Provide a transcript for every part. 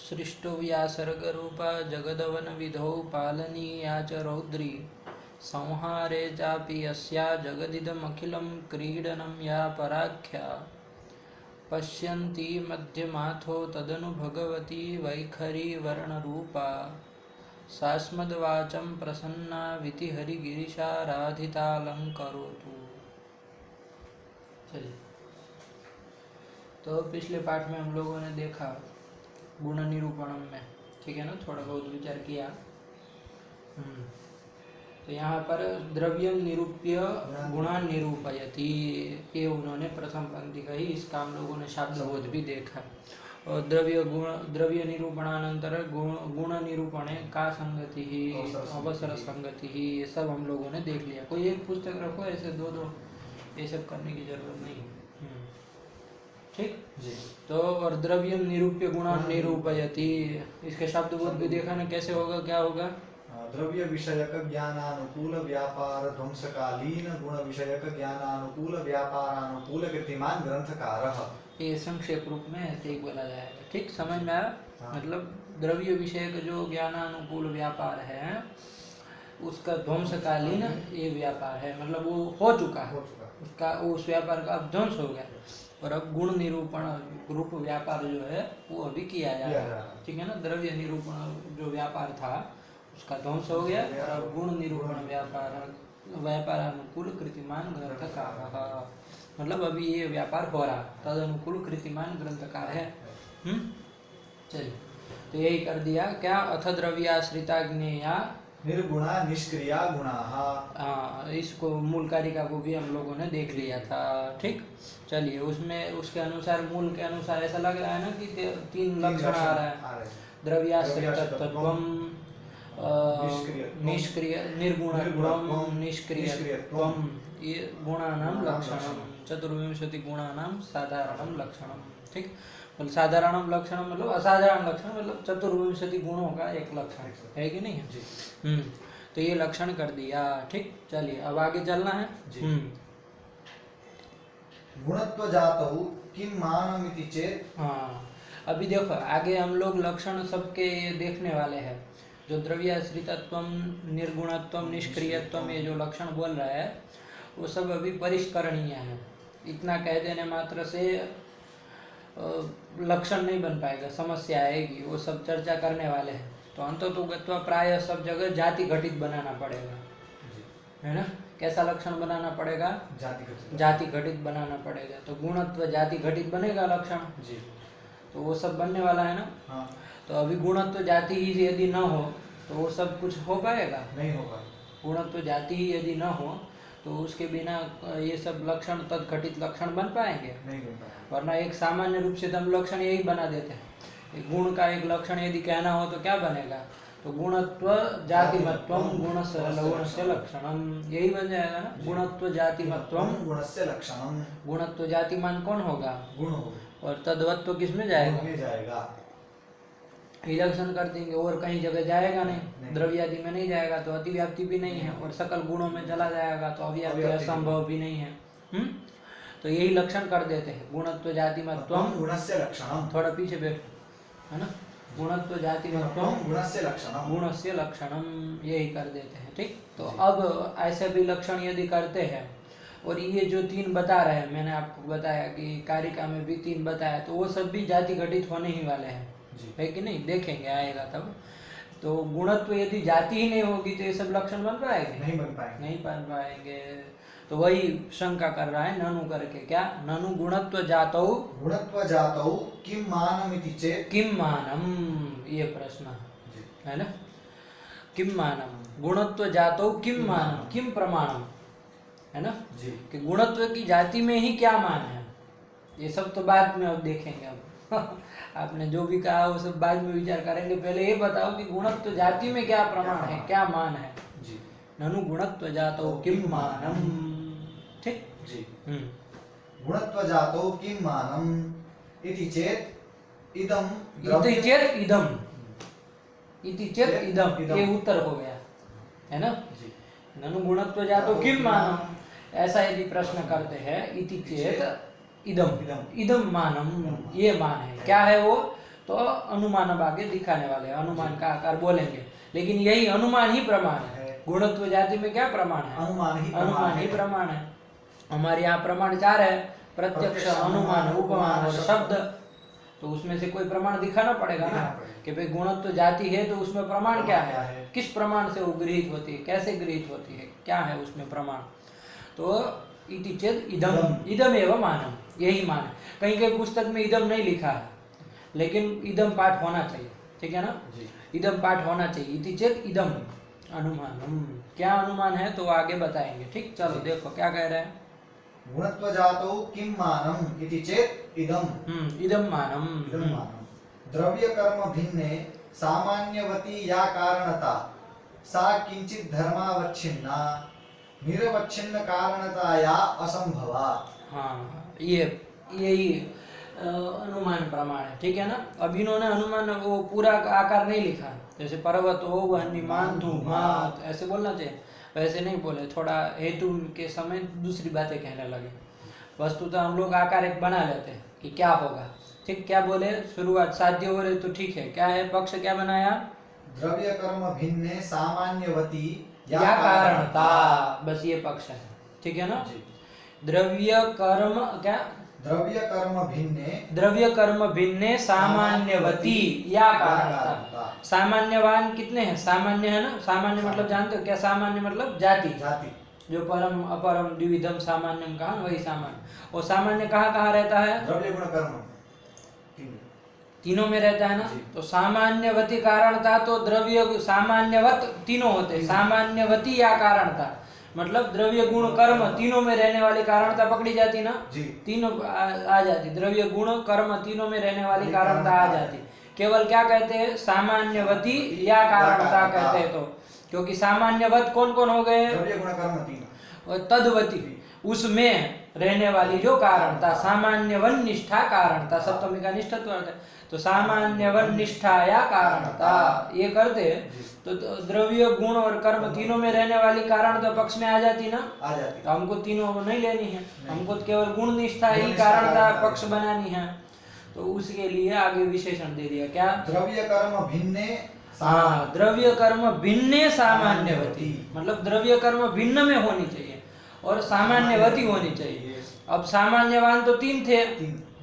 सृष्टो व्यासर्गरूपा जगदवन विधौ पालनीया च रौद्री संहारे चापि यस्या जगदिदमखिलं क्रीडनं या पराख्या पश्यन्ती मध्यमाथो तदनु भगवती वैखरी वर्णरूपा सास्मद्वाचं प्रसन्ना विधिहरिगिरिशाराधितालंकरोतु। चलिए, तो पिछले पाठ में हम लोगों ने देखा गुण निरूपणम में, ठीक है ना, थोड़ा बहुत विचार किया। तो यहाँ पर द्रव्यम निरूप्य गुणान निरूपयति, ये उन्होंने प्रथम पंक्ति कही। इसका हम लोगों ने शब्दबोध भी देखा। और द्रव्य निरूपणानंतर गुण निरूपणे का संगति ही अवसर संगति ही, ये सब हम लोगों ने देख लिया। कोई एक पुस्तक रखो, ऐसे दो ये सब करने की जरूरत नहीं है। ठीक जी। तो और द्रव्यम निरूप्य गुणान निरूपयति, इसके शब्दबोध भी देखा ना, कैसे होगा, क्या होगा? द्रव्य विषयक ज्ञानानुकूल व्यापार ध्वंसकालीन गुण विषयक ज्ञानानुकूल व्यापारानुकूल कीर्तिमान ग्रंथकारः। ये संक्षेप रूप में ऐसे ही बोला जाएगा। ठीक, समझ में आया? मतलब द्रव्य विषयक जो ज्ञानानुकूल व्यापार है उसका ध्वंसकालीन ये व्यापार है, मतलब वो हो चुका है, उसका उस व्यापार का अब ध्वंस हो गया। और अब गुण निरूपण रूप व्यापार जो है वो अभी किया जा रहा है। ठीक है ना, द्रव्य निरूपण जो व्यापार था उसका ध्वंस हो गया और अब गुण निरूपण व्यापारानुकूल कृतिमान ग्रंथकारः, मतलब अभी ये व्यापार हो रहा, तद अनुकूल कृतिमान ग्रंथकार है। चलिए, तो यही कर दिया क्या? अथ द्रव्याश्रिता ज्ञेया निर्गुणा निष्क्रिया गुणा। हाँ, इसको मूल कारिका को भी हम लोगों ने देख लिया था। ठीक, चलिए, उसमें उसके अनुसार, मूल के अनुसार ऐसा लग रहा है ना कि तीन लक्षण आ रहा है। द्रव्याश्रितत्वम, निष्क्रिय निर्गुणत्वम, निष्क्रियत्वम, ये गुणानां लक्षणम, चतुर्विंशति गुणानां साधारणं लक्षणम। ठीक, मतलब साधारणं लक्षणम मतलब असाधारण लक्षण, मतलब चतुर्विंशति गुणों का एक लक्षण है कि नहीं है? तो ये लक्षण कर दिया। ठीक, चलिए अब आगे चलना है। गुणत्व जातौ किम मानमिति चेत। हाँ, अभी देखो आगे हम लोग लक्षण सबके ये देखने वाले हैं। जो द्रव्याश्रितत्वम, निर्गुणत्वम, निष्क्रियत्वम, ये जो लक्षण बोल रहा है वो सब अभी परिष्करणीय है। इतना कह देने मात्र से लक्षण नहीं बन पाएगा, समस्या आएगी, वो सब चर्चा करने वाले हैं। तो अंततोगत्वा प्राय सब जगह जाति घटित बनाना पड़ेगा, है ना? कैसा लक्षण बनाना पड़ेगा? जाति घटित बनाना पड़ेगा। तो गुणत्व जाति घटित बनेगा लक्षण जी, तो वो सब बनने वाला है ना। हाँ। तो अभी गुणत्व जाति ही यदि न हो तो वो सब कुछ हो पाएगा? नहीं होगा। गुणत्व जाति ही यदि न हो तो उसके बिना ये सब लक्षण तदघटित लक्षण बन पाएंगे? नहीं बन पाएंगे। वरना एक सामान्य रूप से हम लक्षण यही बना देते हैं। गुण का एक लक्षण यदि कहना हो तो क्या बनेगा? तो गुणत्व जातिमत्वम गुणस्य लक्षणम, यही बन जाएगा ना, गुणत्व जातिमत्वम गुणस्य लक्षणम। गुणत्व जातिमान कौन होगा? गुण होगा। और तद्वत्व किस में जाएगा? में जाएगा। इलेक्शन कर देंगे और कहीं जगह जाएगा नहीं, द्रव्यादि में नहीं जाएगा तो अतिव्याप्ति भी नहीं है, और सकल गुणों में चला जाएगा तो अव्याप्ति असंभव भी नहीं है। तो यही लक्षण कर देते हैं, गुणत्व जातिमत्वम गुणस्य लक्षणम। थोड़ा पीछे बैठो, है ना, गुणत्व जातिमत्वम गुणस्य लक्षणम, गुणस्य लक्षणम, यही कर देते हैं। ठीक, तो अब ऐसे भी लक्षण यदि करते हैं, और ये जो तीन बता रहे हैं, मैंने आपको बताया कि कारिका में भी तीन बताया, तो वो सब भी जाति घटित होने ही वाले हैं, है कि नहीं? देखेंगे, आएगा तब। तो गुणत्व यदि जाति ही नहीं होगी तो ये सब लक्षण बन पाएंगे? नहीं बन पाएंगे। नहीं बन पाएंगे। तो वही शंका कर रहा है ननु करके, क्या? ननु गुणत्व जातौ किम मानमिति चेत। किम मानम, ये प्रश्न है ना, किम मानम, गुणत्व जातौ किम मानम, किम प्रमाणम, है ना जी, कि गुणत्व की जाति में ही क्या मान है। ये सब तो बाद में अब देखेंगे। अब आपने जो भी कहा वो सब बाद में विचार करेंगे, पहले ये बताओ कि गुणत्व जाति में क्या प्रमाण है, क्या मान है जी। ननु गुणत्व जातौ किम मानम। ठीक जी। गुणत्व जातौ किम मानम इति चेत इदम, इति चेत इदम, इति चेत इदम, ये उत्तर हो गया, है ना जी। ननु गुणत्व जातौ किम मानम, ऐसा यदि प्रश्न करते हैं, इति चेत इदम, इदम मानम, ये मान है। क्या है वो? तो अनुमान अब आगे दिखाने वाले हैं, अनुमान का आकार बोलेंगे। लेकिन यही अनुमान ही प्रमाण है। गुणत्व जाति में क्या प्रमाण है? अनुमान ही प्रमाण है। हमारे यहाँ प्रमाण 4 है, प्रत्यक्ष, अनुमान, उपमान और शब्द। तो उसमें से कोई प्रमाण दिखाना पड़ेगा ना कि भाई गुणत्व जाति है तो उसमें प्रमाण क्या है, किस प्रमाण से वो गृहीत होती है, कैसे गृहीत होती है, क्या है उसमें प्रमाण। तो इति चेत इदम, इदम एवं मानम, यही मान है। कहीं कहीं पुस्तक में इदम नहीं लिखा है, लेकिन इदम पाठ होना चाहिए, ठीक है ना? इदम पाठ होना चाहिए। इति चेत इदम अनुमानम, क्या अनुमान है तो आगे बताएंगे, ठीक? चलो देखो क्या कह रहे हैं। गुणत्वजातौ किं मानम् इति चेत् इदम मानम। द्रव्य कर्म भिन्ने सामान्यवती या कारणता सा किंचित धर्मावच्छिन्ना निरवच्छिन्न कारणताया असंभवा। हाँ, यही अनुमान प्रमाण है, ठीक है ना? अब इन्होंने अनुमान वो पूरा आकार नहीं लिखा, जैसे पर्वत हो वन्य मान धूमात ऐसे बोलना चाहिए, वैसे नहीं बोले, थोड़ा हेतु के समय दूसरी बातें कहने लगे। वस्तुतः हम लोग आकार एक बना लेते हैं कि क्या होगा, ठीक? क्या बोले शुरुआत, साध्य हो रहे तो ठीक है, क्या है पक्ष, क्या बनाया? द्रव्य कर्म भिन्ने सामान्यवती या कारणता, बस ये पक्ष है, ठीक है ना? द्रव्य कर्म क्या? द्रव्य कर्म भिन्ने सामान्यवती या कारणता। सामान्यवान कितने हैं? सामान्य है ना? सामान्य मतलब जानते हो क्या? सामान्य मतलब जाति, जो परम अपरम द्विविधम सामान्यम कहा, वही सामान्य। और सामान्य कहाँ कहाँ रहता है? द्रव्य गुण कर्म तीनों में रहता है ना? तो सामान्यवती कारणता, तो द्रव्य सामान्यवत तीनों होते, सामान्यवती या कारणता मतलब द्रव्य गुण कर्म तीनों में रहने वाली कारणता पकड़ी जाती ना, तीनों आ जाती, द्रव्य गुण कर्म तीनों में रहने वाली कारणता आ जाती। केवल क्या कहते हैं? सामान्यवती या कारणता कहते हैं। तो क्योंकि सामान्यवत कौन कौन हो गए? द्रव्य गुण कर्म तीन। और तद्वती उसमें रहने वाली जो कारणता, सामान्यवन निष्ठा कारणता, सप्तमी का निष्ठत्व अर्थ है। तो सामान्यवन निष्ठा या कारणता ये करते, तो द्रव्य गुण और कर्म तीनों में रहने वाली कारणता पक्ष में आ जाती ना, आ जाती। तो हमको तीनों नहीं लेनी है, हमको केवल गुण निष्ठा ही कारणता पक्ष बनानी है। तो उसके लिए आगे विशेषण दे दिया, क्या? द्रव्य कर्म भिन्ने, हाँ, द्रव्य कर्म भिन्ने सामान्यवती, मतलब द्रव्य कर्म भिन्न में होनी चाहिए और सामान्यवती होनी चाहिए। अब सामान्यवान तो 3 थे,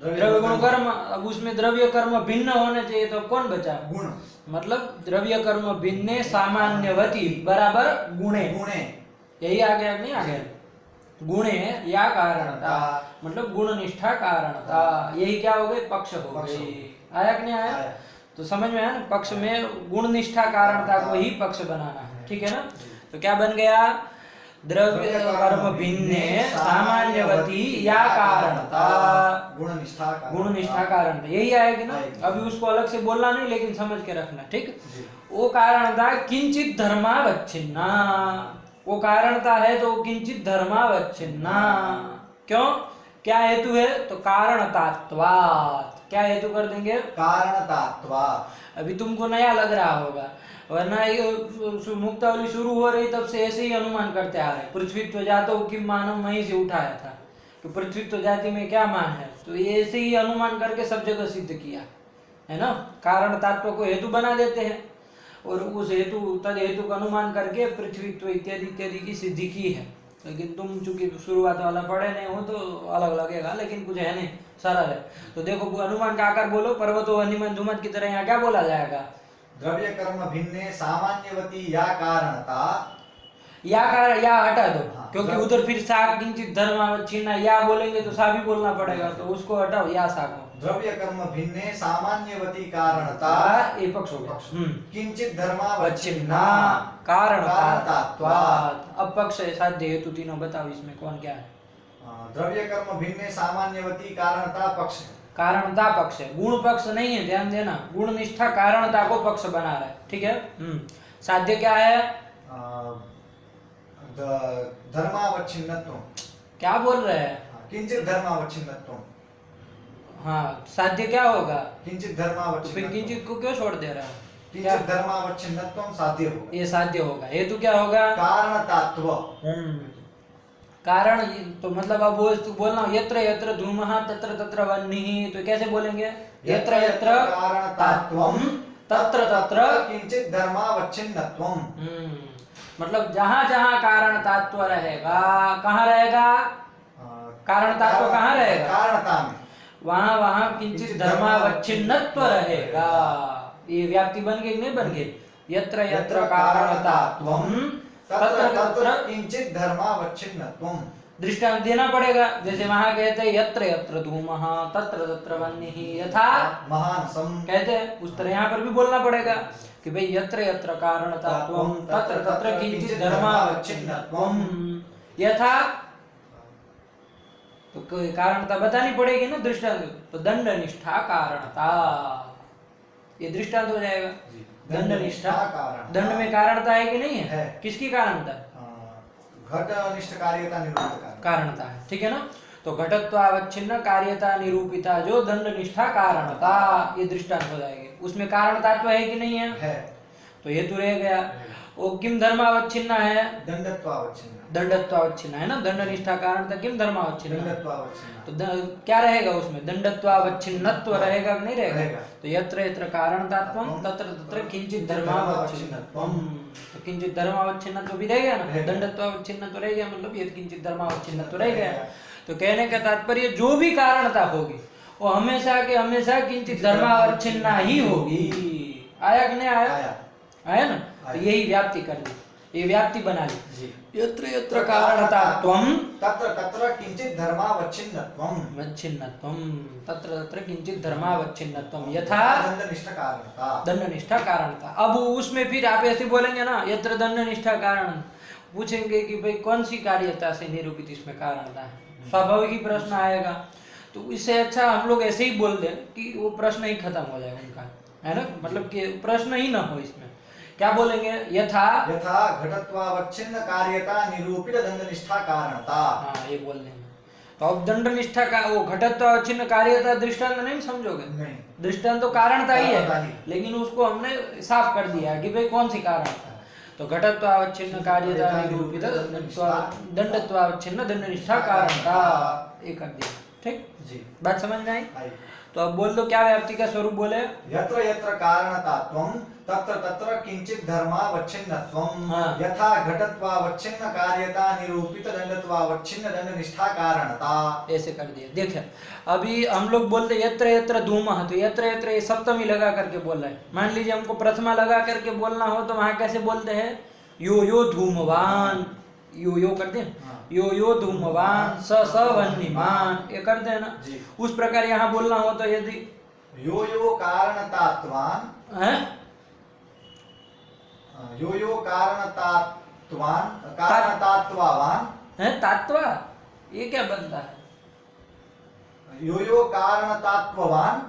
द्रव्य गुण कर्म, अब उसमें द्रव्य कर्म भिन्न होने चाहिए, तो कौन बचा? गुण, मतलब द्रव्य कर्म भिन्ने सामान्यवती बराबर गुणे, यही आ गया नहीं? आ गया गुणे या कारणता, मतलब गुण निष्ठा कारणता, यही क्या हो गए? पक्ष हो गए। आया कि नहीं आया? तो समझ में आया ना? पक्ष में गुण निष्ठा कारणता को ही पक्ष बनाना है, ठीक है ना? तो क्या बन गया? द्रव्य कर्म भिन्ने सामान्यवती या कारणता, गुण निष्ठा कारणता, यही आएगी ना? अभी उसको अलग से बोलना नहीं, लेकिन समझ के रखना, ठीक? वो कारणता किंचित धर्मावच्छिन्ना, वो कारणता है तो किंचित धर्मावच्छिन्ना। क्यों? क्या हेतु है? तो कारणतात्वात्। क्या हेतु कर देंगे? कारणतात्वात्। अभी तुमको नया लग रहा होगा, वरना ये मुक्तावली शुरू हो रही तब से ऐसे ही अनुमान करते आ रहे। पृथ्वीत्व जातो किम मानम वहीं से उठाया था, तो पृथ्वीत्व जाति में क्या मान है, तो ये ऐसे ही अनुमान करके सब जगह सिद्ध किया है ना। कारण तत्व को हेतु बना देते हैं और उस हेतु तद हेतु का अनुमान करके पृथ्वीत्व इत्यादि इत्यादि की सिद्धि की है। लेकिन तुम चूंकि शुरुआत वाला पढ़े नहीं हो तो अलग लगेगा, लेकिन कुछ है नहीं, सरल है। तो देखो अनुमान का आकार बोलो, पर्वतो वन्यमान धूमत की तरह यहाँ क्या बोला जाएगा? द्रव्य कर्म भिन्ने सामान्यवती या कारणता, या हटा दो, क्योंकि उधर फिर सा किंचित धर्मावच्छिन्ना या बोलेंगे तो सा भी बोलना पड़ेगा, तो उसको हटाओ, या सा को। द्रव्य कर्म भिन्ने सामान्यवती कारणता, एक पक्ष हो गया। किंचित धर्मावच्छिन्ना कारणतात्वात्। अब पक्ष है, साध्य हेतु तीनों बताओ, इसमें कौन क्या है? द्रव्य कर्म भिन्ने सामान्यवती कारणता पक्ष, कारणता पक्ष है, गुण पक्ष नहीं है, ध्यान देना। गुण निष्ठा कारणता को पक्ष बना रहा है, ठीक है? साध्य क्या है? धर्मावच्छिन्नत्व। क्या बोल रहे हैं? किंचित धर्मावच्छिन्नत्व। हाँ, साध्य क्या होगा? किंचित धर्मावच्छिन्नत्व। फिर किंचित को क्यों छोड़ दे रहा है? किंचित धर्मावच्छिन्नत्व साध्य होगा, ये साध्य होगा। हेतु क्या होगा? कारणतात्व। कारण तो मतलब अब वो बोलना यत्र यत्र धूमः तत्र तत्र वह्निः, तो कैसे बोलेंगे? यत्र यत्र कारणतात्वं तत्र तत्र किंचित धर्मावच्छिन्नत्वम्। मतलब जहां जहां कारण तात्व रहेगा, कहाँ रहेगा? कारण तात्व कहाँ रहेगा? कारणता में, वहां वहां किंचित धर्मावच्छिन्नत्व रहेगा। ये व्याप्ति बन गई नहीं बन गई? यत्र यत्र कारणतात्वं तत्र तत्र किंचित धर्मावच्छिन्नत्वम्। दृष्टांत देना पड़ेगा। जैसे वहां कहते हैं यत्र यत्र धूमः तत्र तत्र वह्निः यथा महानसम् कहते हैं, उस तरह यहाँ पर भी बोलना पड़ेगा कि भाई यत्र यत्र कारणतात्वं तत्र तत्र किंचित धर्मावच्छिन्नत्वम् यथा, तो कोई कारणता बतानी पड़ेगी ना दृष्टांत। तो दंड निष्ठा कारणता, ये दृष्टांत हो जाएगा। दंड निष्ठा, दंड में कारणता है कि नहीं है? किसकी कारणता? घटनिष्ठ कार्यता निरूपिता कारणता है, ठीक है ना। तो घटत्वावच्छिन्न कार्यता निरूपिता जो दंड निष्ठा कारणता, ये दृष्टांत हो जाएंगे। उसमें कारणतात्व है कि नहीं है? तो ये तो रह गया। वो किम धर्मावच्छिन्न है? दंडत्वावच्छिन्न। दंडत्वावच्छिन्न है ना, दंड निष्ठा कारणता किम धर्मावच्छिन्न? दंडत्वावच्छिन्न। तो क्या रहेगा उसमें? दंडत्वावच्छिन्नत्व रहेगा कि नहीं रहेगा? तो यत्र यत्र कारणतात्वं तत्र तत्र किंचित धर्मावच्छिन्नत्वम्, तो किंचित धर्मावच्छिन्नत्व भी रह गया ना, दंडत्वावच्छिन्न तो रह गया, मतलब ये किंचित धर्मावच्छिन्न तो रह गया। तो कहने का तात्पर्य जो भी कारणता होगी वो हमेशा के हमेशा किंचित धर्मावच्छिन्ना ही होगी। आया कि नहीं आया? आया ना। तो यही व्याप्ति कर दी, ये व्याप्ति बना ली। यत्र यत्र कारणतात्वं तत्र तत्र किंचित धर्मावच्छिन्नत्वम् तत्र तत्र किंचित धर्मावच्छिन्नत्वम् यथा दंडनिष्ठ कारणता। दंडनिष्ठा कारणता। अब उसमें फिर आप ऐसे बोलेंगे ना, यत्र दंडनिष्ठा कारण, पूछेंगे कि भाई कौन सी कार्यता से निरूपित इसमें कारणता है? स्वाभाविक ही प्रश्न आएगा। तो इससे अच्छा हम लोग ऐसे ही बोल दें कि वो प्रश्न ही खत्म हो जाए उनका, है ना, मतलब कि प्रश्न ही ना हो इसमें। क्या बोलेंगे? यथा यथा घटत्वावच्छिन्न कार्यता निरूपित दंडनिष्ठा कारणता। हाँ, ये बोल देंगे। तो अब दंडनिष्ठा का वो घटत्वावच्छिन्न कार्यता दृष्टांत नहीं समझोगे? नहीं, दृष्टांत तो कारणता ही है, लेकिन उसको हमने साफ कर दिया कि भाई कौन सी कारणता। तो घटत्वावच्छिन्न कार्यता निरूपित दंडत्वावच्छिन्न दंडनिष्ठा कारणता, ये कर दिया। ठीक जी, बात समझ में आई? तो अब बोल दो क्या व्याप्ति का स्वरूप बोले? यत्र यत्र कारणतात्वं तत्र तत्र किंचित धर्मावच्छिन्नत्वम् यथा घटत्वावच्छिन्न कार्यता निरूपित दंडत्वावच्छिन्न दंडनिष्ठा कारणता। ऐसे कर दिया। देखिए अभी हम लोग बोलते यत्र यत्र धूमः, तो यत्र यत्र ये सप्तमी लगा करके बोल रहे हैं। मान लीजिए हमको प्रथमा लगा करके बोलना हो तो वहां कैसे बोलते हैं? यो यो धूमवान, यो यो करते हैं, यो यो धूमवान स स वह्निमान, ये करते हैं ना। उस प्रकार यहाँ बोलना हो तो यदि यो यो कारणतात्वान है, यो यो कारणतात्वान कारणतात्वावान है तात्वा, ये क्या बनता है? यो यो कारणतात्वान।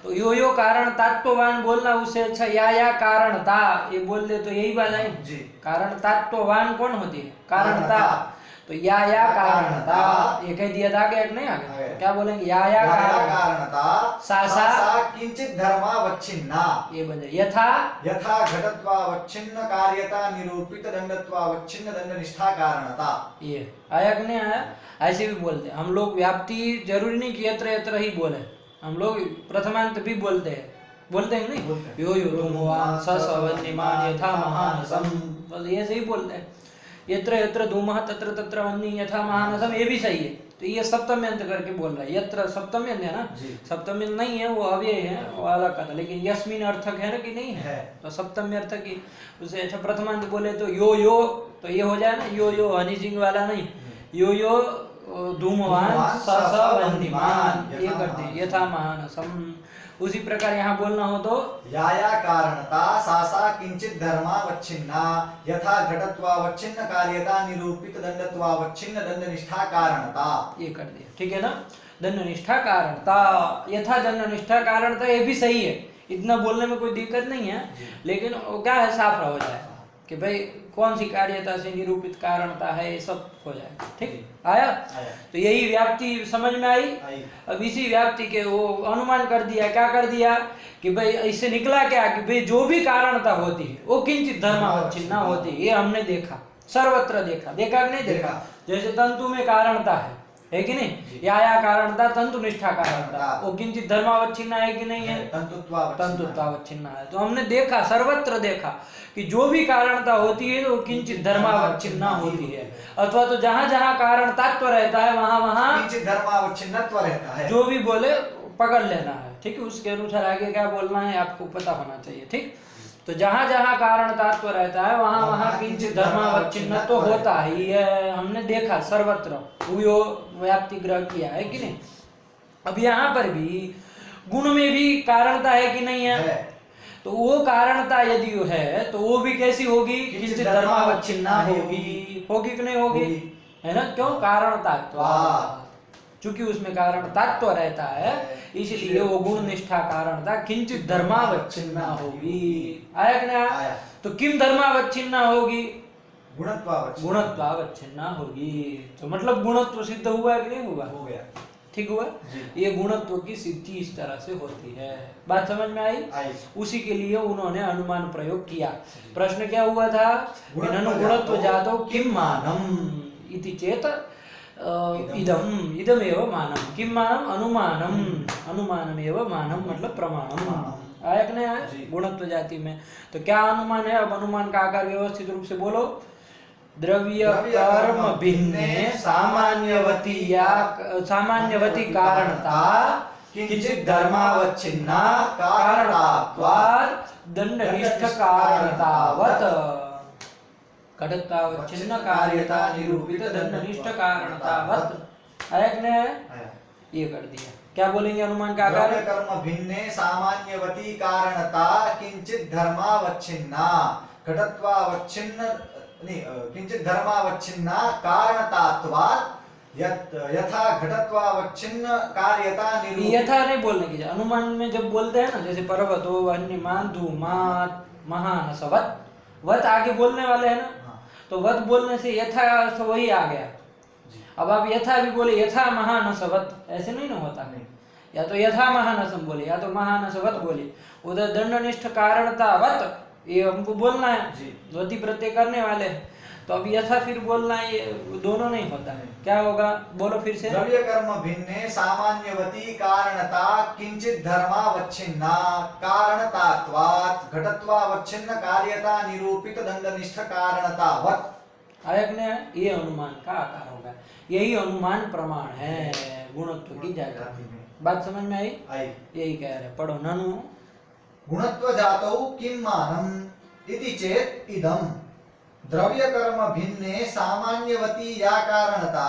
तो यो यो कारण तात्ववान बोलना, उससे अच्छा या कारणता ये बोल दे तो यही बात है जी। कारण तात्ववान कौन होती है? कारणता। तो या कारणता ये कह दिया था, आगे नहीं आगे क्या बोलेंगे? या कारणता सा किंचित धर्मावच्छिन्ना, ये बन जाए। यथा यथा घटत्वावच्छिन्न कार्यता निरूपित दंडत्वावच्छिन्न दंडनिष्ठा कारणता। ये आया कि नहीं आया? ऐसे भी बोलते हैं हम लोग। व्याप्ति जरूरी नहीं कि यत्र यत्र ही बोले, हम लोग प्रथमांत भी बोलते हैं नहीं? यो यो धूमवान स स वह्निमान यथा महानसम, बस ये सही बोलते हैं। यत्र यत्र धूमः तत्र तत्र वह्निः यथा महानसम, ये भी सही है। तो ये सप्तमी अंत करके बोल रहा है। यत्र सप्तमी अंत है ना, सप्तमी नहीं है, वो अव्यय है, वो अलग का था। लेकिन यस्मिन अर्थक है ना कि नहीं है? तो सप्तमी अर्थक की उसे अच्छा प्रथमांत बोले तो यो यो, तो ये हो जाए ना, यो यो हनी सिंह वाला नहीं, यो यो धूमवान स स वह्निमान, ये करते यथा महानसम। उसी प्रकार यहाँ बोलना हो तो या कारणता सा किंचित धर्मावच्छिन्ना यथा घटत्वावच्छिन्न कार्यता निरूपित दंडत्वावच्छिन्न दंडनिष्ठा कारणता, ये कर दिया। ठीक है ना, दंडनिष्ठा कारणता यथा दंडनिष्ठा कारणता, ये भी सही है, इतना बोलने में कोई दिक्कत नहीं है। लेकिन वो क्या है, साफ हो जाए कि भाई कौन सी कार्यता से निरूपित कारणता है, ये सब हो जाएगा। ठीक आया? तो यही व्याप्ति समझ में आई। अब इसी व्याप्ति के वो अनुमान कर दिया, क्या कर दिया कि भाई इससे निकला क्या कि भाई जो भी कारणता होती है वो किंचित धर्मावच्छिन्ना होती है, ये हमने देखा। सर्वत्र देखा, देखा कि नहीं देखा? जैसे तंतु में कारणता है कि नहीं? या कारणता तंतु निष्ठा कारणता, वो किंचित धर्मावच्छिन्न है कि नहीं है? तंतुत्वावच्छिन्न है। तो हमने देखा, सर्वत्र देखा कि जो भी कारणता होती है वो किंचित धर्मावच्छिन्न होती है, अथवा तो जहां जहां कारण तत्व रहता है वहां वहां किंचित धर्मावच्छिन्नत्व रहता है। जो भी बोले पकड़ लेना है, ठीक है? उसके अनुसार आगे क्या बोलना है आपको पता होना चाहिए, ठीक? तो जहां जहां कारण तत्व रहता है वहां वहां किंचित धर्मावच्छिन्न तो होता ही है। हमने देखा सर्वत्र वो व्याप्ति ग्रह किया है कि नहीं? अब यहाँ पर भी गुण में भी कारणता है कि नहीं है? तो वो कारणता यदि है तो वो भी कैसी होगी? किंचित धर्मावच्छिन्न होगी। होगी कि नहीं होगी? है ना? क्यों? कारणता, चूंकि उसमें कारण तत्व रहता है इसलिए वो गुण निष्ठा कारणता किंचित धर्मावच्छिन्न होगी। आया कि नहीं आया? तो किम धर्मावच्छिन्न होगी? गुणत्वावच्छिन्न होगी। तो मतलब गुणत्व सिद्ध हुआ कि नहीं हुआ? हो गया। ठीक हुआ? ये गुणत्व की सिद्धि इस तरह से होती है। बात समझ में आई? उसी के लिए उन्होंने अनुमान प्रयोग किया। प्रश्न क्या हुआ था? गुणत्व जातो किम मानम इति चेत इदमेव मानम। किम मानम? अनुमानमेव मानम मतलब प्रमाणम। आया कि नहीं आया? गुणत्व जाति में तो क्या अनुमान है? अब अनुमान का आकार व्यवस्थित रूप से बोलो। द्रव्य कर्म भिन्ने सामान्यवती कारणता किंचित धर्मावच्छिन्ना कारणतात्वात् दंडनिष्ठ कारणतावत् घटत्वावच्छिन्न कार्यता निरूपित दंडनिष्ठ कारणतावत्। आया कि नहीं आया? ये कर दिया। क्या बोलेंगे अनुमान का आकार? द्रव्य कर्म भिन्ने सामान्यवती कारणता किंचित धर्मावच्छिन्ना घटत्वावच्छिन्न किंचित धर्मावच्छिन्ना कारणतात्वात् यथा घटत्वावच्छिन्न कार्यता निरूपित। यथा नहीं बोलने की, अनुमान में जब बोलते हैं ना, जैसे पर्वतो वन्यमान धूमात् महानसवत्, वत आगे बोलने वाले हैं ना, तो वत बोलने से यथा अर्थ वही आ गया। अब आप यथा भी बोले यथा महानसवत्, ऐसे नहीं ना होता है। या तो यथा महानसम बोले या तो महानसवत् बोले। उधर दंडनिष्ठ कारणतावत् ये हमको बोलना है, द्वति प्रत्यय करने वाले हैं। तो अब यथा फिर बोलना है, ये दोनों नहीं होता है। क्या होगा? बोलो फिर से। द्रव्य कर्म भिन्ने सामान्यवती कारणता किंचित धर्मावच्छिन्ना कारणतात्वात् घटत्वावच्छिन्न कार्यता निरूपित दंडनिष्ठ कारणतावत्। आया कि नहीं? ये अनुमान का आकार होगा। यही अनुमान प्रमाण है गुणत्व की जाति में। बात समझ में आई? यही कह रहे। पढ़ो। ननु गुणत्व जातौ किम मानम इति चेत इदम द्रव्य कर्म भिन्ने सामान्यवती या कारणता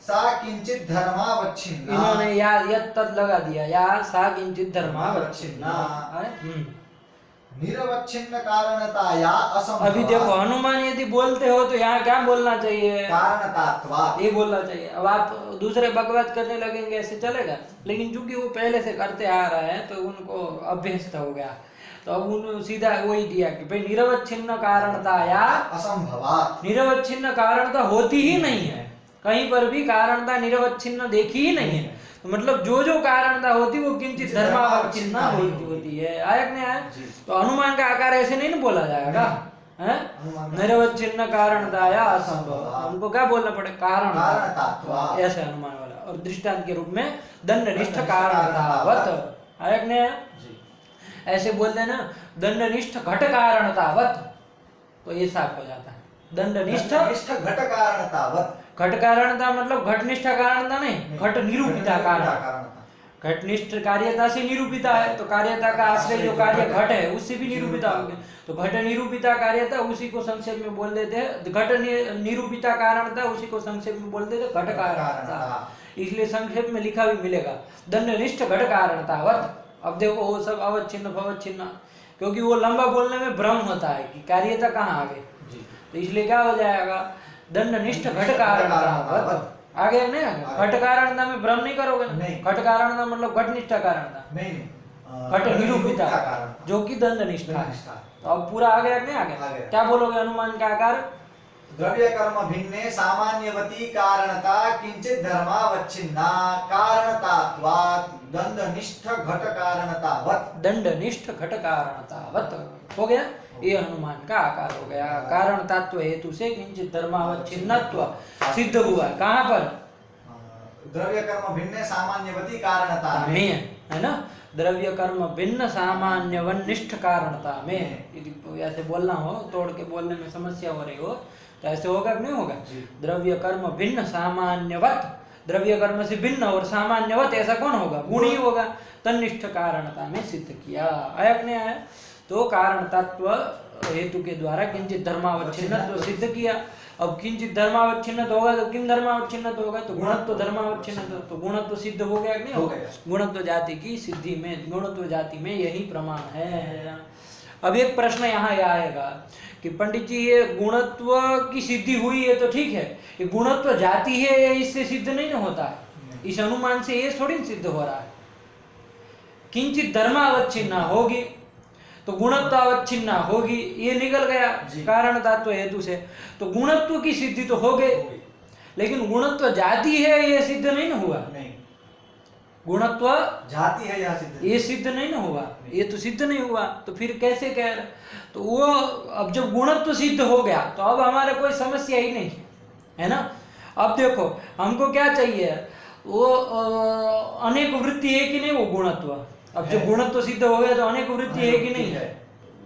सा किंचित धर्मावच्छिन्ना। इन्होंने या यत् तत् लगा दिया, या सा किंचित धर्मावच्छिन्ना। निरवच्छिन्न कारणता या असंभव। अभी देखो अनुमान यदि बोलते हो तो यहाँ क्या बोलना चाहिए? कारणतात्वात् ये बोलना चाहिए। अब आप दूसरे बकवास करने लगेंगे ऐसे चलेगा? लेकिन चूंकि वो पहले से करते आ रहे हैं तो उनको अभ्यस्त हो गया, तो अब उन्होंने सीधा वही दिया कि भाई निरवच्छिन्न कारणता या असंभवात्। निरवच्छिन्न कारणता होती ही नहीं है, कहीं पर भी कारणता निरवच्छिन्न देखी ही नहीं है। तो मतलब जो जो कारणता होती वो किंचित धर्मावच्छिन्न होती है। आया कि नहीं आया? तो अनुमान का आकार ऐसे नहीं ना बोला जाएगा, है? निरवच्छिन्न कारणता या असंभव, हमको क्या बोलना पड़े? कारणता, ऐसे अनुमान वाला। और दृष्टांत के रूप में दंडनिष्ठ कारणतावत्। आया कि नहीं आया? ऐसे बोलते हैं ना, दंडनिष्ठ घट कारणतावत्, तो ये साफ हो जाता है। दंडनिष्ठ घट कारणतावत्। घट कारणता मतलब घटनिष्ठ कारणता नहीं, घट निरूपिता कारणता। घटनिष्ठ कार्यता से निरूपिता है, तो कार्यता का आश्रय जो कार्य घट है उससे भी निरूपिता होगी। तो घट निरूपिता कार्यता उसी को संक्षेप में बोल देते हैं घट निरूपिता कारणता, उसी को संक्षेप में बोल देते घट कारणता। इसलिए संक्षेप में लिखा भी मिलेगा दंडनिष्ठ घट कारणतावत्। अब देखो वो सब अवच्छिन्न भवच्छिन्न, क्योंकि वो लंबा बोलने में भ्रम होता है कि कार्यता कहाँ आ गई, तो इसलिए क्या हो जाएगा? दंडनिष्ठ घट कारणतावत्। आगे नहीं आगे घट कारणता में भ्रम नहीं करोगे ना? घट कारणता मतलब घटनिष्ठ कारणता नहीं, घट निरूपिता जो कि दंडनिष्ठ है। तो अब पूरा आ गया नहीं? आगे क्या बोलोगे? अनुमान का आकार द्रव्य कर्म भिन्ने सामान्यवती कारणता किंचित धर्मावच्छिन्ना कारणतात्वात् दंडनिष्ठ घट कारणतावत्। दंडनिष्ठ घट कारणतावत् हो गया। ये हनुमान का आकार हो गया। कारण तत्व हेतु से किंचित धर्मावच्छिन्नत्व सिद्ध हुआ। कहाँ पर? द्रव्य कर्म भिन्न सामान्यवती कारणता में, है ना? द्रव्य कर्म भिन्न सामान्यवनिष्ठ कारणता में। यदि ऐसे बोलना हो, तोड़ के बोलने में समस्या हो रही हो तो ऐसे होगा कि नहीं होगा? द्रव्य कर्म भिन्न सामान्यवत, द्रव्य कर्म से भिन्न और सामान्यवत ऐसा कौन होगा? गुण ही होगा। तन्निष्ठ कारणता में सिद्ध किया। आया कि नहीं आया? तो कारण तत्व हेतु के द्वारा किंचित धर्मावच्छिन्नत्व सिद्ध किया। अब किंचित धर्मावच्छिन्नत्व होगा तो किम धर्मावच्छिन्नत्व होगा? तो गुणत्व धर्मावच्छिन्नत्व। तो गुणत्व सिद्ध हो गया कि नहीं हो गया? गुणत्व जाति की सिद्धि में, गुणत्व जाति में यही प्रमाण है। अब एक प्रश्न यहाँ आएगा कि पंडित जी ये गुणत्व की सिद्धि हुई है तो ठीक है, ये गुणत्व जाति है, ये इससे सिद्ध नहीं ना होता है। इस अनुमान से ये थोड़ी सिद्ध हो रहा है। किंचित धर्मावच्छिन्ना होगी तो गुणत्व अवच्छिन्ना होगी, ये निकल गया कारण तत्व हेतु से। तो गुणत्व की सिद्धि तो हो गई, लेकिन गुणत्व जाति है ये सिद्ध नहीं ना हुआ। नहीं, गुणत्व जाति है यह सिद्ध, ये सिद्ध नहीं ना हुआ, ये तो सिद्ध नहीं हुआ। तो फिर कैसे कह रहे? तो वो अब जब गुणत्व सिद्ध हो गया तो अब हमारे कोई समस्या ही नहीं है ना। अब देखो हमको क्या चाहिए, वो अनेक वृत्ति है कि नहीं वो गुणत्व। अब जब गुणत्व सिद्ध हो गया तो अनेक वृत्ति है कि नहीं है?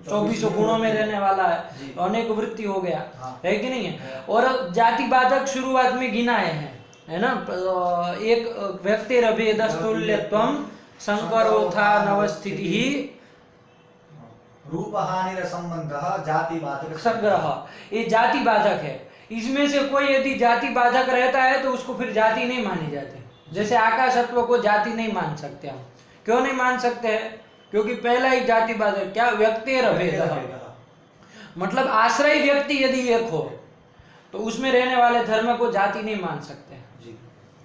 24 गुणों में रहने वाला है तो अनेक वृत्ति हो गया, है कि नहीं है? और जाति बाधक शुरुआत में गिनाए हैं, है ना? एक व्यक्तिरभेदस्तुल्यत्वं संकरोथा नवस्थितिः रूपहानि संबंधः जाति बाधक संग्रह, ये जाति बाधक है। इसमें से कोई यदि जाति बाधक रहता है तो उसको फिर जाति नहीं मानी जाती। जैसे आकाशत्व को जाति नहीं मान सकते हम। क्यों नहीं मान सकते हैं? क्योंकि पहला ही जाति बाधक क्या? व्यक्तिरभेदः, मतलब आश्रय व्यक्ति यदि एक हो तो उसमें रहने वाले धर्म को जाति नहीं मान सकते।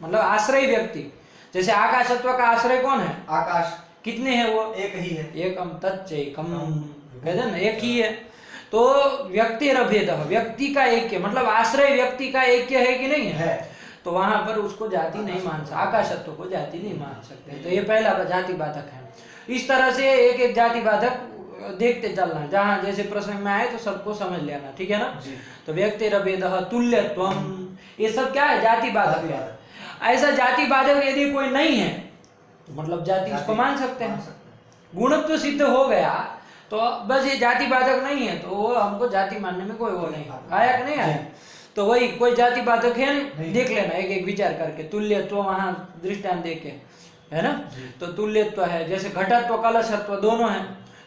मतलब आश्रय व्यक्ति, जैसे आकाशत्व का आश्रय कौन है? आकाश। कितने हैं वो? एक ही है। एकम तच्चैकम, कहते ना, एक ही है। तो व्यक्तिरभेदः, व्यक्ति का ऐक्य, मतलब आश्रय व्यक्ति का ऐक्य है कि नहीं है? तो वहां पर उसको जाति नहीं मान सकते, आकाशत्व को जाति नहीं मान सकते। तो ये पहला जाति बाधक है। इस तरह से एक एक जाति बाधक देखते चलना, जहां जैसे प्रसंग में आए तो सबको समझ लेना, ठीक है ना? तो व्यक्तिरभेदः, तुल्यत्वम, ये सब क्या है? जाति बाधक है। ऐसा जाति बाधक यदि कोई नहीं है तो मतलब जाति इसको मान सकते हैं। गुणत्व सिद्ध हो गया तो बस ये जाति बाधक नहीं है तो वो हमको जाति मानने में कोई वो नहीं। आया कि नहीं आया? तो वही कोई जाति बाधक है नहीं, देख लेना एक एक विचार करके। तुल्यत्व वहां दृष्टांत देके, है ना? तो तुल्यत्व है, जैसे घटत्व कलशत्व दोनों है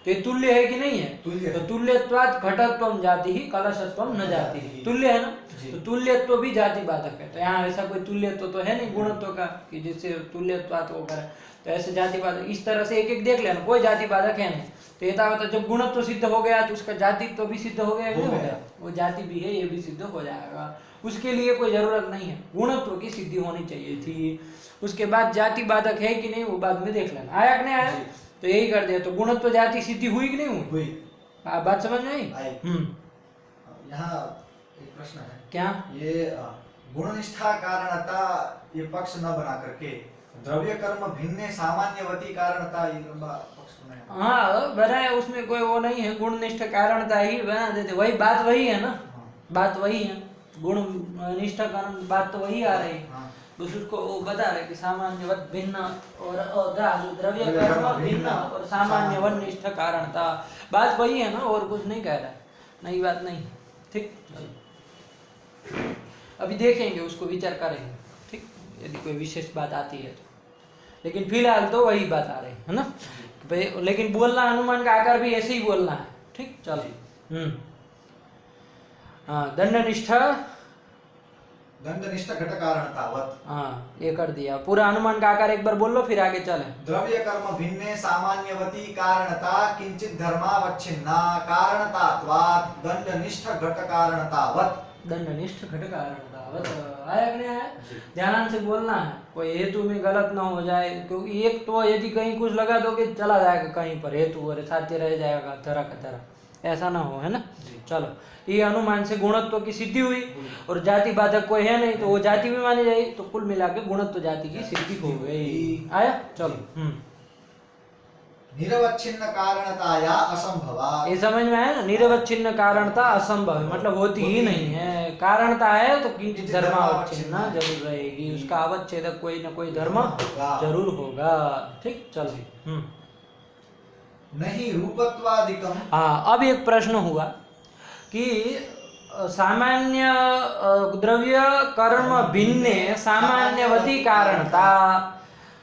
तो ये तुल्य है कि नहीं है? तो तुल्यत्वात् घटत्वम जाति ही कलशत्वम न जाति, तुल्य है ना? तो तुल्यत्व भी जाति बाधक है। तो यहाँ ऐसा कोई तुल्यत्व तो है नहीं गुणत्व का कि जिससे तुल्यत्वात् वो करे। तो ऐसे जाति बाधक इस तरह से एक एक देख लेना, कोई जाति बाधक है नहीं। तो ये जब गुणत्व सिद्ध हो गया तो उसका जाति तो भी सिद्ध हो गया, नहीं हो गया? वो जाति भी है, ये भी सिद्ध हो जाएगा। उसके लिए कोई जरूरत नहीं है, गुणत्व की सिद्धि होनी चाहिए थी। उसके बाद जाति बाधक है कि नहीं वो बाद में देख लेना। आया कि नहीं आया? तो यही कर दिया। तो गुणत्व जाति सिद्धि हुई कि नहीं हुई? बात समझ में आई? यहाँ एक प्रश्न है, क्या ये गुणनिष्ठा कारणता ये पक्ष न बना करके द्रव्य कर्म भिन्न सामान्यवती कारणता ये पक्ष बनाया। हाँ बनाया, उसमें कोई वो नहीं है। गुणनिष्ठ कारणता ही बना देते, वही बात वही है ना। बात वही है, गुण निष्ठा कारण बात तो वही आ रही है। बस उसको वो बता रहे कि सामान्यवत भिन्न और द्रव्य कर्म भिन्न और सामान्यवत निष्ठ कारणता, बात वही है ना, और कुछ नहीं कह रहा है, नई बात नहीं। ठीक, अभी देखेंगे, उसको विचार करेंगे, ठीक, यदि कोई विशेष बात आती है तो। लेकिन फिलहाल तो वही बात आ रही है ना। लेकिन बोलना अनुमान का आकार भी ऐसे ही बोलना है, ठीक। चलो हाँ, दंडनिष्ठ घट कारणतावत्। हाँ, ये कर दिया। पूरा अनुमान का आकार एक बार बोल लो, फिर आगे चले। द्रव्य कर्म भिन्ने सामान्यवती कारणता किंचित धर्मावच्छिन्ना कारणतात्वात् दंडनिष्ठ घट कारणतावत्। दंडनिष्ठ घट कारणतावत्। आया कि नहीं आया? ध्यान से बोलना है, कोई हेतु में गलत ना हो जाए, क्योंकि एक तो यदि कहीं कुछ लगा दोगे चला जाएगा कहीं पर, हेतु और साध्य रह जाएगा धरा का धरा, ऐसा ना हो, है ना। जी। चलो, ये अनुमान से गुणत्व की सिद्धि हुई और जाति बाधक कोई है नहीं तो वो जाति भी मानी जाएगी, तो कुल मिला के गुणत्व जाति की सिद्धि हो गई। आया, चलो। निरवच्छिन्न कारणताया असंभवा, ये समझ में आया ना, निरवच्छिन्न कारणता असंभव है, मतलब होती ही नहीं है। कारणता है तो किंचित धर्मावच्छिन्न जरूर रहेगी, उसका अवच्छेदक कोई ना कोई धर्म जरूर होगा। ठीक, चलो। नहीं रूपत्वादिकम। हाँ, अब एक प्रश्न हुआ कि सामान्य द्रव्य कर्म भिन्ने सामान्यवती कारणता,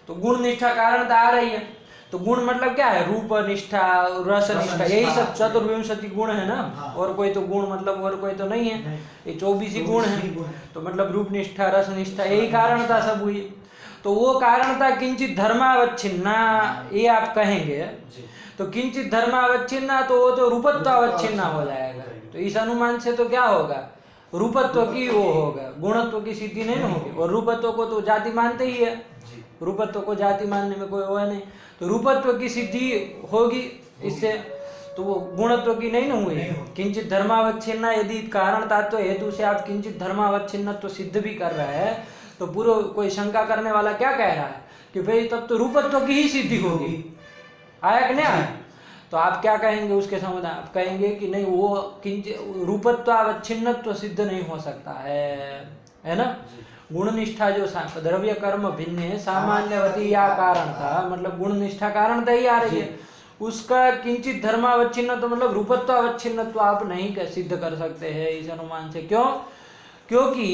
तो गुण निष्ठा कारणता आ रही है, तो गुण मतलब क्या है, रूप निष्ठा, रस निष्ठा, यही सब 24 गुण है ना। हाँ। और कोई तो गुण मतलब और कोई तो नहीं है, ये 24 ही गुण है। तो मतलब रूप निष्ठा, रस निष्ठा, यही कारणता सब हुई। तो वो कारणता किंचित धर्मावच्छिन्ना, ये आप कहेंगे तो किंचित धर्मावच्छिन्ना, तो वो तो रूपत्वावच्छिन्ना हो जाएगा। तो इस अनुमान से तो क्या होगा, रूपत्व की वो होगा, गुणत्व की सिद्धि नहीं होगी। और रूपत्व को तो जाति मानते ही है, रूपत्व को जाति मानने में कोई वो है नहीं, तो रूपत्व की सिद्धि होगी इससे, तो वो गुणत्व की नहीं हुई। किंचित धर्मावच्छिन्ना, यदि कारण तत्व हेतु से आप किंचित धर्मावच्छिन्न तो सिद्ध भी कर रहे हैं, तो पूरा कोई शंका करने वाला क्या कह रहा है कि भाई तब तो रूपत्व की ही सिद्धि होगी। आया कि नहीं आया? तो आप क्या कहेंगे उसके समाधान, आप कहेंगे कि नहीं, वो किंचित रूपत्वावच्छिन्नत्व सिद्ध नहीं हो सकता है ना। गुण निष्ठा जो द्रव्य कर्म भिन्न सामान्यवती या कारण था, मतलब गुण निष्ठा कारण ही आ रही है, उसका किंचित धर्मावच्छिन्न तो मतलब रूपत्वावच्छिन्न तो आप नहीं सिद्ध कर सकते हैं इस अनुमान से। क्यों? क्योंकि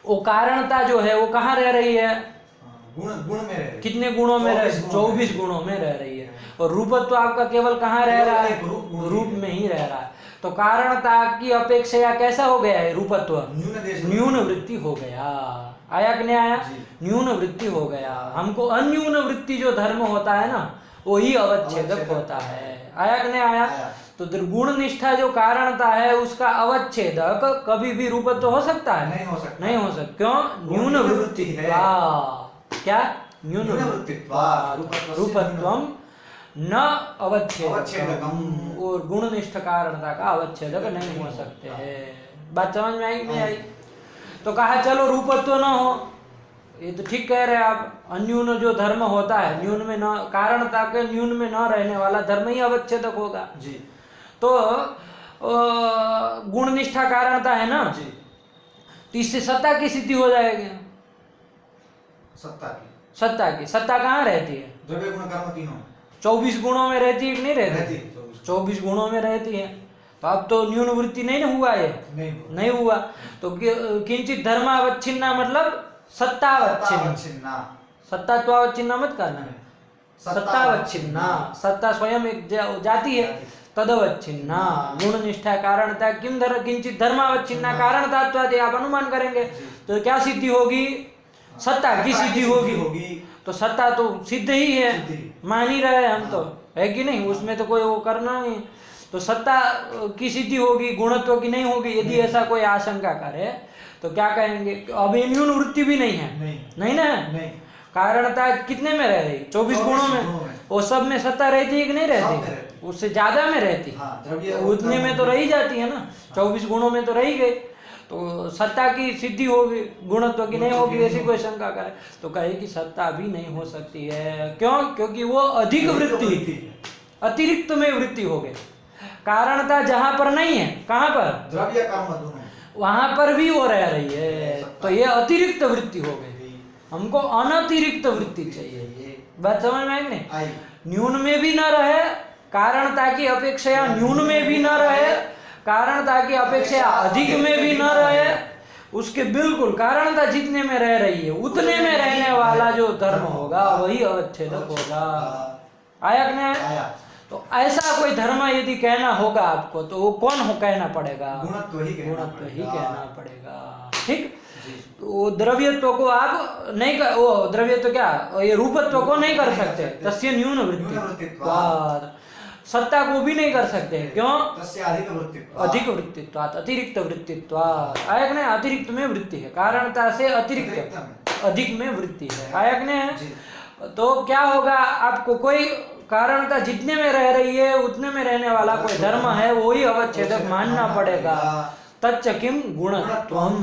वो कारणता जो है वो कहाँ रह रही है, गुण में रह, कितने गुणों में रह, 24 गुणों में रह रही है। और रूपत्व आपका केवल कहाँ रह रहा है, रूप में ही रह रहा है। तो कारणता की अपेक्षा कैसा हो गया है, रूपत्व न्यून वृत्ति हो गया। आया कि नहीं आया? न्यून वृत्ति हो गया। हमको अन्यून वृत्ति जो धर्म होता है ना, वो ही अवच्छेदक होता है। आया कि नहीं आया? तो गुण निष्ठा जो कारणता है उसका अवच्छेदक कभी भी रूपत्व हो सकता है? नहीं हो सकता। नहीं हो सकता। क्यों? न्यून वृत्ति है। क्या? न्यून रूपत्वम न अवच्छेदकम, और गुणनिष्ठ कारणता का अवच्छेदक नहीं हो सकते हैं। बात समझ में आई नहीं आई? तो कहा चलो रूपत्व न हो, ये तो ठीक कह रहे हैं आप, अन्यून जो धर्म होता है न्यून में न, कारणता के न्यून में न रहने वाला धर्म ही अवच्छेदक होगा जी। तो गुण निष्ठा कारणता है ना जी, तो इससे सत्ता की सिद्धि हो जाएगी। सत्ता कहाँ रहती है? द्रव्य गुण कर्म तीनों 24 गुणों में रहती है कि नहीं रहती? 24 गुणों में रहती है। तो अब तो न्यून वृत्ति नहीं ना हुआ, ये नहीं हुआ। तो किंचित धर्मावच्छिन्ना मतलब सत्तावच्छिन्ना, सत्तात्वावच्छिन्ना मत करना, सत्तावच्छिन्ना, सत्ता स्वयं एक जाति है, तदवच्छिन्ना। गुण निष्ठा कारणता किम किंचित धर्मावच्छिन्ना कारणतात्वादि आप अनुमान करेंगे तो क्या सिद्धि होगी? सत्ता की सिद्धि होगी। तो सत्ता तो सिद्ध ही है, मान ही रहे हम तो, है कि नहीं? उसमें तो कोई वो करना नहीं। तो सत्ता की सिद्धि होगी, गुणत्व की नहीं होगी। यदि ऐसा कोई आशंका करे तो क्या कहेंगे? अब न्यून वृत्ति भी नहीं है, नहीं ना, कारणता कितने में रह रही? 24 गुणों में। वो सब में सत्ता रहती है कि नहीं रहती? उससे ज्यादा में रहती, उतने में तो रही जाती है ना, 24 गुणों में तो रही गई। तो सत्ता की सिद्धि होगी, गुणत्व की नहीं होगी, ऐसी कोई शंका करे तो कहे कि सत्ता भी नहीं हो सकती है। क्यों? क्योंकि वो अधिक वृत्ति, अतिरिक्त में वृत्ति हो गई। कारणता जहां पर नहीं है, कहां पर? द्रव्य कर्म दोनों, वहां पर भी वो रह रही है, तो ये अतिरिक्त वृत्ति हो गई। हमको अनतिरिक्त वृत्ति चाहिए। बात समझ में आई नहीं? न्यून में भी न रहे, कारणता की अपेक्षा न्यून में भी न रहे, कारणता की अपेक्षा अधिक में भी न रहे, उसके बिल्कुल कारणता जितने में रह रही है उतने में रहने वाला जो धर्म होगा वही अवच्छेदक होगा। आया कि नहीं आया? तो ऐसा कोई धर्म यदि कहना होगा आपको तो वो कौन हो कहना पड़ेगा? गुणत्व ही कहना पड़ेगा। ठीक, वो द्रव्यत्व को आप नहीं कर, वो द्रव्यत्व क्या, ये रूपत्व को नहीं कर सकते, तस्य न्यून वृत्तित्वात्। सत्ता को भी नहीं कर सकते। क्यों? अधिक वृत्तित्वात्, अतिरिक्त वृत्तित्वात्। आया कि नहीं? अतिरिक्त में वृत्ति है, कारणता से अतिरिक्त अधिक में वृत्ति है। आया कि नहीं? तो क्या होगा? आपको कोई कारणता जितने में रह रही है उतने में रहने वाला कोई धर्म है वही अवच्छेदक मानना पड़ेगा। तच्च किम गुणत्वम,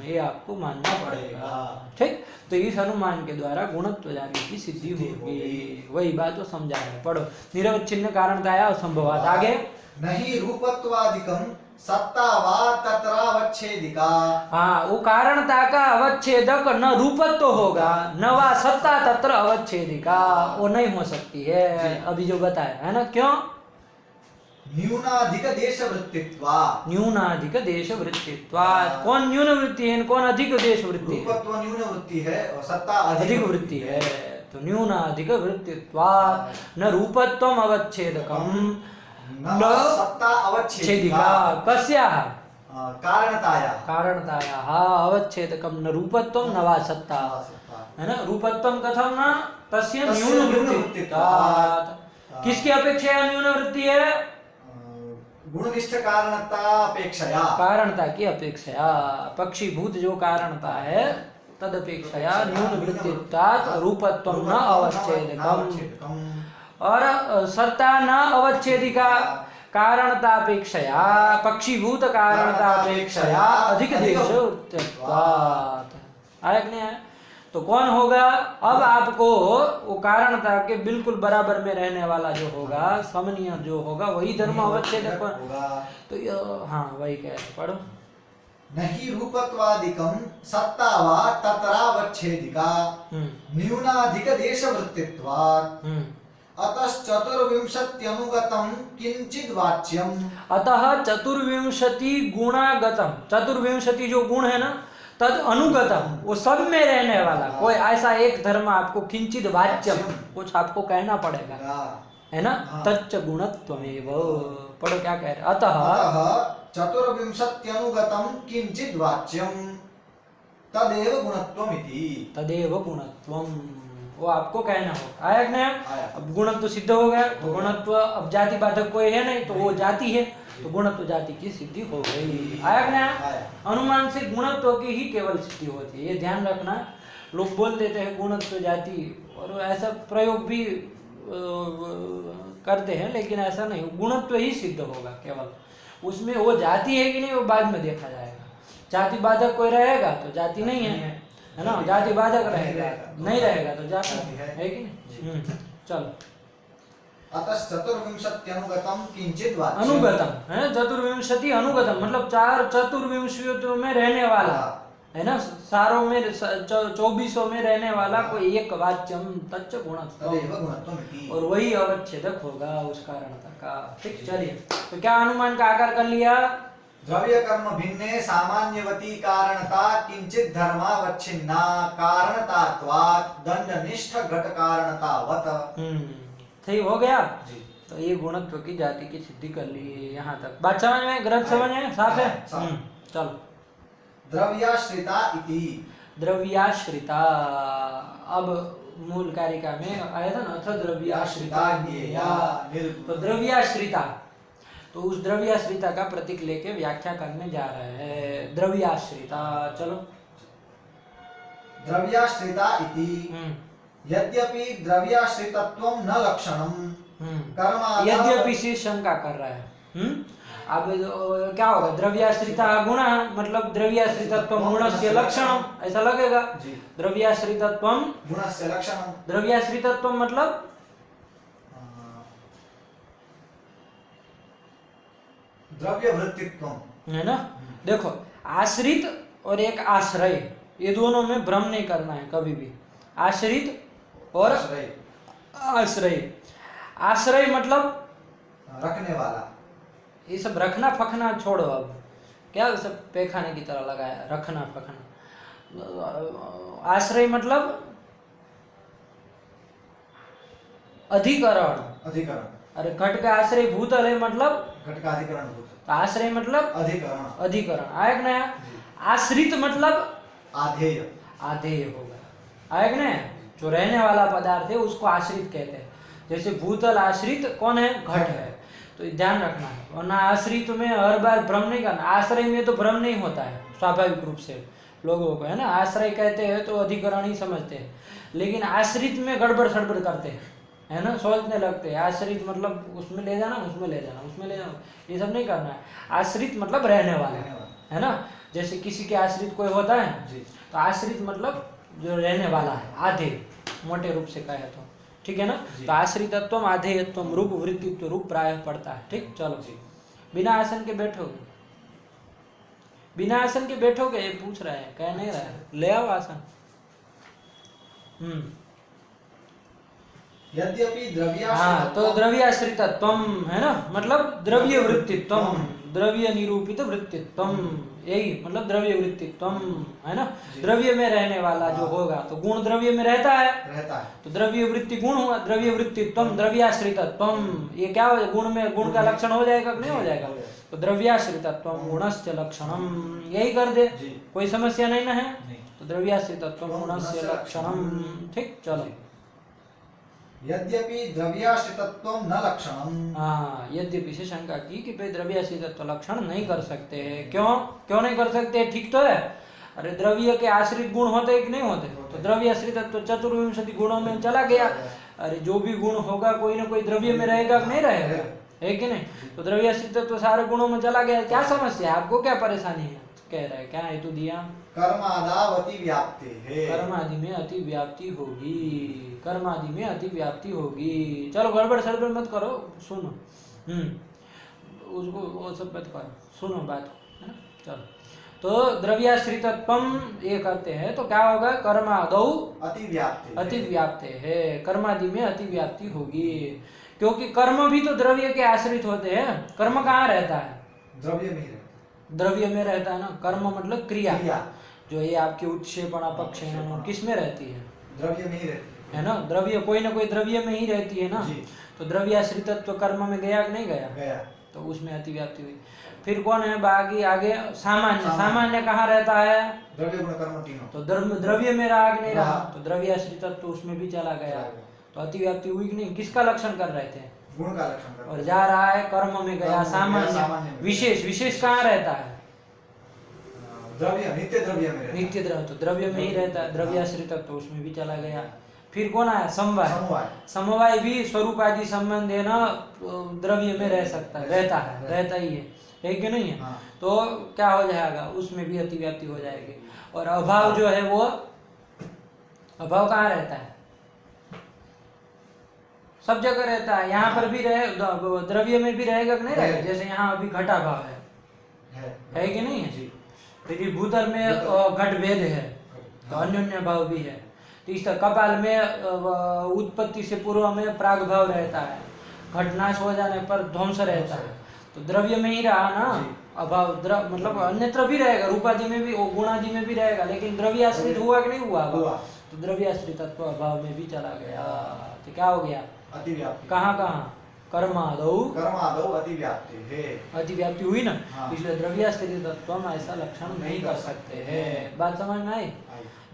ये आपको मानना पड़ेगा। ठीक, तो इस अनुमान के द्वारा गुणत्व जाने की सिद्धि होगी। वही बात तो समझा है, पढ़ो। निरवच्छिन्न कारणताया असंभवात्। आगे नहीं रूपत्वादिकम सत्ता वा तत्रावच्छेदिका। हाँ, वो कारणता का अवच्छेदक न रूपत्व होगा न वा सत्ता तत्र अवच्छेदिका, वो नहीं हो सकती है। अभी जो बताया है ना, क्यों? न्यूनाधिक देश वृत्तित्वा। न्यूनाधिक देश वृत्तित्वा। कौन न्यून वृत्ति है, कौन अधिक देश वृत्ति है? रूपत्व न्यून वृत्ति है और सत्ता अधिक वृत्ति है। तो न्यूनाधिक वृत्तित्वा न रूपत्वम अवच्छेदकम न सत्ता अवच्छेदिका। कस्याः? कारणतायाः अवच्छेदकम न रूपत्वम न वा सत्ता, है ना। रूपत्वम कथम न तस्य न्यून वृत्तित्वात्। किसकी अपेक्षा न्यून वृत्ति है? गुणनिष्ठ कारणता अपेक्षया, कारणता की अपेक्षया। पक्षीभूत जो कारणता है तदपेक्षया न्यून वृत्तित्वात् रूपत्वम न अवच्छेदकम। और सत्ता न अवच्छेदिका कारणतापेक्षया पक्षीभूत कारणतापेक्षया अधिक देश वृत्तित्वात्। आया कि नहीं आया? तो कौन होगा अब? आपको वो कारणता के बिल्कुल बराबर में रहने वाला जो होगा, समनीय जो होगा, वही धर्म अवच्छेदक होगा। तो हाँ, वही कह रहे, पढ़ो। नहीं रूपत्वादिकम सत्ता वा तत्रावच्छेदिका न्यूनाधिक देश वृत्तित्वात्। अतश्चतुर्विंशत्यनुगतं किंचिद वाच्यम। अतः चतुर्विंशति गुणागतम, चतुर्विंशति जो गुण है ना, तद अनुगतम, वो सब में रहने वाला कोई ऐसा एक धर्म आपको किंचित वाच्यम, कुछ आपको कहना पड़ेगा, है ना। तच्च गुणत्वमेव। पढ़ो क्या कह रहे। अतः चतुर्विंशत्यनुगतं किंचिद वाच्यम तदेव गुणत्वमिति। तदेव गुणत्वम, वो आपको कहना हो। आया कि नहीं? अब गुणत्व सिद्ध हो गया। तो गुणत्व अब जाति बाधक कोई है नहीं, तो वो जाति है, तो गुणत्व जाति की सिद्धि हो गई। आया कि नहीं? अनुमान से गुणत्व की ही केवल सिद्धि होती है, ये ध्यान रखना। लोग बोल देते हैं गुणत्व जाति, और ऐसा प्रयोग भी करते हैं, लेकिन ऐसा नहीं। गुणत्व ही सिद्ध होगा केवल, उसमें वो जाति है कि नहीं वो बाद में देखा जाएगा। जाति बाधक कोई रहेगा तो जाति नहीं है ना। जाति बाधक रहेगा, नहीं रहेगा तो जाति है कि नहीं। चलो। अतः चतुर्विंशत्यनुगतं किंचिद वाच्यम, अनुगतम है। चतुर्विंशति अनुगतम मतलब चार चतुर्विंशतियों में रहने वाला, है ना। सारों में 24 में रहने वाला कोई एक वाच्यम तच्च गुणत्वम, और वही अवच्छेदक होगा उस कारणता का। ठीक, चलिए। तो क्या अनुमान का आकार कर लिया? द्रव्य कर्म भिन्ने सामान्यवती कारणता किंचित धर्मावच्छिन्ना कारणतात्वात् दंडनिष्ठ घट कारणतावत्। सही हो गया जी। तो ये गुणत्व की जाति की सिद्धि कर ली। यहाँ तक बात समझ में, ग्रंथ समझ में साफ है। चलो। द्रव्याश्रिता इति। द्रव्याश्रिता, अब मूल कारिका में आया था ना, अथ द्रव्याश्रिता ज्ञेया। तो द्रव्याश्रिता, तो उस द्रव्याश्रिता का प्रतीक लेके व्याख्या करने जा रहे हैं। द्रव्याश्रिता, चलो। द्रव्याश्रिता इति यद्यपि द्रव्याश्रितत्वं न लक्षणम कर्म। यद्यपि से शंका कर रहा है। अब क्या होगा? द्रव्याश्रिता गुण, मतलब द्रव्याश्रितत्वं गुणस्य लक्षणम, ऐसा लगेगा। द्रव्याश्रितत्वं गुणस्य लक्षणम। द्रव्याश्रितत्वं मतलब द्रव्य वृत्तित्वम, है ना। देखो, आश्रित और एक आश्रय, ये दोनों में भ्रम नहीं करना है कभी भी। आश्रित और आश्रय। आश्रय मतलब रखने वाला। ये सब रखना फखना छोड़ो, अब क्या सब पैखाने की तरह लगाया रखना फखना। आश्रय मतलब अधिकरण। अधिकरण। अरे घट का आश्रय भूतल है, मतलब घट का अधिकरण भूतल। आश्रय मतलब अधिकरण। अधिकरण। आया कि नया? आश्रित मतलब आधेय। आधेय होगा। आया कि नहीं? जो रहने वाला पदार्थ है उसको आश्रित कहते हैं। जैसे भूतल आश्रित कौन है? घट है। तो ध्यान रखना है, वरना आश्रित में हर बार भ्रम नहीं करना। आश्रय में तो भ्रम नहीं होता है स्वाभाविक रूप से लोगों को, है ना। आश्रय कहते हैं तो अधिकरण ही समझते हैं, लेकिन आश्रित में गड़बड़ सड़बड़ करते हैं, है ना, सोचने लगते हैं आश्रित मतलब उसमें ले जाना, उसमें ले जाना, उसमें ले जाना, ये सब नहीं करना है। आश्रित मतलब रहने वाला, है ना। जैसे किसी के आश्रित कोई होता है जी। तो आश्रित मतलब जो रहने वाला है, आधे मोटे रूप से कहे तो, ठीक है ना। जी। तो आश्रितत्व आधेयत्व रूप वृत्तित्व रूप प्राय पड़ता है, ठीक। चलो जी। बिना आसन के बैठोगे, बिना आसन के बैठोगे, ये पूछ रहा है, कह नहीं रहा है, ले आओ आसन। यद्यपि हाँ, तो द्रव्याश्रितत्व है ना, मतलब द्रव्य वृत्तित्व, द्रव्य निरूपित वृत्तित्व, यही मतलब द्रव्य वृत्तित्व, है ना। द्रव्य में रहने वाला जो होगा, तो गुण द्रव्य में रहता है, तो द्रव्य वृत्ति गुण हुआ, द्रव्य वृत्तित्व द्रव्याश्रितत्व, ये क्या हो, गुण में गुण का लक्षण हो जाएगा कि नहीं हो जाएगा। तो द्रव्याश्रितत्व गुणस्य लक्षणम, यही कर दे, कोई समस्या नहीं ना है। तो द्रव्याश्रितत्व गुणस्य लक्षणम, ठीक। चलो यद्यपि द्रव्याश्रितत्व न लक्षणम, हाँ, यद्यपि से शंका की कि भाई द्रव्याश्रितत्व लक्षण नहीं कर सकते हैं, क्यों क्यों नहीं कर सकते, ठीक तो है। अरे द्रव्य के आश्रित गुण होते कि नहीं होते, तो द्रव्याश्रितत्व चतुर्विंशति गुणों में चला गया। अरे जो भी गुण होगा कोई ना कोई द्रव्य में रहेगा कि नहीं रहेगा, है कि नहीं। तो द्रव्याश्रितत्व सारे गुणों में चला गया, क्या समस्या है आपको, क्या परेशानी है, कह रहे हैं, क्या हेतु दिया। कर्मादावति व्याप्ति है, कर्म आदि में अति व्याप्ति होगी, कर्म आदि में अति व्याप्ति होगी। चलो गड़बड़ सड़बड़ मत करो, सुनो, उसको वो सब मत करो, सुनो बात को, है ना। चलो तो द्रव्याश्रितत्वम ये करते हैं तो क्या होगा, कर्मादौ अति व्याप्ति है, कर्मादि में अति व्याप्ति होगी, क्योंकि कर्म भी तो द्रव्य के आश्रित होते हैं। कर्म कहाँ रहता है, द्रव्य में ही रहता, द्रव्य में रहता है ना। कर्म मतलब क्रिया, जो ये आपकी उत्क्षेपण अपक्षेपण किस में रहती है, द्रव्य में ही रहती है ना। द्रव्य कोई ना कोई द्रव्य में ही रहती है ना। तो द्रव्याश्रितत्व कर्म में गया कि नहीं गया, तो उसमें अतिव्याप्ति हुई। फिर कौन है बाकी आगे, सामान्य, सामान्य कहाँ रहता है, द्रव्य गुण कर्म तीनों, तो द्रव्य में रहा कि नहीं रहा, तो द्रव्याश्रितत्व उसमें भी चला गया, तो अतिव्याप्ति हुई कि नहीं। किसका लक्षण कर रहे थे, गुण का लक्षण, और जा रहा है कर्म में गया, सामान्य। विशेष, विशेष कहाँ रहता है, द्रव्य, नित्य द्रव्य में रहता है, नित्य द्रव्य, तो द्रव्य में ही रहता है, द्रव्याश्रितत्व तो उसमें भी चला गया। फिर कौन आया, समवाय, समवाय भी स्वरूप आदि संबंध है ना, द्रव्य में रह सकता है, रहता ही है कि नहीं है। तो क्या हो जाएगा, उसमें भी अतिव्याप्ति हो जाएगी। और अभाव जो है वो, अभाव कहाँ रहता है, सब जगह रहता है, यहाँ पर भी रहे, द्रव्य में भी रहेगा कि नहीं रहेगा। जैसे यहाँ अभी घटाभाव है कि नहीं है। फिर भूतल में घट भेद है, तो अन्योन्य भाव भी है। तो इस कपाल में उत्पत्ति से पूर्व में प्राग भाव रहता है, घट नाश हो जाने पर ध्वंस रहता है, तो द्रव्य में ही रहा ना अभाव। मतलब अन्यत्र भी रहेगा, रूपादि में भी, गुणादि में भी रहेगा, लेकिन द्रव्याश्रित हुआ कि नहीं हुआ, तो द्रव्याश्रितत्व अभाव में भी चला गया, तो क्या हो गया, अतिव्याप्ति। कहाँ कहाँ, कर्मादौ अतिव्याप्ति है, अतिव्याप्ति हुई ना। इसलिए द्रव्याश्रितत्व ऐसा लक्षण नहीं कर सकते हैं। बात समझ में आई।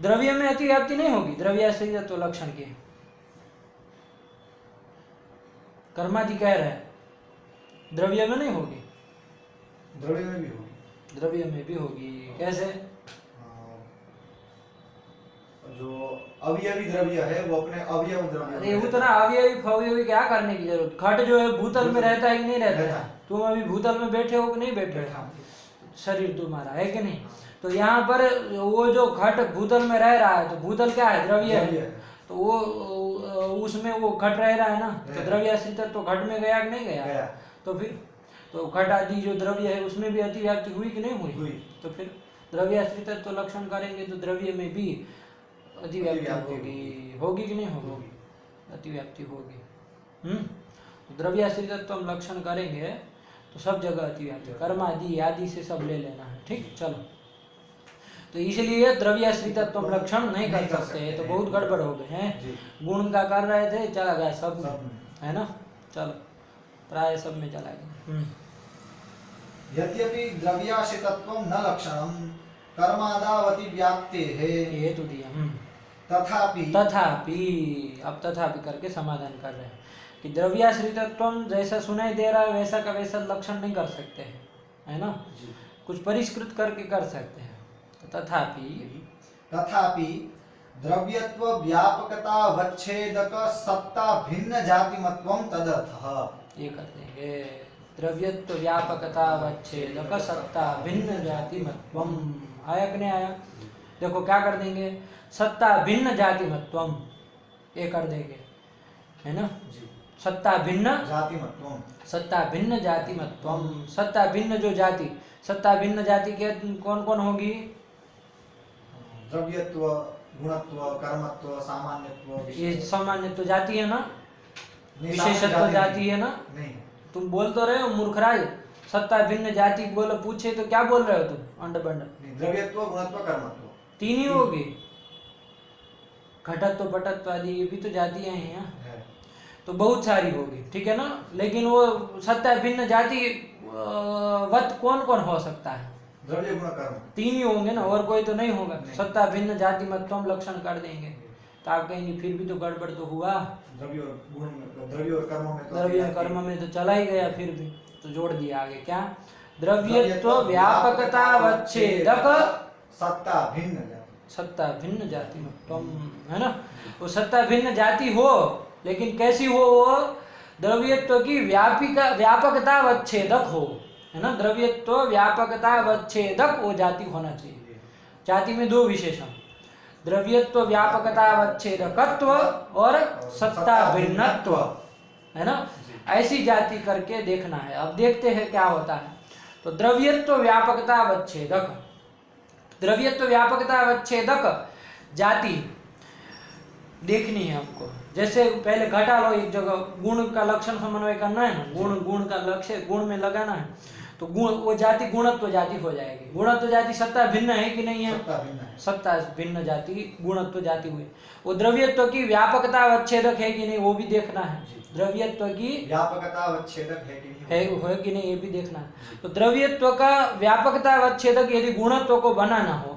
द्रव्य में अतिव्याप्ति नहीं होगी, द्रव्याश्रितत्व लक्षण की। कर्मादि कह रहे हैं द्रव्य में नहीं होगी, द्रव्य में भी होगी, द्रव्य में भी होगी। कैसे, जो अवयवी द्रव्य है वो अपने अवयव द्रव्य, अरे उतना अवयवी फवयवी क्या करने की जरूरत। घट जो है भूतल में रहता है कि नहीं रहता है, तुम अभी भूतल में बैठे हो कि नहीं बैठे हो, शरीर तुम्हारा है कि नहीं। तो यहाँ पर वो जो घट भूतल में रह रहा है, तो भूतल क्या है, द्रव्य है, तो वो उसमें वो घट रह रहा है ना, तो द्रव्याश्रित तो घट में गया कि नहीं गया। तो फिर तो घट आदि जो द्रव्य है उसमें भी अतिव्याप्ति हुई कि नहीं हुई। तो फिर द्रव्याश्रित तो लक्षण करेंगे तो द्रव्य में भी अतिव्याप्ति होगी कि नहीं होगी, अतिव्याप्ति होगी। द्रव्याश्रित तो हम लक्षण करेंगे तो सब जगह अतिव्याप्ति, कर्म आदि आदि से सब ले लेना है, ठीक। चलो तो इसलिए द्रव्याश्रितत्व लक्षण नहीं कर सकते, तो बहुत गड़बड़ हो गए हैं। गुण का कर रहे थे, चला गया सब में, है ना। चलो प्राय सब में चला गया। यद्यपि द्रव्याश्रितत्व न लक्षणम कर्मादावति व्याप्ते है, ये तो दिया। तथापि अब तथापि करके समाधान कर रहे हैं कि द्रव्याश्रितत्व जैसा सुनाई दे रहा है वैसा का वैसा लक्षण नहीं कर सकते हैं, है ना। कुछ परिष्कृत करके कर सकते हैं। तो तथापि द्रव्यत्व व्यापकतावच्छेदक सत्ता भिन्न जातिमत्वं तदर्थः। ये कर देंगे, द्रव्यत्व व्यापकतावच्छेदक सत्ता भिन्न जातिमत्वम। आया कि नहीं आया? देखो क्या कर देंगे, सत्ता भिन्न जातिमत्वम, ये कर देंगे, है ना? जी। सत्ता भिन्न जातिमत्वं, सत्ता भिन्न जातिमत्वम। सत्ता भिन्न जो जाति, सत्ता भिन्न जाति के कौन कौन होगी? द्रव्यत्व, गुणत्व, कर्मत्व, सामान्यत्व। ये सामान्य तो जाति है ना, नहीं, विशेषत्व जाति है ना। नहीं, तुम बोल तो रहे हो मूर्खराज, सत्ता भिन्न जाति बोलो, पूछे तो क्या बोल रहे हो तुम? अंड बंड। द्रव्यत्व, गुणत्व, कर्मत्व, तीन ही होगी। घटत्व पटत्व आदि ये भी तो जातियां हैं यहाँ, तो बहुत सारी होगी, ठीक है ना। लेकिन वो सत्ता भिन्न जाति वत कौन कौन हो सकता है? द्रव्य, गुण, कर्म, तीन ही होंगे ना, और कोई तो नहीं होगा। सत्ता भिन्न जाति मत्वम लक्षण कर देंगे, तो आप कहेंगे फिर भी तो गड़बड़ तो हुआ। द्रव्य और गुण में, द्रव्य और कर्म में, द्रव्य और कर्म में तो चला ही गया, फिर भी तो जोड़ दिया आगे क्या? द्रव्यत्व व्यापकतावच्छेदक सत्ता भिन्न, सत्ता भिन्न जाति मत्वम, है ना। वो सत्ता भिन्न जाति हो, लेकिन कैसी हो? वो द्रव्यत्व की व्यापकतावच्छेदक हो, है ना। द्रव्यत्व व्यापकतावच्छेदक वो जाति होना चाहिए। जाति में दो विशेषण, द्रव्यत्व व्यापकतावच्छेदकत्व और सत्ता भिन्नत्व, है ना। ऐसी जाति करके देखना है। अब देखते हैं क्या होता है। तो द्रव्यत्व व्यापकतावच्छेदक, द्रव्यत्व व्यापकतावच्छेदक जाति देखनी है हमको। जैसे पहले घटा लो एक जगह, गुण का लक्षण समन्वय करना है ना, गुण का लक्ष्य गुण में लगाना है, तो गुण वो जाति गुणत्व जाति हो जाएगी। गुणत्व जाति सत्ता भिन्न है कि नहीं है? सत्ता भिन्न जाति गुणत्व जाति हुई। वो द्रव्यत्व की व्यापकतावच्छेदक है कि नहीं वो भी देखना है। द्रव्यत्व की व्यापकतावच्छेदक है कि नहीं ये भी देखना है। तो द्रव्यत्व का व्यापकतावच्छेदक यदि गुणत्व को बनाना हो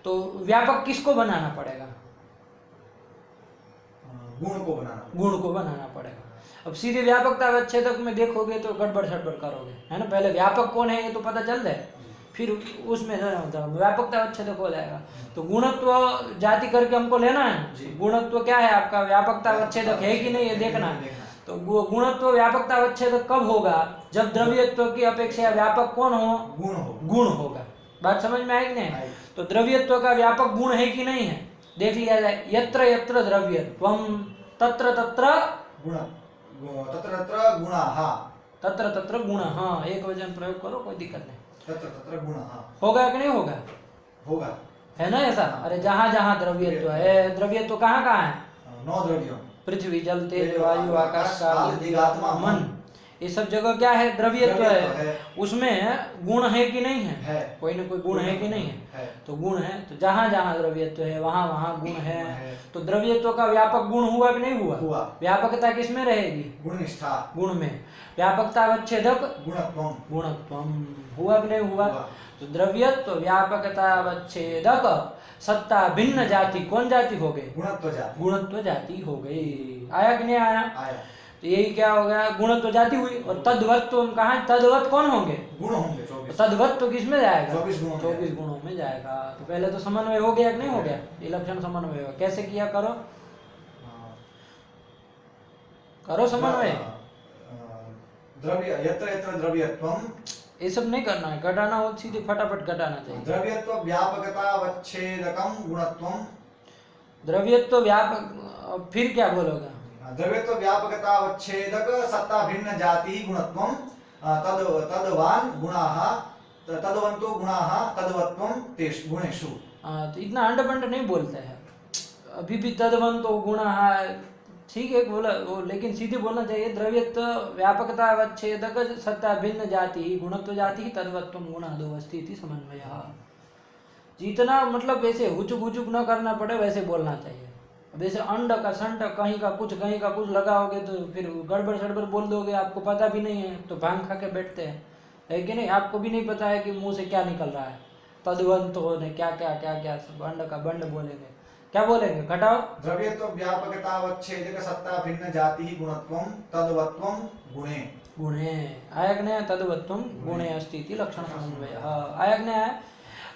तो व्यापक किसको बनाना पड़ेगा? गुण को बनाना पड़ेगा। अब सीधे व्यापकतावच्छेदक में देखोगे तो गड़बड़ सड़बड़ करोगे, है ना। पहले व्यापक कौन है ये तो पता चल जाए, फिर उसमें व्यापकतावच्छेदक हो जाएगा। तो गुणत्व जाति करके हमको लेना है। गुणत्व क्या है आपका? व्यापकतावच्छेदक है कि नहीं ये देखना है। तो गुणत्व व्यापकतावच्छेदक कब होगा? जब द्रव्यत्व की अपेक्षा व्यापक कौन हो? गुण होगा। बात समझ में आई कि नहीं? तो द्रव्यत्व का व्यापक गुण है कि नहीं है देख लिया जाए। यत्र यत्र द्रव्यत्वम तत्र तत्र तत्र तत्र गुणः, एक वचन प्रयोग करो, कोई दिक्कत नहीं। तत्र तत्र गुणः होगा कि नहीं होगा? होगा, है ना ऐसा। अरे जहाँ जहाँ द्रव्यत्व है, द्रव्यत्व कहाँ कहाँ है? 9 द्रव्यों, पृथ्वी जल तेज वायु आकाश काल दिगात्मा मन, ये सब जगह क्या है? द्रव्यत्व है। उसमें गुण है कि नहीं है? कोई ना कोई गुण है कि नहीं है? तो गुण है। तो जहाँ जहाँ द्रव्यत्व है वहाँ वहाँ गुण है। तो द्रव्यत्व का व्यापक गुण हुआ कि नहीं हुआ? व्यापकता किसमें रहेगी? गुणनिष्ठा, गुण में। व्यापकतावच्छेदक गुणत्वम हुआ कि नहीं हुआ? तो द्रव्यत्व व्यापकतावच्छेदक सत्ता भिन्न जाति कौन जाति हो गई? गुणत्व जाति हो गई। आया कि नहीं आया? तो यही क्या हो गया? गुणत्व जाति हुई। और तद्वत्व कहाँ? तद्वत कौन होंगे? गुण होंगे 24। तद्वत्व किस में जाएगा? 24 गुणों में जाएगा। तो पहले तो समन्वय हो गया कि नहीं हो गया? ये लक्षण समन्वय हो। कैसे किया? करो करो समन्वय। द्रव्य यत्र यत्र द्रव्यत्वम, ये सब नहीं करना है, घटाना हो सीधे फटाफट घटाना चाहिए। द्रव्यत्व व्यापकतावच्छेदकम गुणत्वम, द्रव्यत्व व्यापक, फिर क्या बोलोगे? द्रव्यत्व व्यापकतावच्छेदक सत्ता भिन्न जाति गुणत्वम तद्वान गुणाः तद्वन्तो गुणाः तद्वत्वम तेषु गुणेषु। तो इतना अंड बंड नहीं बोलते हैं अभी भी। तद्वन्तो गुणाः ठीक है बोला वो, लेकिन सीधे बोलना चाहिए द्रव्यत्व व्यापकतावच्छेदक सत्ता भिन्न जाति गुणत्व जाति तद्वत्वम गुणादो अस्ति इति समन्वयः। जितना मतलब वैसे हुचुक हुचुक न करना पड़े वैसे बोलना चाहिए। वैसे अंड का संड कहीं का कुछ लगाओगे तो फिर गड़बड़ सड़बड़ बोल दोगे, आपको पता भी नहीं है तो भांग खा के बैठते हैं, है कि नहीं? आपको भी नहीं पता है कि मुंह से क्या निकल रहा है। तद्वंत होने क्या क्या क्या क्या सब अंड का बंड बोलेंगे। क्या बोलेंगे? घटाओ। द्रव्यत्व व्यापकतावच्छेदक सत्ता भिन्न जाति गुणत्वम तद्वत्वम गुणे। गुणे आया कि नहीं? तद्वत्वम गुणे अस्ति इति लक्षण समन्वयः। आया कि नहीं आया?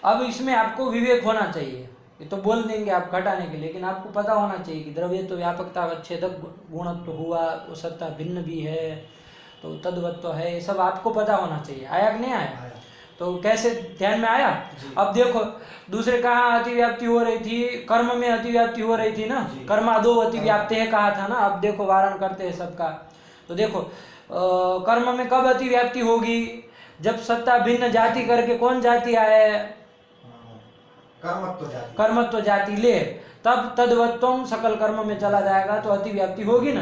अब इसमें आपको विवेक होना चाहिए। ये तो बोल देंगे आप घटाने के लिए, लेकिन आपको पता होना चाहिए कि द्रव्यत्व व्यापकता अवच्छेदक गुणत्व हुआ, वो सत्ता भिन्न भी है, तो तद्वत्व है, ये सब आपको पता होना चाहिए। आया कि नहीं आया? तो कैसे ध्यान में आया? अब देखो दूसरे कहाँ अतिव्याप्ति हो रही थी? कर्म में अतिव्याप्ति हो रही थी ना, कर्मादो अतिव्याप्ति है कहा था ना। अब देखो वारण करते हैं सबका। तो देखो कर्म में कब अतिव्याप्ति होगी? जब सत्ता भिन्न जाति करके कौन जाति आए? कर्मत्व जाति ले, तब तद्वत्वम सकल कर्म में चला जाएगा, तो अतिव्याप्ति होगी ना।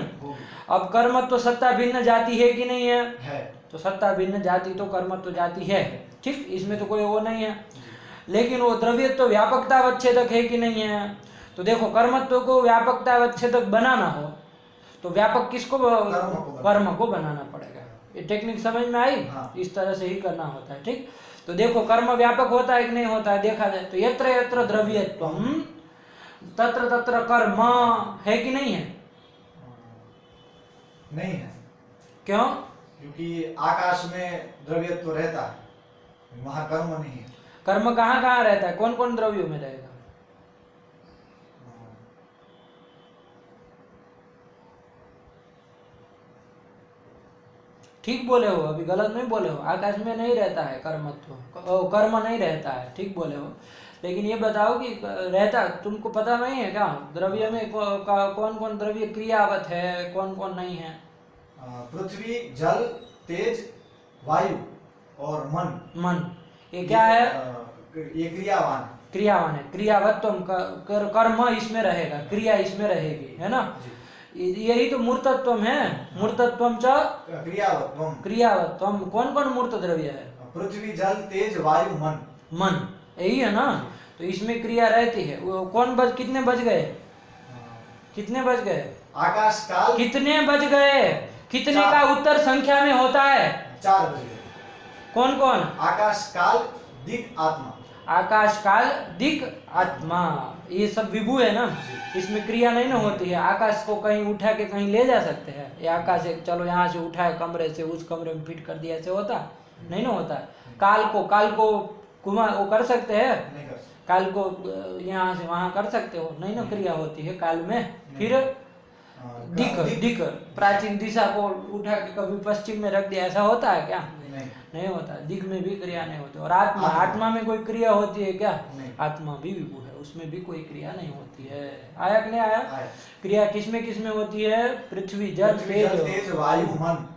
अब कर्मत्व सत्ता भिन्न जाति है कि नहीं है? तो सत्ता भिन्न जाति तो कर्मत्व जाति है, ठीक, इसमें तो कोई वो नहीं है। लेकिन वो द्रव्यत्व व्यापकता अवच्छेदक है कि नहीं है? तो देखो कर्मत्व को व्यापकता अवच्छेदक बनाना हो तो व्यापक किसको? कर्म को बनाना पड़ेगा। ये टेक्निक समझ में आई? इस तरह से ही करना होता है, ठीक। तो देखो कर्म व्यापक होता है कि नहीं होता है, देखा जाए तो यत्र यत्र द्रव्यत्वम तत्र तत्र कर्म है कि नहीं है? नहीं है। क्यों? क्योंकि आकाश में द्रव्यत्व रहता है, वहां कर्म नहीं है। कर्म कहाँ कहाँ रहता है? कौन कौन द्रव्यों में रहेगा? ठीक बोले हो, अभी गलत नहीं बोले हो। आकाश में नहीं रहता है कर्मत्व, कर्म नहीं रहता है, ठीक बोले हो। लेकिन ये बताओ कि रहता, तुमको पता नहीं है क्या द्रव्य में कौन कौन द्रव्य क्रियावत है, कौन कौन नहीं है? पृथ्वी, जल, तेज, वायु और मन। मन ये क्या है? ये क्रियावान है। क्रियावत्वम कर्म इसमें रहेगा, क्रिया इसमें रहेगी, है ना। यही तो मूर्तत्वम है। मूर्तत्वम च क्रियावत्वम। कौन कौन मूर्त द्रव्य है? पृथ्वी, जल, तेज, वायु, मन। यही है ना। तो इसमें क्रिया रहती है। वो कौन कितने बज गए? कितने बज गए? आकाश काल। कितने बज गए? कितने का उत्तर संख्या में होता है? 4 बज गए। कौन कौन? आकाश काल, दिक, आत्मा। आकाश काल दिक आत्मा, ये सब विभू है ना, इसमें क्रिया नहीं ना होती है। आकाश को कहीं उठा के कहीं ले जा सकते हैं? ये आकाश है, चलो यहाँ से उठाए कमरे से उस कमरे में फिट कर दिया, ऐसे होता नहीं ना होता है। काल को घुमा वो कर सकते हैं? नहीं कर सकते। काल को यहाँ से वहां कर सकते हो? नहीं ना, क्रिया होती है काल में। फिर दिक प्राचीन दिशा को उठा के कभी पश्चिम में रख दिया, ऐसा होता है क्या? नहीं होता। दिक में भी क्रिया नहीं होती। और आत्मा में कोई क्रिया होती है क्या? आत्मा भी विभू है, उसमें भी कोई क्रिया नहीं होती है। आया कि नहीं आया? क्रिया किसमें होती है? पृथ्वी, जल, तेज, वायु, मन।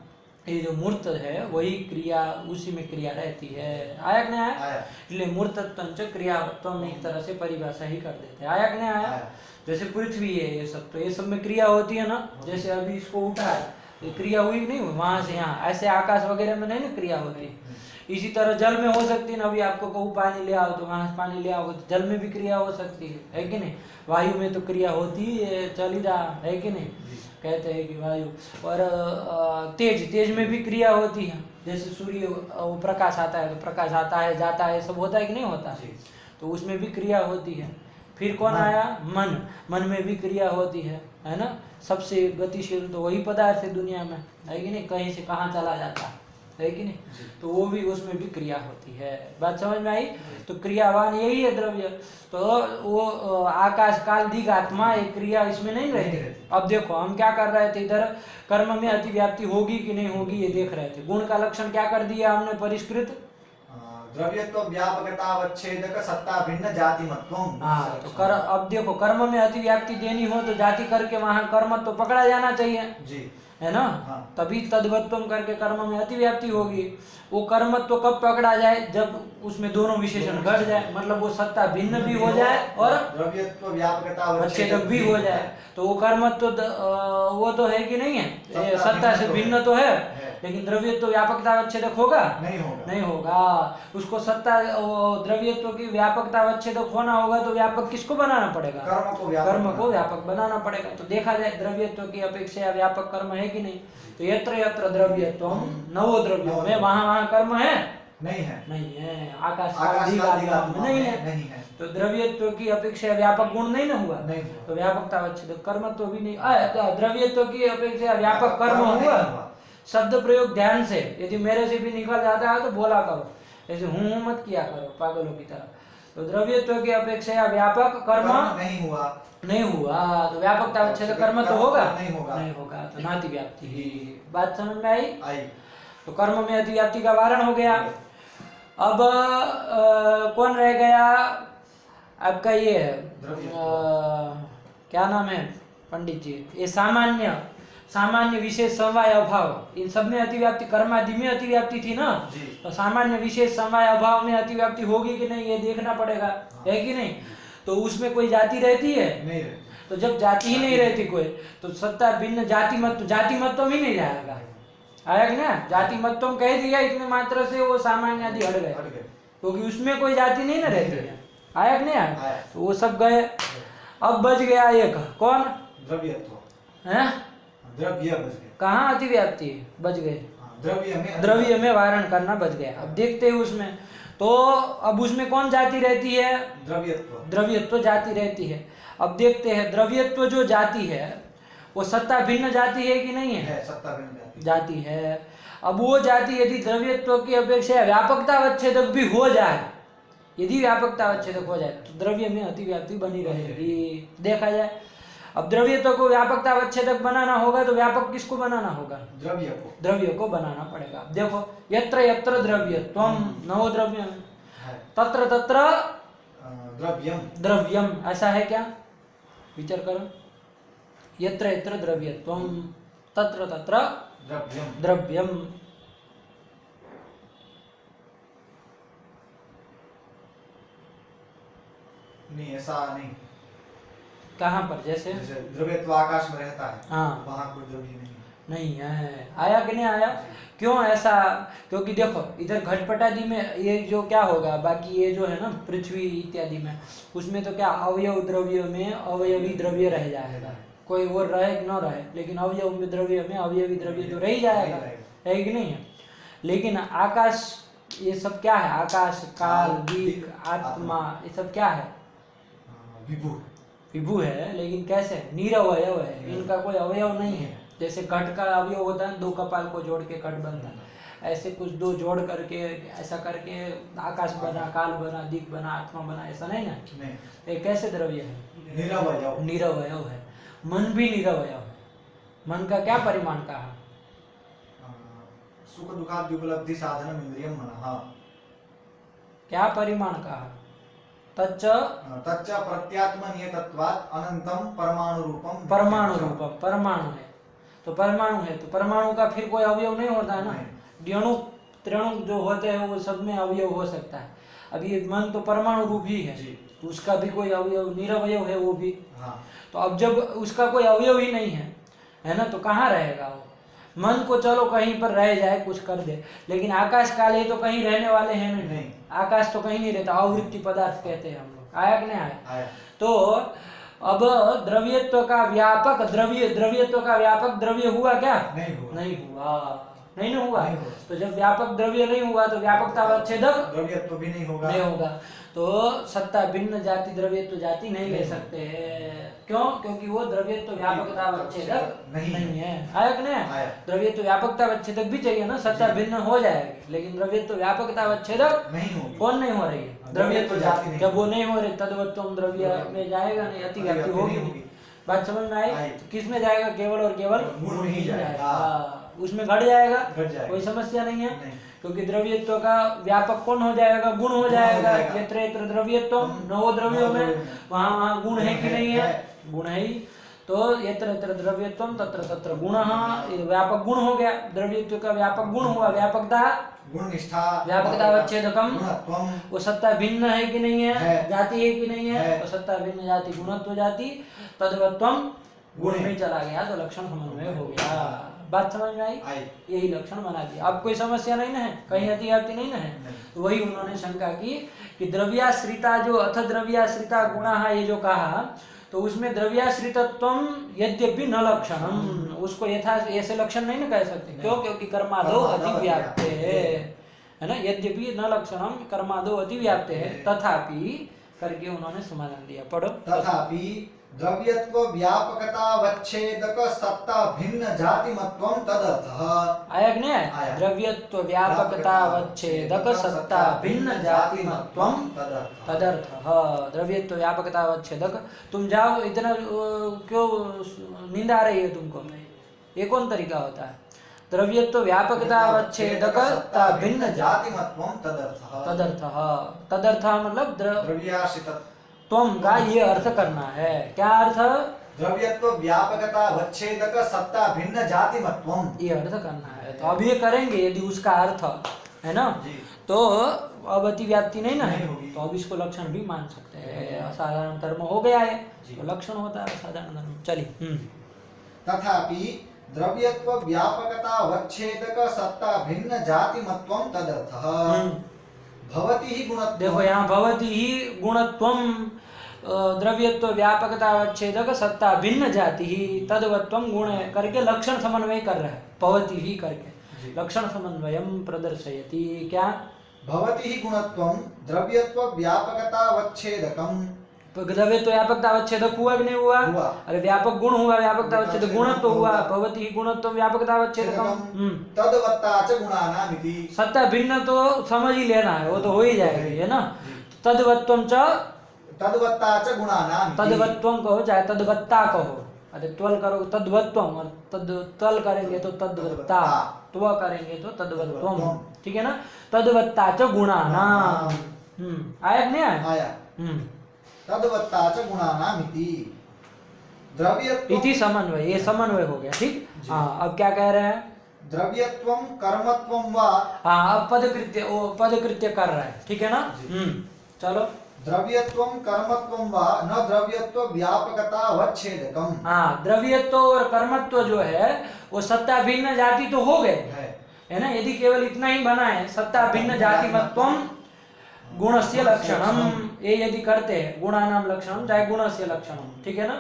ये जो मूर्त है वही क्रिया, उसी में क्रिया रहती है। आया कि नहीं आया? इसलिए मूर्तत्व क्रियात्व एक तरह से परिभाषा ही कर देते हैं। आया कि नहीं आया? जैसे पृथ्वी है, ये सब तो ये सब में क्रिया होती है ना। जैसे अभी इसको उठा है, ये क्रिया हुई नहीं हुई वहां से यहाँ, ऐसे आकाश वगैरह में नहीं ना क्रिया होती। इसी तरह जल में हो सकती है ना। अभी आपको कहूँ पानी ले आओ तो वहां से पानी ले आओ, तो जल में भी क्रिया हो सकती है कि नहीं? वायु में तो क्रिया होती है, चल ही रहा है कि नहीं? कहते हैं कि वायु। और तेज में भी क्रिया होती है। जैसे सूर्य वो प्रकाश आता है तो प्रकाश आता है जाता है, सब होता है कि नहीं होता? तो उसमें भी क्रिया होती है। फिर कौन आया? मन में भी क्रिया होती है ना। सबसे गतिशील तो वही पदार्थ है दुनिया में, है कि नहीं? कहीं से कहाँ चला जाता है कि नहीं? तो वो भी, उसमें भी क्रिया होती है। बात समझ में आई? तो क्रियावान यही है द्रव्य। तो वो आकाश काल दिग आत्मा, एक क्रिया इसमें नहीं रहती। अब देखो हम क्या कर रहे थे, इधर कर्म में अतिव्याप्ति होगी कि नहीं होगी ये देख रहे थे। गुण का लक्षण क्या कर दिया हमने? परिष्कृत द्रव्यत्व व्यापकता अवच्छेदक सत्ता भिन्न जातिमत्वम। तो अब देखो कर्म में अतिव्याप्ति देनी हो तो जाति करके वहां कर्म तो पकड़ा जाना चाहिए जी, है ना। तभी तद्वत्वम करके कर्म में अतिव्याप्ति होगी। वो कर्मत्व कब पकड़ा जाए? जब उसमें दोनों विशेषण घट जाए, मतलब वो सत्ता भिन्न भी हो जाए और द्रव्यत्व व्यापकता अवच्छेदक भी हो जाए। तो वो कर्मत्व वो तो है कि नहीं है? सत्ता से भिन्न तो है, लेकिन द्रव्यत्व व्यापकता अवच्छेदक होगा? नहीं होगा। उसको सत्ता द्रव्यत्व की व्यापकता अवच्छेदक होना होगा तो व्यापक किसको बनाना पड़ेगा? कर्म को व्यापक बनाना पड़ेगा। तो देखा जाए द्रव्यत्व की अपेक्षा व्यापक कर्म है कि नहीं? तो यत्र यत्र द्रव्यत्वम नवो द्रव्यों में वहां कर्म है? नहीं है। आकाश में नहीं है। तो द्रव्यत्व की अपेक्षा व्यापक गुण नहीं ना हुआ? तो व्यापकता अवच्छेदक कर्म तो भी नहीं। द्रव्यत्व की अपेक्षा व्यापक कर्म हुआ। शब्द प्रयोग ध्यान से, यदि मेरे से भी निकल जाता है तो बोला करो, ऐसे हूं मत किया करो पागलों की तरह। तो द्रव्यत्व की अपेक्षा व्यापक कर्म नहीं हुआ, तो व्यापकतावच्छेद कर्म तो होगा नहीं होगा, तो नाति व्याप्ति ही। बात समझ में आई? आई। तो कर्म में अतिव्याप्ति का वारण हो गया। अब कौन रह गया आपका? ये क्या नाम है पंडित जी? ये सामान्य विशेष समवाय अभाव, इन सब में अतिव्याप्ति, कर्मादि में अतिव्याप्ति थी ना, तो सामान्य विशेष समवाय अभाव में अतिव्याप्ति होगी कि नहीं ये देखना पड़ेगा, है कि नहीं? तो उसमें कोई जाति रहती है? नहीं। तो जब जाति ही नहीं रहती कोई, तो सत्ता भिन्न जाति मत तो ही नहीं जाएगा, आया कि ना? जाति मत तो कह दिया, इतने मात्र से वो सामान्य आदि हट गए, क्योंकि उसमें कोई जाति नहीं ना रहती है, आया कि नहीं आया? तो वो सब गए। अब बच गया एक, कौन? द्रव्यत्व है? द्रव्य बच गया। कहाँ अतिव्याप्ति बच गए? द्रव्य में वारण करना बच गया। अब देखते हैं उसमें, तो अब उसमें कौन जाति रहती है? द्रव्यत्व जाति रहती है। अब देखते हैं द्रव्यत्व जो जाति है वो सत्ता भिन्न जाति है कि नहीं है? सत्ता भिन्न जाति है। अब वो जाति यदि द्रव्यत्व की अपेक्षा व्यापकतावच्छेदक भी हो जाए, यदि व्यापकतावच्छेदक हो जाए तो द्रव्य में अतिव्याप्ति बनी रहेगी, देखा जाए। अब द्रव्यत्व को व्यापकतावच्छेदक बनाना होगा तो व्यापक किसको बनाना होगा? द्रव्य को बनाना पड़ेगा। देखो, यत्र यत्र द्रव्यत्वम नवो द्रव्यम तत्र तत्र द्रव्यम, ऐसा है क्या? विचार करो। यत्र यत्र द्रव्यत्वम तत्र तत्र द्रव्यम। नहीं, ऐसा नहीं। कहाँ पर? जैसे द्रव्यत्व आकाश में रहता है, हाँ, वहां कोई द्रव्य नहीं है। आया कि नहीं आया? क्यों ऐसा? क्योंकि देखो इधर घटपटादि में ये जो क्या होगा, बाकी ये जो है ना पृथ्वी इत्यादि में, उसमें तो क्या अवयव द्रव्य में अवयवी द्रव्य रह जाएगा, कोई और रहे कि न रहे, लेकिन अवयव में द्रव्य में अवयवी द्रव्य तो रह जाएगा, है कि नहीं है? लेकिन आकाश, ये सब क्या है? आकाश, काल, दिक, आत्मा, ये सब क्या है? विभु है, लेकिन कैसे? निरवयव है, इनका कोई अवयव नहीं है। जैसे घट का अवयव होता है, दो कपाल को जोड़ के घट बनता है, ऐसे कुछ दो जोड़ करके ऐसा करके आकाश बना, काल बना, दिक बना, आत्मा बना, ऐसा नहीं ना। ये कैसे द्रव्य है? निरवयव है। मन भी निरवयव है। मन का क्या परिमाण कहा? सुख दुखादि उपलब्धि साधनम इंद्रियम मनः। क्या परिमाण कहा? तच्च प्रत्यात्मनियतत्वात् अनंतम परमाणु रूपम। परमाणु है, तो परमाणु है, तो परमाणु का फिर कोई अवयव नहीं होता है ना। द्विअणु त्रिअणु जो होते हैं वो सब में अवयव हो सकता है। अब ये मन तो परमाणु रूप ही है, तो उसका भी कोई अवयव, निरवयव है वो भी। तो अब जब उसका कोई अवयव ही नहीं है ना, तो कहाँ रहेगा वो? मन को चलो कहीं पर रह जाए, कुछ कर दे, लेकिन आकाश काल ये तो कहीं रहने वाले हैं नहीं। आकाश तो कहीं नहीं रहता, अवृत्ति पदार्थ कहते हैं हम लोग। आया कि नहीं आया? तो अब द्रव्यत्व का व्यापक द्रव्यत्व का व्यापक द्रव्य हुआ क्या? नहीं हुआ। तो जब व्यापक द्रव्य नहीं हुआ तो व्यापकतावच्छेदक द्रव्यत्व भी नहीं होगा। तो सत्ता भिन्न जाति द्रव्यत्व जाति नहीं ले सकते। क्यों? क्योंकि वो द्रव्यत्व व्यापकतावच्छेदक नहीं है। आया कि नहीं? द्रव्यत्व व्यापकतावच्छेदक भी चाहिए ना, सत्ता भिन्न हो जाएगी, लेकिन द्रव्यत्व व्यापकतावच्छेदक कौन नहीं हो रही है? द्रव्यत्व जाति। जब वो नहीं हो रही तद्वत्वम द्रव्य में जाएगा नहीं, अतिव्याप्ति होगी। बात समझ में आई? तो किस में जाएगा? केवल और केवल गुण में ही जाएगा। उसमें घट जाएगा, कोई समस्या नहीं है, क्योंकि द्रव्यत्व का व्यापक कौन हो जाएगा? गुण हो जाएगा। यत्र यत्र द्रव्यत्वम नवो द्रव्यों में वहाँ गुण है कि नहीं है? गुण है ही। तो यत्र यत्र द्रव्यत्वम तत्र तत्र गुणः, व्यापक गुण हो गया। द्रव्यत्व का व्यापक गुण हुआ, व्यापकता व्यापकतावच्छेदकम। वो सत्ता भिन्न है कि नहीं है? जाति है कि नहीं है? तो सत्ता भिन्न जाति गुणत्व जाति तद्वत्वम गुण में चला गया, तो लक्षण समन्वय हो गया। बात समझ में आई? यही लक्षण बना दिया। अब कोई समस्या नहीं ना है, कहीं अतिव्याप्ति नहीं ना है। तो वही उन्होंने शंका की कि द्रव्याश्रिता जो अथ द्रव्याश्रिता गुणः ये जो कहा, तो उसमें द्रव्याश्रितत्वम यद्यपि न लक्षणम, उसको यथा ऐसे लक्षण नहीं ना कह सकते। क्यों? क्योंकि कर्मादो अतिव्याप्ते है ना। यद्यपि न लक्षणम कर्मादो अतिव्याप्ते है, तथापि करके उन्होंने समाधान दिया। पढ़ो। तथापि द्रव्यत्व व्यापकतावच्छेदक सत्ता भिन्न जातिमत्वं तदर्थः। आया कि नहीं आया? आया। द्रव्यत्व व्यापकतावच्छेदक सत्ता भिन्न जातिमत्वं तदर्थः। द्रव्यत्व व्यापकतावच्छेदक। तुम जाओ इतना क्यों नींद आ रही है तुमको? ये कौन तरीका होता है? द्रव्यत्व व्यापकतावच्छेदक सत्ता भिन्न जातिमत्वं तदर्थः। तदर्थः। तदर्थः मतलब द्रव्याश्रित त्वम का ये अर्थ करना है। क्या अर्थ? द्रव्यत्व व्यापकतावच्छेदक सत्ता भिन्न जातिमत्वम, ये अर्थ करना है। तो अब ये करेंगे यदि उसका अर्थ है ना जी। तो अब अतिव्याप्ति नहीं ना है, नहीं होगी। तो अब इसको लक्षण भी मान सकते हैं। असाधारण कर्म हो गया है जी। तो लक्षण होता है असाधारण कर्म। चलिए। तथापि द्रव्यत्व व्यापकतावच्छेदक सत्ता भिन्न जातिमत्वम तदर्थः। भवति ही गुणत्वम। देखो यहाँ भवति ही गुणत्वम द्रव्यत्व व्यापकतावच्छेदक सत्ता भिन्न जाति ही तद्वत्वम गुण करके लक्षण समन्वय कर रहा है। भवति ही करके लक्षण समन्वयम प्रदर्शयति। क्या? भवति ही गुणत्वम द्रव्यत्व व्यापकतावच्छेदकम। द्रव्यत्व व्यापकतावच्छेदक हुआ कि नहीं हुआ? अरे व्यापक गुण हुआ, व्यापकतावच्छेदक गुणत्व हुआ। भवति ही गुणत्व व्यापकतावच्छेदकम तद्वत्ता च गुणानामिति। सत्ता भिन्न तो समझ ही लेना है, वो तो हो ही जाएगी, है ना। तद्वत्वम च तद्वत्ता च गुणानामिति। तद्वत्वम कहो चाहे तद्वत्ता कहो। अरे त्वल करो तद्वत्वम, और तल करेंगे तो तद्वत्ता, त्व करेंगे तो तद्वत्वम। ठीक है ना। तद्वत्ता च गुणानाम। आया नहीं आया? आया। तद्वत्ता च गुणानामिति। द्रव्यत्वम इति समन्वय, ये समन्वय हो गया। ठीक। हाँ अब क्या कह रहे हैं? द्रव्यत्वम कर्मत्वम वा। हाँ अब पदकृत्य कर रहा है। ठीक है ना। चलो। द्रव्यत्वम कर्मत्वम वा न द्रव्यत्व व्यापकतावच्छेदकम। हाँ द्रव्यत्व और कर्मत्व जो है वो सत्ता भिन्न जाति तो हो गए, है ना। यदि केवल इतना ही बना है सत्ता भिन्न जातिमत्वम गुणस्य लक्षणम, ये यदि करते हैं गुणानाम लक्षणम चाहे गुणस्य लक्षणम, ठीक है ना।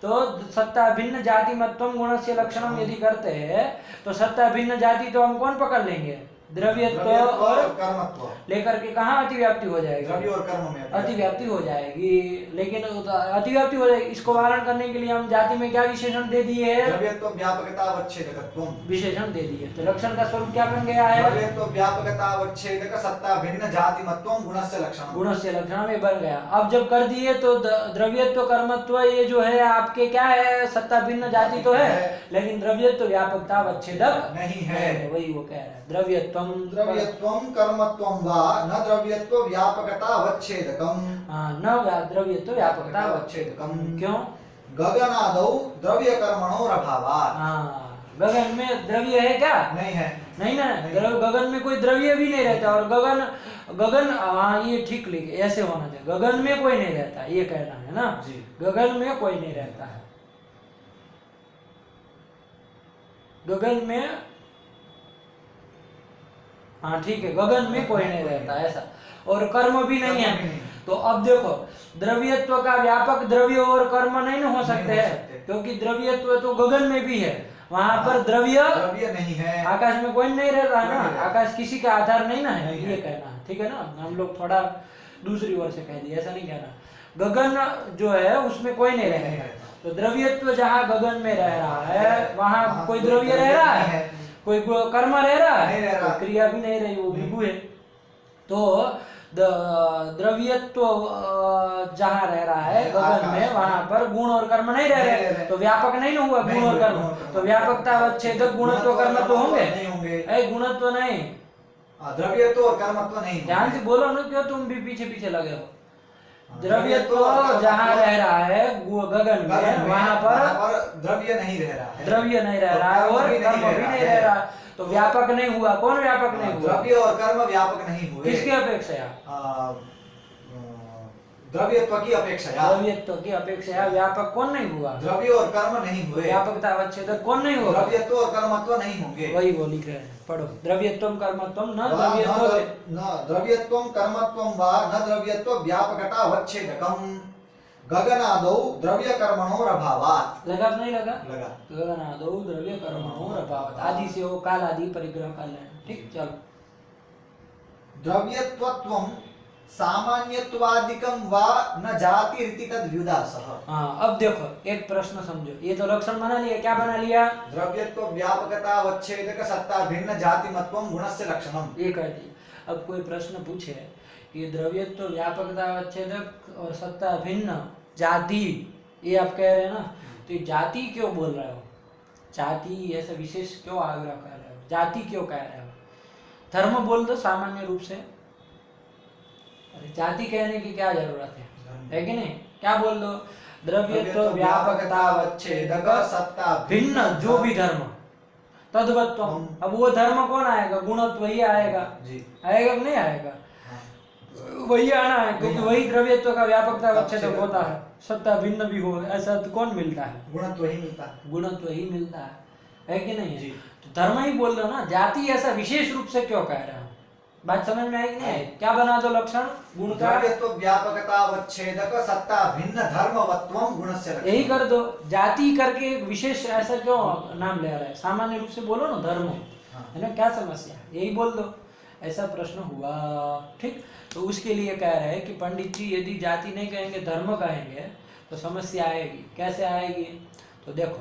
तो सत्ता भिन्न जातिमत्वम गुणस्य लक्षणम यदि करते हैं तो सत्ता भिन्न जाति तो हम कौन पकड़ लेंगे? द्रव्यत्व और कर्मत्व लेकर के कहाँ अतिव्याप्ति हो जाएगी? द्रव्य और कर्म में अतिव्याप्ति हो जाएगी। लेकिन अतिव्याप्ति हो जाएगी, इसको वारण करने के लिए हम जाति में क्या विशेषण दे दिए है? द्रव्यत्व व्यापकतावच्छेदकत्वम विशेषण दे दिए। तो लक्षण का स्वरूप क्या बन गया है? द्रव्यत्व व्यापकतावच्छेदक सत्ता भिन्न जातिमत्वम गुणस्य लक्षणम। गुणस्य लक्षणम ये बन गया। अब जब कर दिए तो द्रव्यत्व कर्मत्व ये जो है आपके क्या है? सत्ता भिन्न जाति तो है लेकिन द्रव्यत्व व्यापकतावच्छेदक नहीं है। वही वो कह रहा है। द्रव्यत्वम कर्मत्वम वा न द्रव्यत्व व्यापकतावच्छेदकम। न द्रव्यत्व व्यापकतावच्छेदकम। क्यों? गगनादौ द्रव्य कर्मणोर अभावात्। गगन में द्रव्य है क्या? नहीं है। नहीं ना। गगन में कोई द्रव्य भी नहीं रहता। और गगन हाँ ये ठीक लिखे, ऐसे होना चाहिए। गगन में कोई नहीं रहता ये कहना है ना। गगन में कोई नहीं रहता है। गगन में हाँ ठीक है, गगन में कोई नहीं रहता ऐसा। और कर्म भी नहीं है। तो अब देखो द्रव्यत्व का व्यापक द्रव्य और कर्म नहीं हो सकते हैं क्योंकि द्रव्यत्व तो गगन में भी है, वहां पर द्रव्य नहीं है। आकाश में कोई नहीं रहता है ना। आकाश किसी का आधार नहीं ना है, ये कहना है। ठीक है ना। हम लोग थोड़ा दूसरी ओर से कह दिए, ऐसा नहीं कहना। गगन जो है उसमें कोई नहीं रहता। तो द्रव्यत्व जहाँ गगन में रह रहा है वहां कोई द्रव्य रह रहा है, कोई कर्म रह रहा है, कोई क्रिया भी नहीं रही, वो विभु है। तो द्रव्यत्व जहाँ रह रहा है गगन में वहां पर गुण और कर्म नहीं रह रहे, तो व्यापक नहीं हुआ गुण और कर्म। तो व्यापकतावच्छेदक गुणत्व कर्म तो होंगे, गुणत्व नहीं। द्रव्यत्व और कर्मत्व नहीं। ध्यान से बोलो ना, क्यों तुम भी पीछे पीछे लगे हो। द्रव्यत्व जहाँ रह रहा है गगन में वहां पर द्रव्य नहीं रह रहा है, द्रव्य नहीं रह रहा है और कर्म भी नहीं रह रहा है। तो व्यापक नहीं हुआ। कौन व्यापक नहीं हुआ? द्रव्य और कर्म व्यापक नहीं हुए। किसकी अपेक्षा? द्रव्यत्व की अपेक्षा। द्रव्यत्व की अपेक्षा व्यापक कौन नहीं हुआ? द्रव्य और कर्म नहीं हुए। व्यापकतावच्छेदक कौन नहीं हुआ? द्रव्यत्व और कर्मत्व नहीं होंगे। वही वो लिख रहे हैं, पढ़ो। द्रव्यत्वम कर्मत्वम न द्रव्यत्व न द्रव्यत्वम कर्मत्वम वा न द्रव्यत्व व्यापकतावच्छेदकम गगनादौ द्रव्य कर्मणोर अभावात्। लगा नहीं लगा? लगा। गगनादौ द्रव्य कर्मणोर अभावात्। आदि से वो काल आदि परिग्रह कर लेना। ठीक। चलो। द्रव्यत्वत्वम सामान्यत्वादिकं वा न जाति रीति तद व्युदासः। हाँ, अब देखो एक प्रश्न समझो, ये तो लक्षण बना लिया, क्या बना लिया? द्रव्यत्व व्यापकता वच्छेदक सत्ता भिन्न जातिमत्वं गुणस्य लक्षणम। ये कर दिया। अब कोई प्रश्न पूछे कि द्रव्यत्व व्यापकता अवच्छेदक और सत्ता भिन्न जाति, ये आप कह रहे हैं ना, तो ये जाति क्यों बोल रहे हो? जाति ऐसा विशेष क्यों आग्रह कर रहे हो? जाति क्यों कह रहे हो? धर्म बोल दो सामान्य रूप से, अरे जाति कहने की क्या जरूरत है कि नहीं? क्या बोल दो? द्रव्यत्व व्यापकता अवच्छेदक सत्ता भिन्न जो भी धर्म तद्वत्वम। अब वो धर्म कौन आएगा? गुणत्व ही आएगा जी। आएगा कि नहीं आएगा? वही आना है, क्योंकि वही द्रव्यत्व का व्यापकता अवच्छेदक होता है। सत्ता भिन्न भी हो, ऐसा तो कौन मिलता है? गुणत्व ही मिलता है। गुणत्व ही मिलता है कि नहीं जी? तो धर्म ही बोल रहे हो ना, जाति ऐसा विशेष रूप से क्यों कह रहे हो? बात समझ में आई कि नहीं आई? क्या बना दो लक्षण गुण का? द्रव्यत्व व्यापकता अवच्छेदक सत्ता भिन्न धर्मवत्वम गुणस्य लक्षणम। यही कर दो, जाति करके विशेष ऐसा क्यों नाम ले रहा है? सामान्य रूप से बोलो ना धर्म, है ना, क्या समस्या? यही बोल दो, ऐसा प्रश्न हुआ, ठीक? तो उसके लिए कह रहे हैं कि पंडित जी यदि जाति नहीं कहेंगे धर्म कहेंगे तो समस्या आएगी। कैसे आएगी? तो देखो,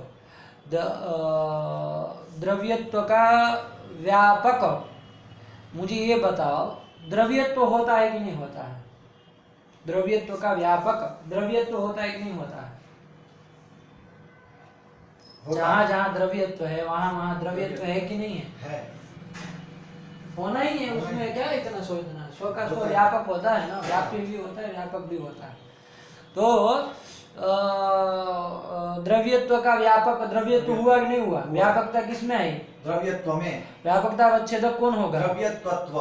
द्रव्यत्व का व्यापक, मुझे ये बताओ, द्रव्यत्व होता है कि नहीं होता है? द्रव्यत्व का व्यापक द्रव्यत्व होता है कि नहीं होता है? जहां जहां द्रव्यत्व है वहां वहां द्रव्यत्व है कि नहीं है? होना ही है, उसमें क्या इतना सोचना? स्व का स्व व्यापक होता है ना, व्यापी भी होता है, व्यापक भी होता है। तो द्रव्यत्व का व्यापक, द्रव्यत्व हुआ कि नहीं हुआ? व्यापकता किसमें आई? द्रव्यत्व में। व्यापकता अवच्छेदक कौन होगा? द्रव्यत्व।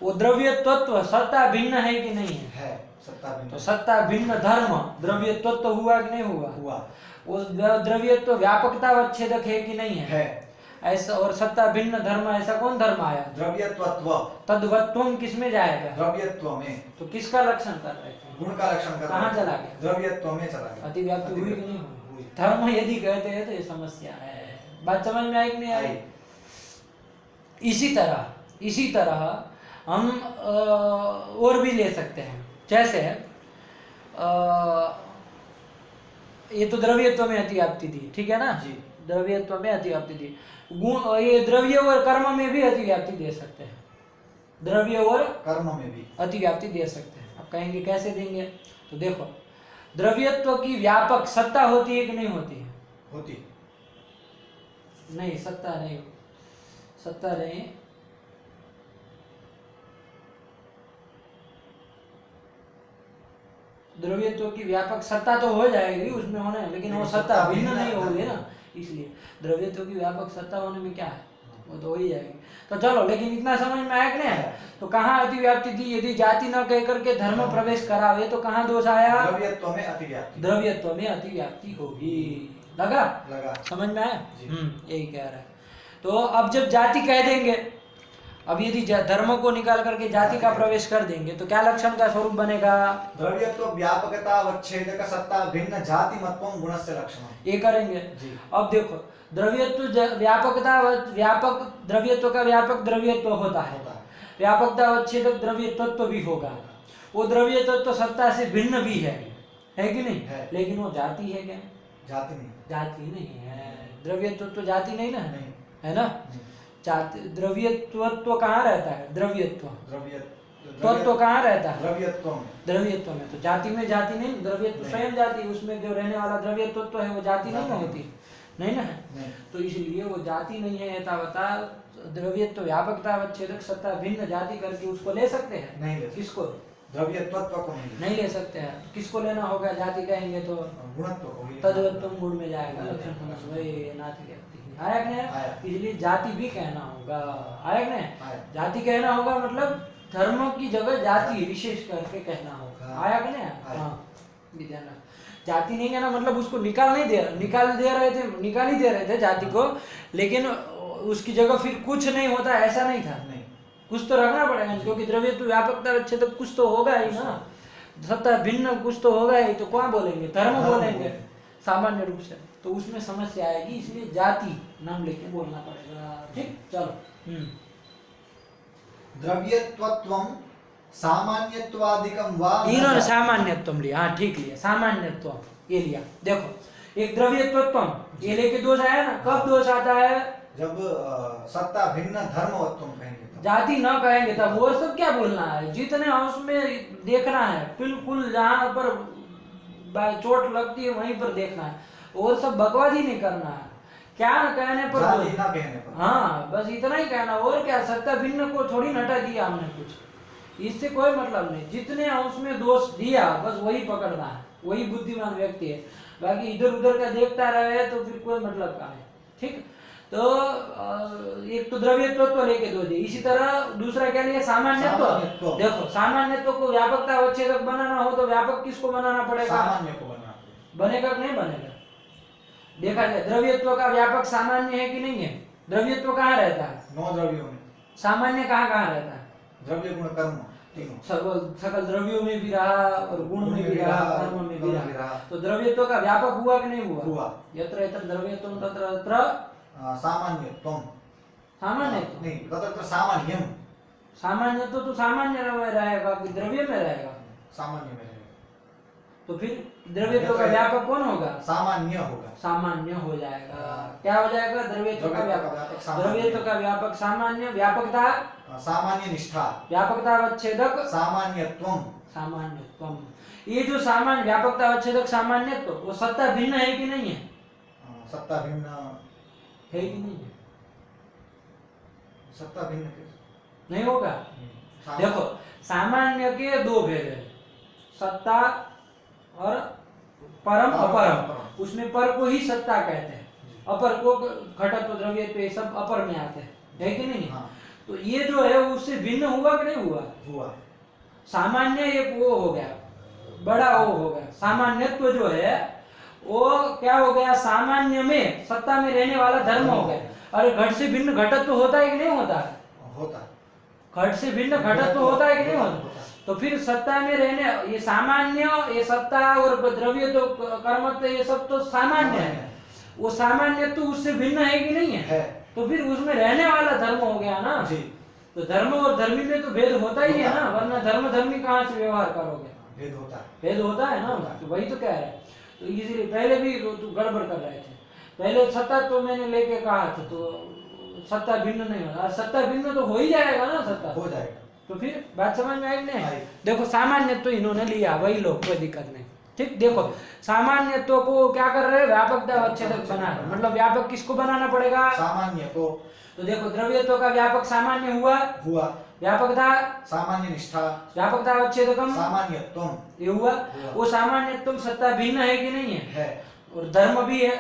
वो द्रव्यत्व सत्ता भिन्न है कि नहीं है? सत्ता भिन्न। तो सत्ता भिन्न धर्म द्रव्यत्व हुआ कि नहीं हुआ? हुआ। वो द्रव्यत्व व्यापकता अवच्छेदक है कि नहीं है? ऐसा, और सत्ता भिन्न धर्म, ऐसा कौन धर्म आया? द्रव्यत्व। तद्वत्वम किसमें जाएगा? द्रव्यत्व में। तो किसका लक्षण कर रहे थे? गुण का लक्षण कर रहे थे। कहाँ चला गया? द्रव्यत्व में चला गया। अतिव्याप्ति हुई कि नहीं हुई? धर्म यदि कहते हैं तो ये समस्या है। बात समझ में आई कि नहीं आई? इसी तरह हम और भी ले सकते हैं, जैसे ये तो द्रव्यत्व में अतिव्याप्ति थी, ठीक है ना जी? द्रव्यत्व में अतिव्याप्ति थी। गुण, ये द्रव्य और कर्म में भी अतिव्याप्ति दे सकते हैं। द्रव्य और कर्म में भी अतिव्याप्ति दे सकते हैं। अब कहेंगे कैसे देंगे? तो देखो, द्रव्यत्व की व्यापक सत्ता होती है कि नहीं होती है? होती नहीं, सत्ता नहीं, सत्ता नहीं। द्रव्यत्व की व्यापक सत्ता तो हो जाएगी उसमें होने, लेकिन वो सत्ता भिन्न नहीं होगी ना, इसलिए द्रव्यत्व की व्यापक सत्ता होने में क्या है, वो तो हो ही जाएगी। तो चलो, लेकिन इतना समझ में आया कि नहीं? तो कहाँ अतिव्याप्ति थी? यदि जाति न कह करके धर्म प्रवेश करावे तो कहाँ दोष आया? द्रव्यत्व में अतिव्याप्ति। द्रव्यत्व में अतिव्याप्ति होगी। लगा समझ में आया? यही कह रहा है। तो अब जब जाति कह देंगे, अब यदि धर्म को निकाल करके जाति का प्रवेश कर देंगे तो क्या लक्षण का स्वरूप बनेगा? द्रव्यत्व व्यापकता अवच्छेदक सत्ता भिन्न जातिमत्वम गुणस्य लक्षणम। ये करेंगे जी। अब देखो, द्रव्यत्व व्यापकता व्यापक द्रव्यत्व का व्यापक द्रव्यत्व होता है, व्यापकता अवच्छेदक द्रव्यत्व भी होगा। वो द्रव्यत्व सत्ता से भिन्न भी है कि नहीं है? लेकिन वो जाति है क्या? जाति नहीं, जाति नहीं है। द्रव्यत्व तो जाति नहीं ना, नहीं है ना? द्रव्यत्व कहाँ रहता है? द्रव्यत्व तत्व कहाँ रहता है? द्रव्यत्व में। तो जाति में जाति नहीं, द्रव्यत्व स्वयं जाति, उसमें जो रहने वाला द्रव्यत्व है वो जाति नहीं ना होती, नहीं ना है? तो इसलिए वो जाति नहीं है। यथावता द्रव्यत्व व्यापकता अवच्छेदक सत्ता भिन्न जाति करके उसको ले सकते हैं? नहीं। किसको? द्रव्यत्व को नहीं ले सकते हैं। किसको लेना होगा? जाति कहेंगे तो गुणत्व को, तद्वत्व गुण में जाएगा। आया कि नहीं? इसलिए जाति भी कहना होगा। आया कि नहीं? जाति कहना होगा मतलब धर्म की जगह जाति विशेष करके कहना होगा। आया कि नहीं? हाँ, जाति नहीं कहना मतलब उसको निकाल ही दे रहे थे जाति को, लेकिन उसकी जगह फिर कुछ नहीं होता, ऐसा नहीं था। नहीं, कुछ तो रखना पड़ेगा, क्योंकि द्रव्य तो व्यापकता अच्छे तो कुछ तो होगा ही ना, सत्ता भिन्न कुछ तो होगा ही। तो कौन बोलेंगे? धर्म बोलेंगे सामान्य रूप से, तो उसमें समस्या आएगी। इसलिए जाति नाम लेके बोलना पड़ेगा। ठीक, चलो। द्रव्यत्वत्वम सामान्यत्वादिकं वा न इन्होंने जाति। सामान्यत्व लिया, हाँ ठीक लिया, सामान्यत्व ये लिया। देखो एक द्रव्यत्वत्व ये लेके दोष आया ना, कब दोष आता है? जब सत्ता भिन्न धर्मवत्व कहेंगे तब। जाति न कहेंगे तब। वो सब क्या बोलना है, जितने अंश में देखना है, बिल्कुल जहां पर चोट लगती है वहीं पर देखना है, और सब बकवादी नहीं करना है। क्या कहने पर जाति ना कहने पर। हाँ बस इतना ही कहना, और क्या, सत्ता भिन्न को थोड़ी न हटा दिया हमने कुछ, इससे कोई मतलब नहीं। जितने अंश में दोष दिया बस वही पकड़ना है, वही बुद्धिमान व्यक्ति है। बाकी इधर उधर का देखता रहे तो फिर कोई मतलब का है। ठीक, तो एक तो द्रव्यत्व तो लेके दो दिए, इसी तरह दूसरा क्या लिया, सामान्यत्व। देखो सामान्यत्व को व्यापकता अवच्छेदक बनाना हो तो व्यापक किसको बनाना पड़ेगा? सामान्य को बनाना पड़ेगा। बनेगा कि नहीं बनेगा? देखा जाए द्रव्यत्व का व्यापक सामान्य है कि नहीं है? द्रव्यत्व कहाँ रहता है? 9 द्रव्यों में। सामान्य कहाँ कहाँ रहता है? द्रव्य गुण कर्म तीनों। सकल द्रव्यों में भी रहा और गुण में भी रहा, कर्म में भी रहा। तो द्रव्यत्व का व्यापक हुआ कि नहीं हुआ? हुआ। यत्र यत्र द्रव्यत्वं तत्र तत्र सामान्यत्वं। सामान्यत्व नहीं, तत्र सामान्यम। सामान्यत्व तो सामान्य में रहेगा कि द्रव्य में रहेगा? सामान्य में रहेगा। तो फिर द्रव्यत्व का व्यापक कौन होगा? सामान्य होगा। सामान्य हो जाएगा। क्या हो जाएगा? द्रव्यत्व का व्यापक। द्रव्यत्व का व्यापक सामान्य, व्यापकता सामान्य निष्ठा, व्यापकता अवच्छेदक सामान्यत्वम। सामान्यत्वम। ये जो सामान्य व्यापकता अवच्छेदक सामान्यत्व, वो सत्ता भिन्न है कि नहीं है? सत्ता भिन्न है कि नहीं है? सत्ता भिन्न नहीं होगा। देखो सामान्य के दो भेद है, सत्ता और परम अपरम। उसमें पर को ही सत्ता कहते हैं, अपर को घटत्व द्रव्यत्व ये सब अपर में आते हैं, है कि नहीं? हाँ। तो ये जो है उससे भिन्न हुआ कि नहीं हुआ? हुआ। सामान्य एक वो हो गया, बड़ा वो हो गया। सामान्यत्व जो है वो क्या हो गया? सामान्य में सत्ता में रहने वाला धर्म हो गया। अरे घट से भिन्न घटत्व होता है कि नहीं होता है? होता। घट से भिन्न घटत्व होता है कि नहीं होता? तो फिर सत्ता में रहने ये सामान्य, ये सत्ता और द्रव्य तो कर्मत्व ये सब तो सामान्य है। वो सामान्य तो उससे भिन्न है कि नहीं है? तो फिर उसमें रहने वाला धर्म हो गया ना जी। तो धर्म और धर्मी में तो भेद होता ही है ना, वरना धर्म धर्मी कहाँ से व्यवहार करोगे? भेद होता है। भेद होता है ना, तो वही तो कह रहे हैं। तो इसीलिए पहले भी तो गड़बड़ कर रहे थे। पहले सत्ता तो मैंने लेके कहा था, तो सत्ता भिन्न नहीं होगा, सत्ता भिन्न तो हो ही जाएगा ना, सत्ता हो जाएगा। तो फिर बात समझ में आई नहीं? देखो सामान्यत्व तो इन्होंने लिया, वही लोग, कोई दिक्कत नहीं। ठीक, देखो सामान्यत्व को क्या कर रहे हैं? व्यापकता अवच्छेदक बना रहे। मतलब व्यापक किसको बनाना पड़ेगा? सामान्य को। तो देखो द्रव्यत्व का व्यापक सामान्य हुआ, व्यापकता सामान्य निष्ठा, व्यापकता अवच्छेदकम सामान्यत्वम, ये हुआ। वो सामान्यत्वम सत्ता भिन्न है कि नहीं है? और धर्म भी है।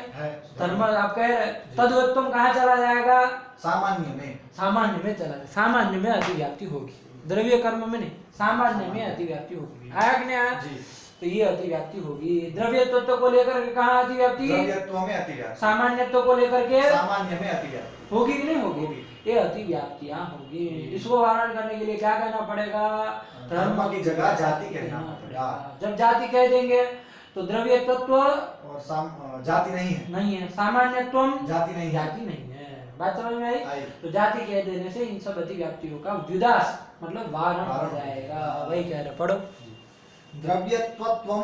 धर्म आप कह रहे हैं, तद्वत्वम कहाँ चला जाएगा? सामान्य में। सामान्य में चला जाएगा। सामान्य में अतिव्याप्ति होगी, द्रव्य कर्म में नहीं, सामान्य में अतिव्याप्ति होगी। आया कि नहीं आया? तो ये अतिव्याप्ति होगी। द्रव्य तत्व को लेकर के कहाँ अतिव्याप्ति? द्रव्यत्व में अतिव्याप्ति। सामान्यत्व को लेकर के सामान्य में अतिव्याप्ति होगी कि नहीं होगी? ये अतिव्याप्तियां होगी। इसको वारण करने के लिए क्या कहना पड़ेगा? धर्म की जगह जाति कहना पड़ेगा। जब जाति कह देंगे तो द्रव्य तत्व और जाति नहीं है, नहीं है। सामान्यत्व जाति नहीं, जाति नहीं है। बात समझ में आई? तो जाति कह देने से इन सब अतिव्याप्तियों का विदास मतलब वारण हो जाएगा। वही कह रहे, पढ़ो। द्रव्यत्वत्वं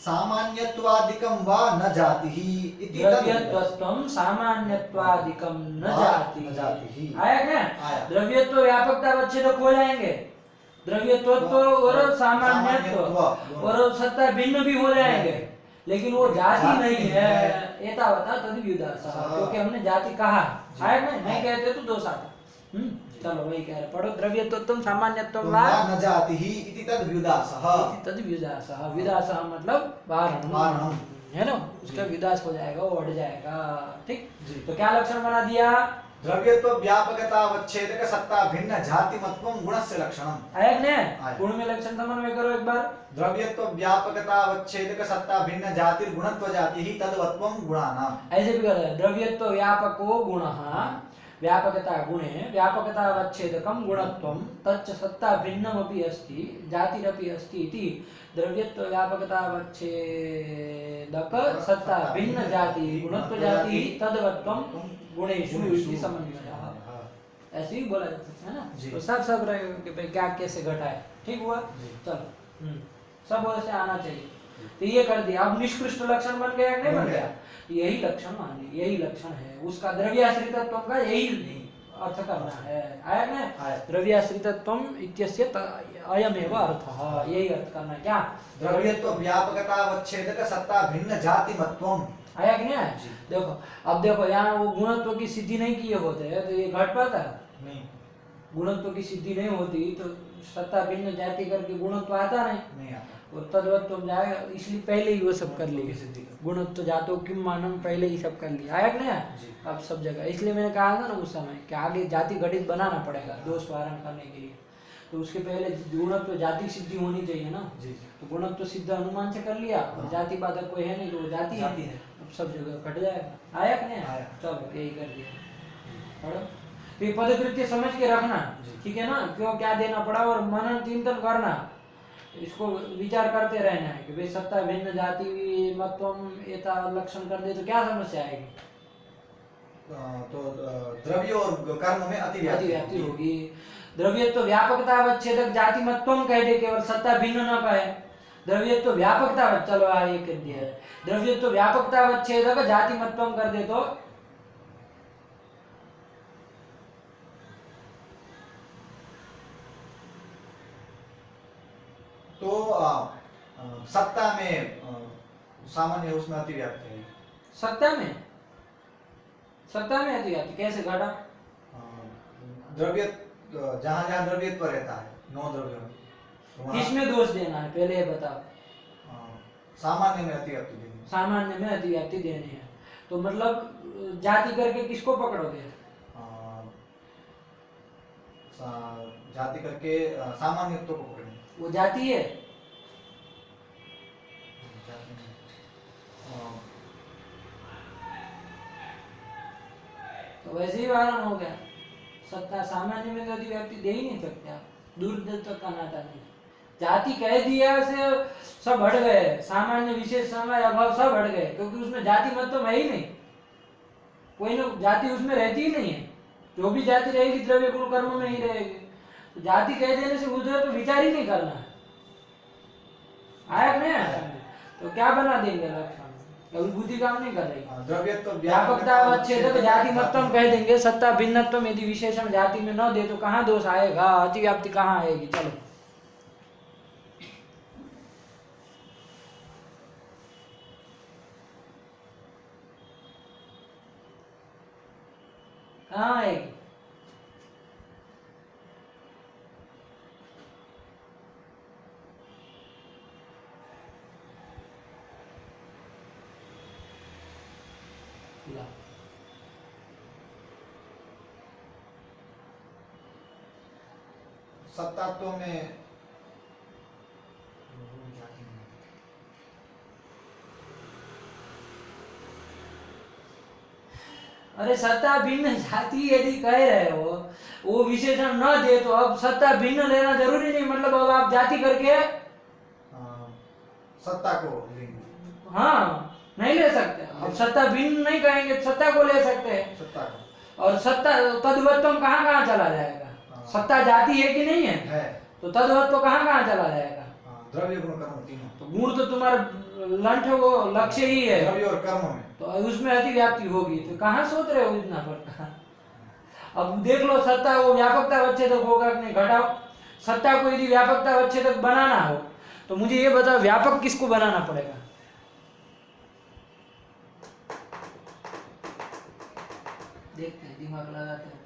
सामान्यत्वादिकं वा न जातिः इति। द्रव्यत्वत्वं सामान्यत्वादिकं न जातिः। आया क्या? द्रव्यत्व व्यापकता अवच्छेदक हो जाएंगे, द्रव्यत्व और सामान्यत्व और सत्ता भिन्न भी हो जाएंगे, लेकिन वो जाति नहीं है। एतावता तद्विदासः, क्योंकि हमने जाति कहा। आया नहीं कहते तो दोष आता। चलो वही कह रहे, पढ़ो। द्रव्यत्वत्वं सामान्यत्वं वा न जातिः इति तद्विदासः। इति तद्विदासः। विदासः मतलब वारणम है ना, उसका विदास हो जाएगा, वो हट जाएगा। ठीक, तो क्या लक्षण बना दिया? द्रव्यत्व व्यापकता अवच्छेदक सत्ता भिन्न जातिमत्वं गुणस्य लक्षणम। आया नहीं? गुण में लक्षण समन्वय करो एक बार। द्रव्यत्व व्यापकता अवच्छेदक सत्ता भिन्न जाति गुणत्व जातिः तद्वत्वं गुणानाम्। ऐसे भी कर रहे हैं, द्रव्यत्व व्यापको गुणः व्यापकता गुणे व्यापकता अवच्छेदकं गुणत्वं तच्च सत्ता भिन्नमपि अस्ति जातिरपि अस्ति इति द्रव्यत्व व्यापकता अवच्छेदक सत्ता भिन्न जाति गुणत्व जाति तद्वत्वं गुणेषु इति समन्वयः। ऐसे ही बोला जाता है ना। तो सब रहेगा कि भाई क्या कैसे घटा है। ठीक हुआ? जी। चलो सब वैसे आना चाहिए। तो ये कर दिया। अब निष्कृष्ट लक्षण बन गया कि नहीं बन गया? यही लक्षण मान ली, यही लक्षण है उसका, द्रव्याश्रितत्व का यही अर्थ करना है। आया ना? द्रव्याश्रितत्वम इत्यस्य अयमेव अर्थः, यही अर्थ करना है। क्या? द्रव्यत्व व्यापकतावच्छेदक सत्ता भिन्न जातिमत्वम। आया कि नहीं आया? जी। देखो अब देखो यहाँ वो गुणत्व की सिद्धि नहीं किए होते हैं तो ये घट पाता है? नहीं। गुणत्व की सिद्धि नहीं होती तो सत्ता भिन्न जाति करके गुणत्व आता नहीं आता। और तद्वत्व जाएगा, इसलिए पहले ही वो सब कर गुणत्व की लिए। सिद्धि कर। गुणत्व जातो किम मानम पहले ही सब कर लिया। आया कि नहीं आया? जी। अब सब जगह, इसलिए मैंने कहा था ना उस समय कि आगे जाति घटित बनाना पड़ेगा दोष वारण करने के लिए, तो उसके पहले गुणत्व जाति सिद्धि होनी चाहिए ना। जी। तो गुणत्व सिद्ध अनुमान से कर लिया और जाति बाधक कोई है नहीं तो वो जाति जाति है। है। अब सब जगह कट जाएगा। आया कि नहीं आया? आया। चलो यही कर दिया। पढ़ो तो ये पदकृत्य समझ के रखना, ठीक है ना? क्यों क्या देना पड़ा और मनन चिंतन करना, इसको विचार करते रहना है कि भाई सत्ता भिन्न जाति मतम एता लक्षण कर दे तो क्या समस्या आएगी? तो द्रव्य और कर्म में अतिव्याप्ति होगी। द्रव्यत्व व्यापकतावच्छेदक जाति मतम कह दे, केवल सत्ता भिन्न न कहे। द्रव्यत्व व्यापकता, चलो ये कह दिया है। द्रव्यत्व व्यापकतावच्छेदक जाति मतम कर दे तो सत्ता में सामान्य उसमें अतिव्याप्ति है। सत्ता में अतिव्याप्ति कैसे घटा? द्रव्य जहाँ जहाँ द्रव्यत्व रहता है 9 द्रव्यों में, तो किसमें दोष देना है पहले ये बताओ? सामान्य में अतिव्याप्ति देनी है। सामान्य में अतिव्याप्ति देनी है, तो मतलब जाति करके किसको पकड़ोगे? जाति करके सामान्यत्व को पकड़ेंगे। वो जाति है? तो वैसे ही वारण हो गया। सत्ता सामान्य में तो अतिव्याप्ति दे ही नहीं सकते आप, दूर तक का नाता नहीं। जाति कह दिया से सब हट गए, सामान्य विशेष समय अभाव सब हट गए, क्योंकि उसमें जाति मत तो है ही नहीं, कोई ना जाति उसमें रहती ही नहीं है। जो भी जाति रहेगी द्रव्य गुण कर्म में ही रहेगी। तो जाति कह देने से उधर तो विचार ही नहीं करना है। आया नहीं आया? तो क्या बना देंगे लक्षण, अभी बुद्धि काम नहीं कर रही। द्रव्यत्व व्यापकतावच्छेदक जाति मतम कह देंगे, सत्ता भिन्नत्व यदि विशेषण जाति में न दे तो कहाँ दोष आएगा? अतिव्याप्ति कहाँ आएगी? चलो कहाँ आएगी? सत्तात्व में अरे सत्ता भिन्न जाति यदि कह रहे हो, वो विशेषण न दे तो अब सत्ता भिन्न लेना जरूरी नहीं, मतलब अब आप जाति करके सत्ता को लेंगे। हाँ नहीं ले सकते। अब सत्ता भिन्न नहीं कहेंगे, सत्ता को ले सकते हैं। सत्ता को, और सत्ता तद्वत्व कहाँ कहाँ चला जाएगा? सत्ता जाति है कि नहीं है? तो तद्वत्व कहाँ कहाँ चला जाएगा? द्रव्य गुण कर्म तीनों। तो गुण तो तुम्हारा लंठ वो लक्ष्य ही है, द्रव्य और कर्म में, तो उसमें अतिव्याप्ति होगी। तो कहाँ सोच रहे हो इतना पड़ता? अब देख लो सत्ता वो व्यापकता अवच्छेदक होगा कि नहीं, घटाओ। सत्ता को यदि व्यापकता अवच्छेदक बनाना हो तो मुझे ये बताओ व्यापक किसको बनाना पड़ेगा? देखते हैं, दिमाग लगाते हैं।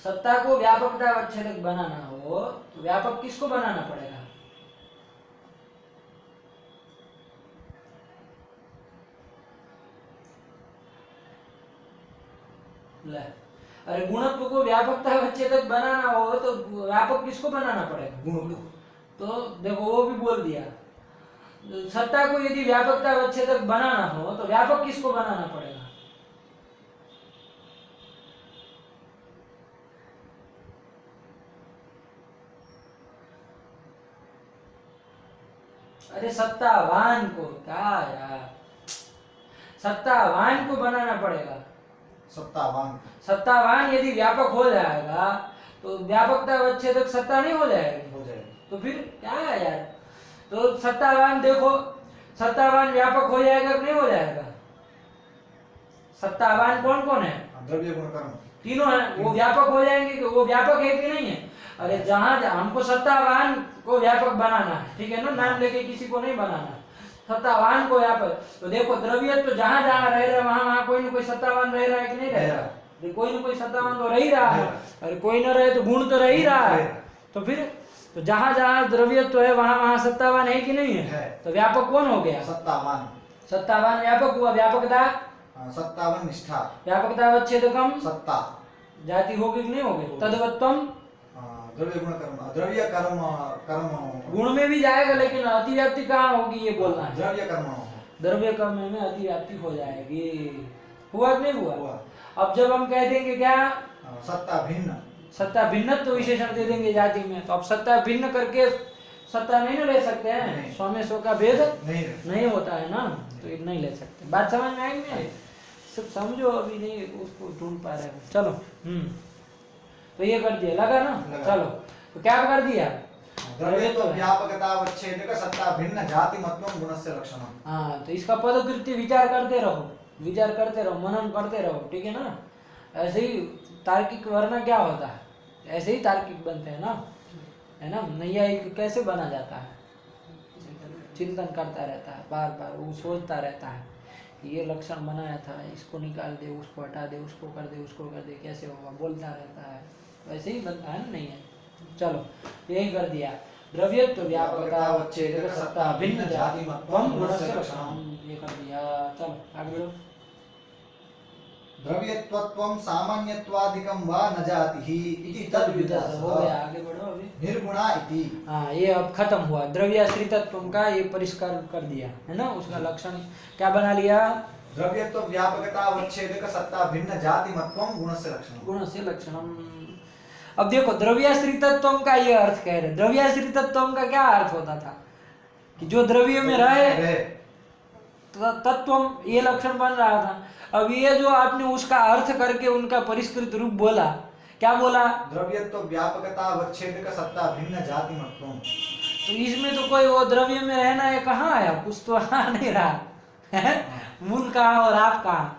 सत्ता को व्यापकता अवच्छेदक बनाना हो तो व्यापक किसको बनाना पड़ेगा? ले, अरे गुणत्व को व्यापकता अवच्छेदक बनाना हो तो व्यापक किसको बनाना पड़ेगा? गुण। तो देखो वो भी बोल दिया, सत्ता को यदि व्यापकता अवच्छेदक बनाना हो तो व्यापक किसको बनाना पड़ेगा? अरे सत्तावान को, क्या यार, सत्तावान को बनाना पड़ेगा। सत्तावान सत्तावान यदि व्यापक हो जाएगा तो व्यापकता अवच्छेदक सत्ता नहीं हो जाएगी? हो जाएगा। तो फिर क्या है यार? तो सत्तावान देखो, सत्तावान व्यापक हो जाएगा कि नहीं हो जाएगा? सत्तावान कौन कौन है? द्रव्य गुण कर्म तीनों है, वो व्यापक हो जाएंगे कि वो व्यापक है कि नहीं है? अरे जहां हमको सत्तावान को व्यापक बनाना है, ठीक है ना, नाम लेके किसी को नहीं बनाना, सत्तावान को व्यापक। तो देखो द्रव्य तो जहां जहां रह रहा है वहां वहां कोई ना कोई सत्तावान रह रहा है कि नहीं रह रहा? कोई ना कोई सत्तावान तो रह ही रहा है। अरे कोई ना रहे तो गुण तो रह ही रहा है। तो फिर तो जहां जहां द्रव्यत्व है वहां वहां सत्तावान है कि नहीं है? तो व्यापक कौन हो गया? सत्तावान। सत्तावान व्यापक हुआ। व्यापकता सत्तावन निष्ठा। व्यापकता अवच्छेदकम सत्ता। जाति होगी कि नहीं होगी? तद्वत्वम द्रव्य गुण कर्म, द्रव्य कर्म कर्म गुण में भी जाएगा, लेकिन अतिव्याप्ति कहाँ होगी ये बोलना है। द्रव्य कर्म, द्रव्य कर्म में अतिव्याप्ति हो जाएगी। हुआ कि नहीं हुआ? हुआ। अब जब हम कह देंगे क्या, सत्ता भिन्न, सत्ता भिन्नत्व तो विशेषण दे देंगे जाति में, तो अब सत्ता भिन्न करके सत्ता नहीं ना ले सकते हैं। स्वामी स्व का भेद नहीं होता है ना, तो ये नहीं ले सकते। बात समझ में आएगी नहीं? सब समझो, अभी नहीं उसको ढूंढ पा रहे हो। चलो तो ये कर दिया, लगा ना? चलो तो क्या कर दिया? द्रव्य तो व्यापकता अवच्छेदक सत्ता भिन्न जाति मत्वम गुणस्य लक्षणम। हाँ, तो इसका पदकृत्य विचार करते रहो, विचार करते रहो, मनन करते रहो, ठीक है ना? ऐसे ही तार्किक वरना क्या होता है, ऐसे ही तार्किक बनते हैं ना, है ना? नैयायिक कैसे बना जाता है? चिंतन करता रहता है, बार बार वो सोचता रहता है, ये लक्षण बनाया था, इसको निकाल दे, उसको हटा दे, उसको कर दे, उसको कर दे, कैसे होगा, बोलता रहता है। वैसे ही बनता है ना? नहीं है। चलो यही कर दिया। द्रव्यत्व व्यापकता अवच्छेदक सत्ता भिन्न जाति मत्वम गुणस्य लक्षणम, ये कर दिया। चलो आगे बढ़ो। द्रव्यत्वत्वं सामान्यत्वादिकं वा न जातिहि इति तद्विदः। हो गया, आगे बढ़ो अभी। निर्गुणा इति। हाँ, ये अब खत्म हुआ। द्रव्याश्रितत्व का ये परिष्कार कर दिया है ना, उसका लक्षण क्या बना लिया? द्रव्यत्व व्यापकता अवच्छेदक सत्ता भिन्न जाति मत्वम गुणस्य लक्षणम। गुणस्य लक्षणम। अब देखो द्रव्याश्रितत्व का ये अर्थ कह रहे। द्रव्याश्रितत्व का क्या अर्थ होता था? कि जो द्रव्य में रहे तत्व, ये लक्षण बन रहा था। अब ये जो आपने उसका अर्थ करके उनका परिष्कृत रूप बोला, क्या बोला? द्रव्यत्व व्यापकता अवच्छेदक सत्ता भिन्न जाति मत्वम। तो इसमें तो कोई वो द्रव्य में रहना है कहाँ आया? कुछ तो आ नहीं रहा है। मूल कहाँ और आप कहाँ,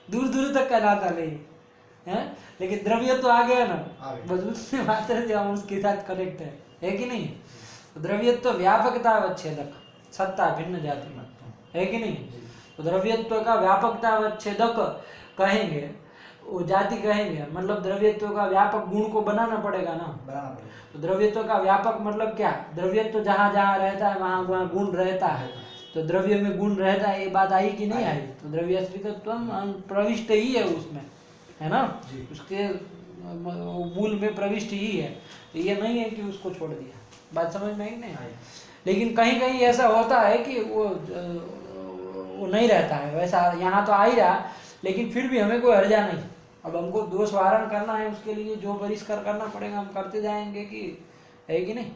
दूर दूर तक का नाता नहीं है। लेकिन द्रव्य तो आ गया ना, बस उससे मात्र से हम उसके साथ कनेक्ट है कि नहीं? तो द्रव्यत्व व्यापकता अवच्छेदक सत्ता भिन्न जाति मत्वम है कि नहीं? तो द्रव्यत्व का व्यापकता अवच्छेदक कहेंगे, वो जाति कहेंगे, मतलब द्रव्यत्व का व्यापक गुण को बनाना पड़ेगा ना। तो द्रव्यत्व का व्यापक मतलब क्या? द्रव्यत्व जहाँ जहाँ रहता है वहाँ वहाँ गुण रहता है। तो द्रव्य में गुण रहता है, ये बात आई कि नहीं आई? तो द्रव्याश्रितत्व प्रविष्ट ही है उसमें, है ना? उसके मूल में प्रविष्ट ही है। तो ये नहीं है कि उसको छोड़ दिया। बात समझ में आई नहीं? लेकिन कहीं कहीं ऐसा होता है कि वो नहीं रहता है वैसा। यहाँ तो आ ही रहा, लेकिन फिर भी हमें कोई हर्जा नहीं। अब हमको दोष वारण करना है, उसके लिए जो परिष्कार करना पड़ेगा हम करते जाएंगे, कि है कि नहीं?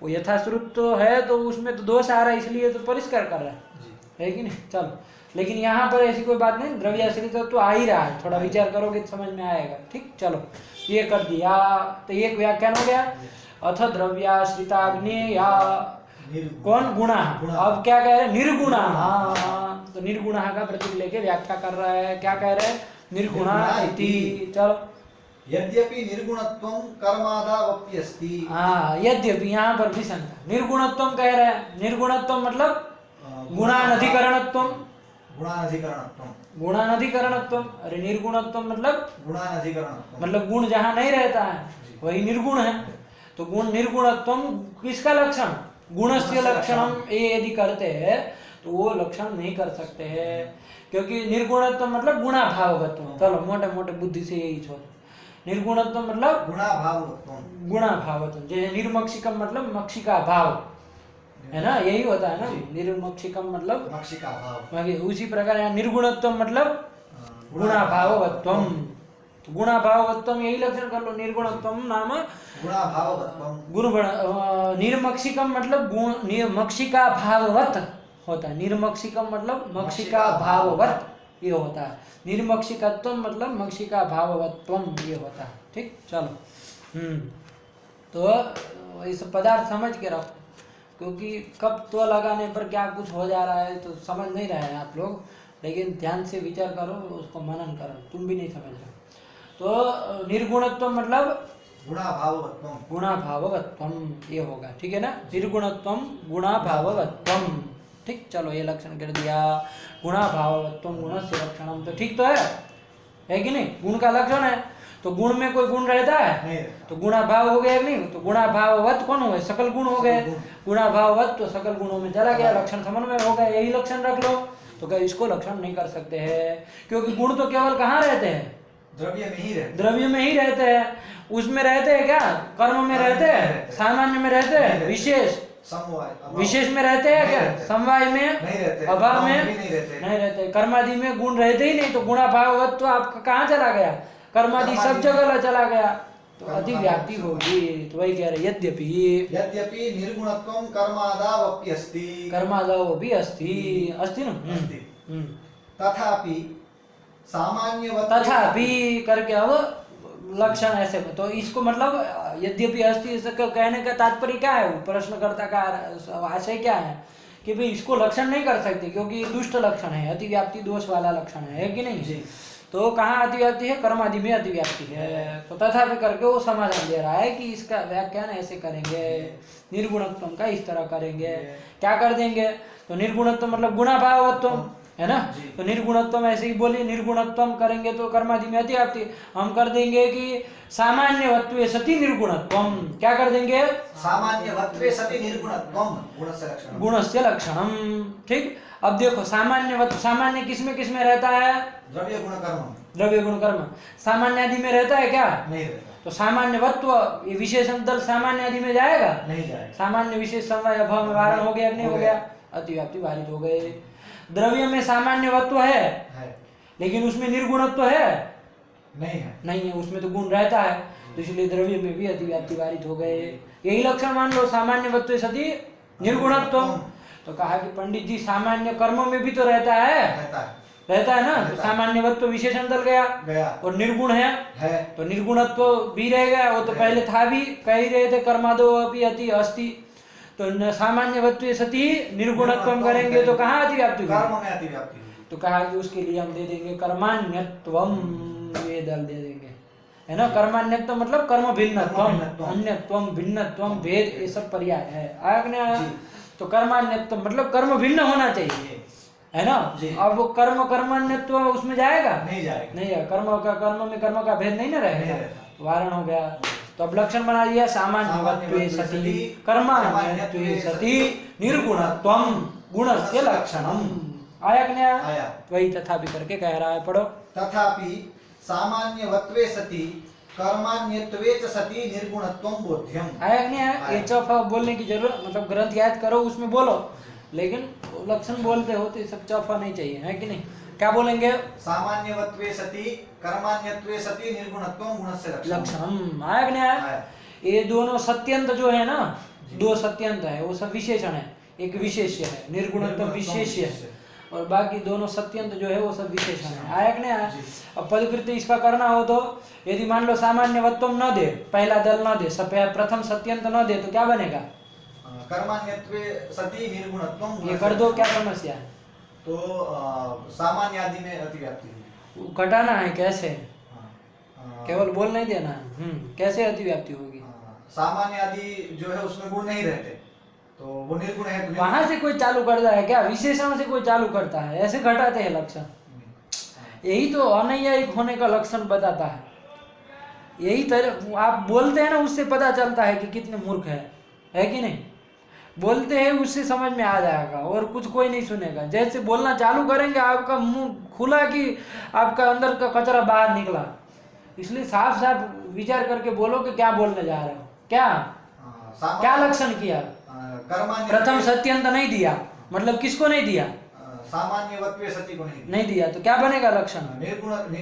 वो यथाश्रुत तो है, तो उसमें तो दोष आ रहा है, इसलिए तो परिष्कार कर रहा है कि नहीं? चलो, लेकिन यहाँ पर ऐसी कोई बात नहीं, द्रव्याश्रित तो आ ही रहा है, थोड़ा विचार करोगे तो समझ में आएगा। ठीक, चलो ये कर दिया। तो एक व्याख्यान हो गया। अथ द्रव्याश्रिताग्नेया कौन? गुणा। अब क्या कह रहे? निर्गुणा। हाँ, तो निर्गुणा का प्रतीक लेके व्याख्या कर रहा है। क्या कह रहे हैं? निर्गुणा इति। चलो, यद्यपि निर्गुणत्वं कर्मादावप्यस्ति। हाँ, यद्यपि यहाँ पर भी शंका। निर्गुणत्व कह रहे हैं। निर्गुणत्व मतलब गुणानधिकरणत्व। गुणानधिकरणत्व। अरे निर्गुणत्व मतलब गुणानधिकरणत्व, मतलब गुण जहाँ नहीं रहता है वही निर्गुण है। तो गुण निर्गुणत्व किसका लक्षण? गुणस्य लक्षणम। ये यदि करते हैं तो वो लक्षण नहीं कर सकते हैं, क्योंकि निर्गुणत्व मतलब गुणा भावत्व। चलो मोटे मोटे बुद्धि से यही छोड़। निर्गुणत्व मतलब गुणा भावत्व। जैसे निर्मक्षिकम मतलब मक्षिका भाव, है ना? यही होता है ना, निर्मक्षिकम मतलब मक्षिका भाव। उसी प्रकार यहाँ निर्गुणत्व मतलब गुणा भावत्वम। गुणा भावत्वम यही लक्षण कर लो। निर्गुणत्वम नाम गुणा भावत्वम। गुण। निर्मक्षिकम मतलब गुण, मक्षिका भाववत होता है। निर्मक्षिकम मतलब मक्षिका भाववत ये होता है। निर्मक्षिकत्व मतलब मक्षिका भाववत्वम ये होता है। ठीक, चलो तो इस पदार्थ समझ के रखो, क्योंकि कब तो लगाने पर क्या कुछ हो जा रहा है तो समझ नहीं रहे हैं आप लोग, लेकिन ध्यान से विचार करो, उसको मनन करो, तुम भी नहीं समझ रहे। तो निर्गुणत्व मतलब गुणाभाववत्वम, ये होगा, ठीक है ना। निर्गुणत्वम गुणाभाववत्वम, ठीक। चलो ये लक्षण कर दिया, गुणाभाववत्वम गुणस्य लक्षणम, तो ठीक तो है कि नहीं। गुण का लक्षण है, तो गुण में कोई गुण रहता है तो गुणाभाव हो गया कि नहीं, तो गुणाभाववत कौन हो गए, सकल गुण हो गए। गुणाभाववत तो सकल गुणों में चला गया, लक्षण समन्वय हो गया, यही लक्षण रख लो। तो क्या इसको लक्षण नहीं कर सकते हैं, क्योंकि गुण तो केवल कहाँ रहते हैं, द्रव्य में ही रहते हैं। उसमें रहते हैं क्या, कर्म में रहते हैं, सामान्य में रहते हैं, विशेष में रहते हैं क्या, समवाय में नहीं रहते, अभाव में नहीं रहते, कर्मादि में गुण रहते ही नहीं, तो गुणाभाववत तो आपका कहाँ चला गया, कर्मादि सब जगह चला गया, तो अधिव्याप्ति होगी। तो वही कह रहे, यद्यपि निर्गुणत्वं कर्मादावपि अस्ति ना। तथापि तथापि करके अब लक्षण ऐसे, तो इसको मतलब यद्यपि अस्ति, इसका कहने का तात्पर्य क्या है, प्रश्नकर्ता का आशय क्या है कि भाई इसको लक्षण नहीं कर सकते, क्योंकि ये दुष्ट लक्षण है, अतिव्याप्ति दोष वाला लक्षण है कि नहीं। तो कहाँ अतिव्याप्ति है, कर्मादि में अतिव्याप्ति है। तो तथापि करके वो समाधान दे रहा है कि इसका व्याख्यान ऐसे करेंगे, निर्गुणत्व का इस तरह करेंगे। क्या कर देंगे, तो निर्गुणत्व मतलब गुणाभावत्व है ना, तो निर्गुणत्व ऐसे ही बोलिए, निर्गुणत्व करेंगे तो कर्मादि में अतिव्याप्ति, हम कर देंगे कि सामान्यवत्वे सति निर्गुणत्वम, क्या कर देंगे, सामान्यवत्वे सति निर्गुणत्वम गुणस्य लक्षणम, ठीक। अब देखो सामान्यवत्व, सामान्य किसमें रहता है, द्रव्य गुण कर्म, सामान्य आदि में रहता है क्या, नहीं रहता। तो सामान्यवत्व ये विशेषण दल सामान्य आदि में जाएगा, नहीं जाएगा। सामान्य विशेष समवाय अभाव में वारण हो गया कि नहीं हो गया, अतिव्याप्ति बाधित हो गए। द्रव्य में सामान्यवत्व है, लेकिन उसमें निर्गुणत्व है, नहीं है, उसमें तो गुण रहता है, तो इसलिए द्रव्य में भी अतिव्याप्ति बाधित हो गए। यही लक्षण मान लो, सामान्यवत्व सति निर्गुणत्व। तो कहा कि पंडित जी सामान्य कर्मों में भी तो रहता है ना, तो सामान्यवत्व विशेषण दल गया और निर्गुण है तो निर्गुणत्व भी रह गया, वो तो पहले था भी, कह ही रहे थे कर्मादो अपि अति अस्ति, तो सामान्यवत्व सति निर्गुणत्व करेंगे तो कहाँ अतिव्याप्ति होगी, तो कहा कि उसके लिए हम दे देंगे कर्मान्यत्वम, ये दल दे देंगे, है ना। कर्मान्यत्व मतलब कर्म भिन्नत्वम, अन्यत्वम, भिन्नत्वम, भेद, ये सब पर्याय है, आज्ञा। तो कर्मान्यत्व मतलब कर्म भिन्न होना चाहिए, है ना। अब वो कर्मान्यत्व उसमें जाएगा, नहीं जाएगा, कर्म में कर्म का भेद नहीं ना रहेगा, वारण हो गया। तो अब लक्षण बना दिया, सामान्यवत्वे सति कर्मान्यत्वे सति निर्गुणत्वम गुणस्य लक्षणम, आया कि नहीं आया, वही तथापि करके कह रहा है, पढ़ो। तथापि सामान्यवत्वे सति कर्मान्यत्वे च सति निर्गुणत्वं बोध्यम, आया कि नहीं आया, ये चौफा बोलने की जरूरत, मतलब ग्रंथ याद करो उसमें बोलो, लेकिन लक्षण बोलते हो तो सब चौफा नहीं चाहिए, है कि नहीं। क्या बोलेंगे, सामान्यवत्वे सति कर्मान्यत्वे सति निर्गुणत्वं गुणस्य लक्षणम, आया कि नहीं आया। ये दोनों सत्यंत जो है ना, दो सत्यंत है, वो सब विशेषण है, एक विशेष्य है, निर्गुणत्व विशेष्य है, और बाकी दोनों सत्यंत जो है वो सब विशेषण है, आया कि नहीं आया। अब पदकृत इसका करना हो तो यदि मान लो सामान्यवत्व न दे, पहला दल न दे, प्रथम सत्यंत न दे, तो क्या बनेगा, कर्मान्यत्वे सति निर्गुणत्वं, ये कर दो, क्या समस्या है, तो सामान्य आदि में अतिव्याप्ति घटाना है, कैसे, केवल बोल नहीं देना है, कैसे अतिव्याप्ति होगी, सामान्य आदि जो है उसमें गुण नहीं रहते, तो वो निर्गुण है, तो वहां से कोई चालू करता है क्या, विशेषण से कोई चालू करता है, ऐसे घटाते हैं लक्षण, यही तो अनैयायिक होने का लक्षण बताता है, यही तरह आप बोलते हैं ना, उससे पता चलता है कि कितने मूर्ख है कि नहीं, बोलते हैं उससे समझ में आ जाएगा, और कुछ कोई नहीं सुनेगा, जैसे बोलना चालू करेंगे आपका मुंह खुला कि आपका अंदर का कचरा बाहर निकला, इसलिए साफ साफ विचार करके बोलो कि क्या बोलने जा रहे हो, क्या लक्षण किया, प्रथम सत्यंत नहीं दिया, मतलब किसको नहीं दिया, सामान्यवत्वे सति को नहीं दिया, तो क्या बनेगा लक्षण,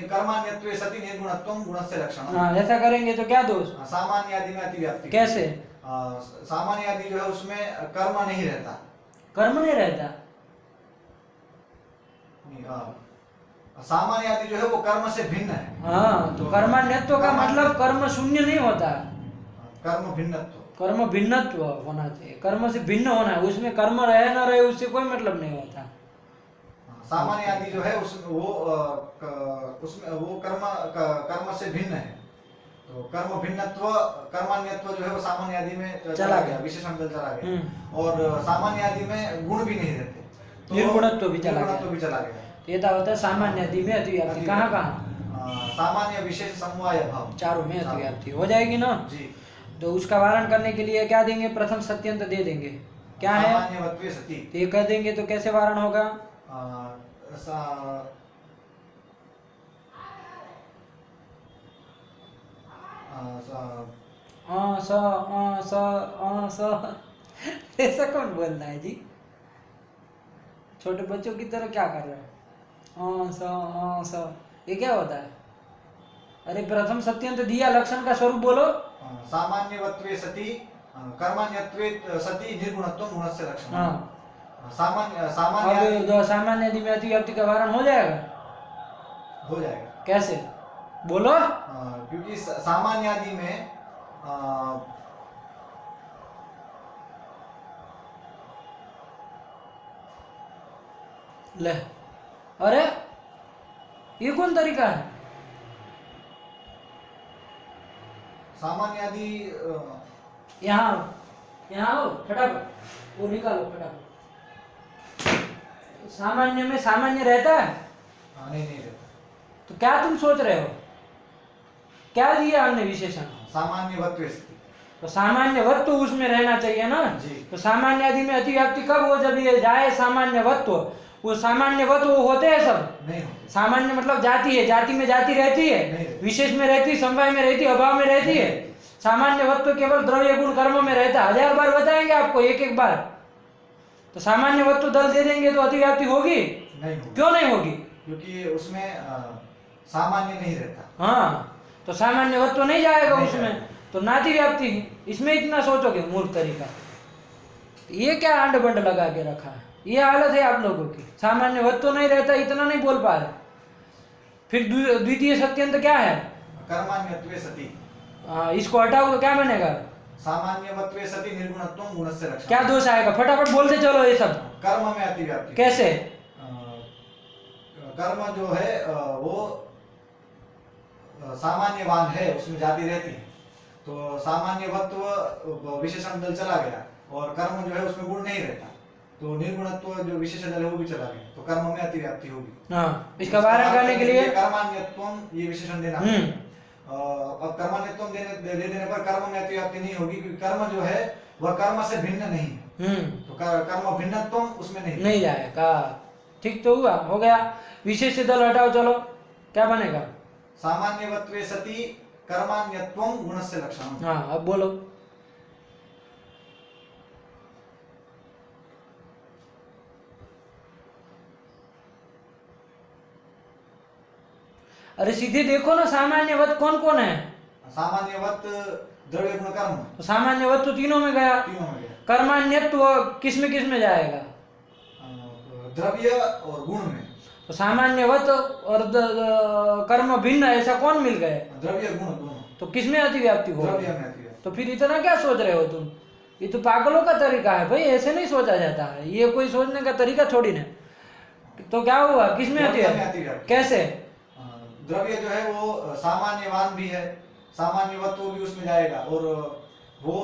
कर्मान्यत्वे सति निर्गुणत्वं गुणस्य लक्षणम। हाँ, ऐसा करेंगे तो क्या दोष, सामान्य आदि में अतिव्याप्ति, कैसे, सामान्य आदि जो है उसमें कर्म नहीं रहता, सामान्य आदि जो है वो कर्म से भिन्न है, हाँ, तो कर्मान्यत्व का मतलब कर्म शून्य नहीं होता, कर्म भिन्नत्व। कर्म भिन्नत्व होना चाहिए, कर्म से भिन्न होना है, उसमें कर्म रहे ना रहे उससे कोई मतलब नहीं होता। सामान्य आदि जो है उसमें वो कर्म से भिन्न है, तो कर्म भिन्नत्व कर्मान्यत्व जो है वो सामान्य आदि में चला गया, विशेषण दल चला गया। और सामान्य आदि में गुण भी नहीं रहते, तो निर्गुणत्व भी चला गया। ये था होता है सामान्य आदि में अतिव्याप्ति। कहाँ कहाँ? सामान्य विशेष समवाय भाव, चारों में अतिव्याप्ति हो जाएगी ना जी। तो उसका वारण करने के लिए क्या देंगे? प्रथम सत्यंत दे देंगे। क्या है? सामान्यवत्वे सति। तो ये कर देंगे तो कैसे वारण होगा? ऐसा कौन बोल रहा है जी? छोटे बच्चों की तरह क्या कर रहे हो? ये क्या होता है? अरे प्रथम सत्यंत दिया, लक्षण का स्वरूप बोलो। सामान्यवत्वे सति कर्मान्यत्वे सति निर्गुणत्वं गुणस्य लक्षणं। हाँ, सामान्य सामान्य आदि में अतिव्याप्ति का वारण हो जाएगा। कैसे बोलो? क्योंकि सामान्य आदि में ले, अरे ये कौन तरीका है? सामान्य आदि यहाँ आओ फटाफट, वो निकालो फटाफट। सामान्य में सामान्य रहता है? नहीं रहता। तो क्या तुम सोच रहे हो? क्या दिया हमने विशेषण? सामान्यवत्वे सति। तो सामान्यवत्व उसमें रहना चाहिए ना जी। तो सामान्य आदि में अतिव्याप्ति कब हो? जब ये जाए सामान्यवत्व। वो सामान्यवत्व होते हैं सब? नहीं होते। सामान्य मतलब जाति है, जाति में जाति रहती है, विशेष में रहती है, समवाय में रहती है, अभाव में रहती है। सामान्यवत्व केवल द्रव्य गुण कर्म में रहता है। 1000 बार बताएंगे आपको, एक बार। तो सामान्यवत्व दल दे देंगे तो अतिव्याप्ति होगी? नहीं होगी। क्यों नहीं होगी? क्योंकि उसमें सामान्य नहीं रहता। हाँ, तो सामान्यवत्व नहीं जाएगा उसमें, तो नातिव्याप्ति। इसमें इतना सोचोगे? मूर्ख तरीका। ये क्या आंड बंड लगा के रखा है? ये हालत है आप लोगों की। सामान्यवत्व नहीं रहता, इतना नहीं बोल पा रहे। फिर द्वितीय सत्यंत क्या है? कर्मान्यत्वे सति। इसको हटाओ तो क्या बनेगा? सामान्यवत्वे सति निर्गुणत्वं गुणस्य लक्षणं। क्या दोष आएगा? फटाफट बोलते चलो ये सब। कर्म में अतिव्याप्ति। कैसे? कर्म जो है वो सामान्यवान है, उसमें जाति रहती है, तो सामान्यवत्व विशेषण दल चला गया, और कर्म जो है उसमें गुण नहीं रहता, तो निर्गुणत्व जो विशेषण दल है वो भी चला गया, तो कर्म में अतिव्याप्ति होगी। हाँ, इसका वारण करने के लिए कर्मान्यत्वं ये विशेषण देना। अब कर्मान्यत्वं दे देने पर कर्म में अतिव्याप्ति नहीं होगी, क्योंकि कर्म जो है वह कर्म से भिन्न नहीं है, तो कर्म भिन्नत्वं उसमें नहीं जाएगा। ठीक तो हुआ, हो गया। विशेष दल हटाओ चलो, क्या बनेगा? सामान्यवत्वे सति कर्मान्यत्वं गुणस्य लक्षणं। हाँ, अब बोलो। अरे सीधे देखो ना, सामान्यवत कौन कौन है? सामान्यवत द्रव्य गुण कर्म। तो सामान्यवत तो तीनों में गया। कर्मान्यत्व किस में जाएगा? द्रव्य और गुण में। तो सामान्यवत और कर्म भिन्न, ऐसा कौन मिल गए? द्रव्य गुण दोनों। तो किस में अतिव्याप्ति हो? द्रव्य में अतिव्याप्ति। तो फिर इतना क्या सोच रहे हो तुम? ये तो पागलों का तरीका है भाई, ऐसे नहीं सोचा जाता है, ये कोई सोचने का तरीका थोड़ी ना। तो क्या हुआ? किस में अतिव्याप्ति? कैसे? द्रव्य जो है वो सामान्यवान भी है, सामान्यवत्व भी उसमें जाएगा, और वो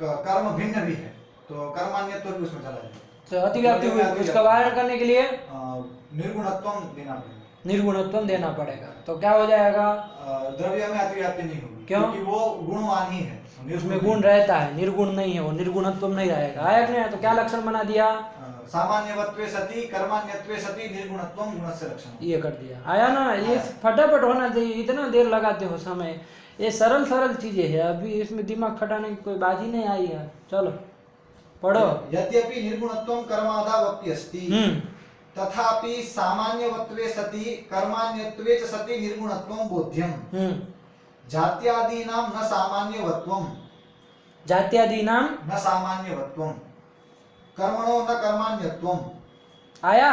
कर्म भिन्न भी है, तो कर्मान्यत्व भी उसमें चला जाएगा। तो अतिव्याप्ति हुई, उसका वारण करने के लिए निर्गुणत्वं देना पड़ेगा। निर्गुणत्वं देना पड़ेगा, तो क्या हो जाएगा? द्रव्य में अतिव्याप्ति नहीं होगी। क्यों? क्योंकि वो गुणवान ही है, उसमें गुण रहता है, निर्गुण नहीं है, वो निर्गुणत्वं नहीं रहेगा। आया कि नहीं? तो क्या लक्षण बना दिया? सामान्यवत्वे सति कर्मान्यत्वे सति निर्गुणत्वं गुणस्य लक्षणं। ये कर दिया। आया ना? ये फटाफट होना चाहिए, इतना देर लगाते हो समय। ये सरल चीजें है, अभी इसमें दिमाग खटाने की कोई बात ही नहीं आई है। चलो पढ़ो। यद्यपि निर्गुणत्वं कर्मादावपि अस्ति, तथापि सामान्यवत्वे सति कर्मान्यत्वे च सति निर्गुणत्वं बोध्यम्। जात्यादीनां न सामान्यवत्वं। जात्यादीनां न सामान्यवत्वं कर्मणो न कर्मान्यत्वं। आया?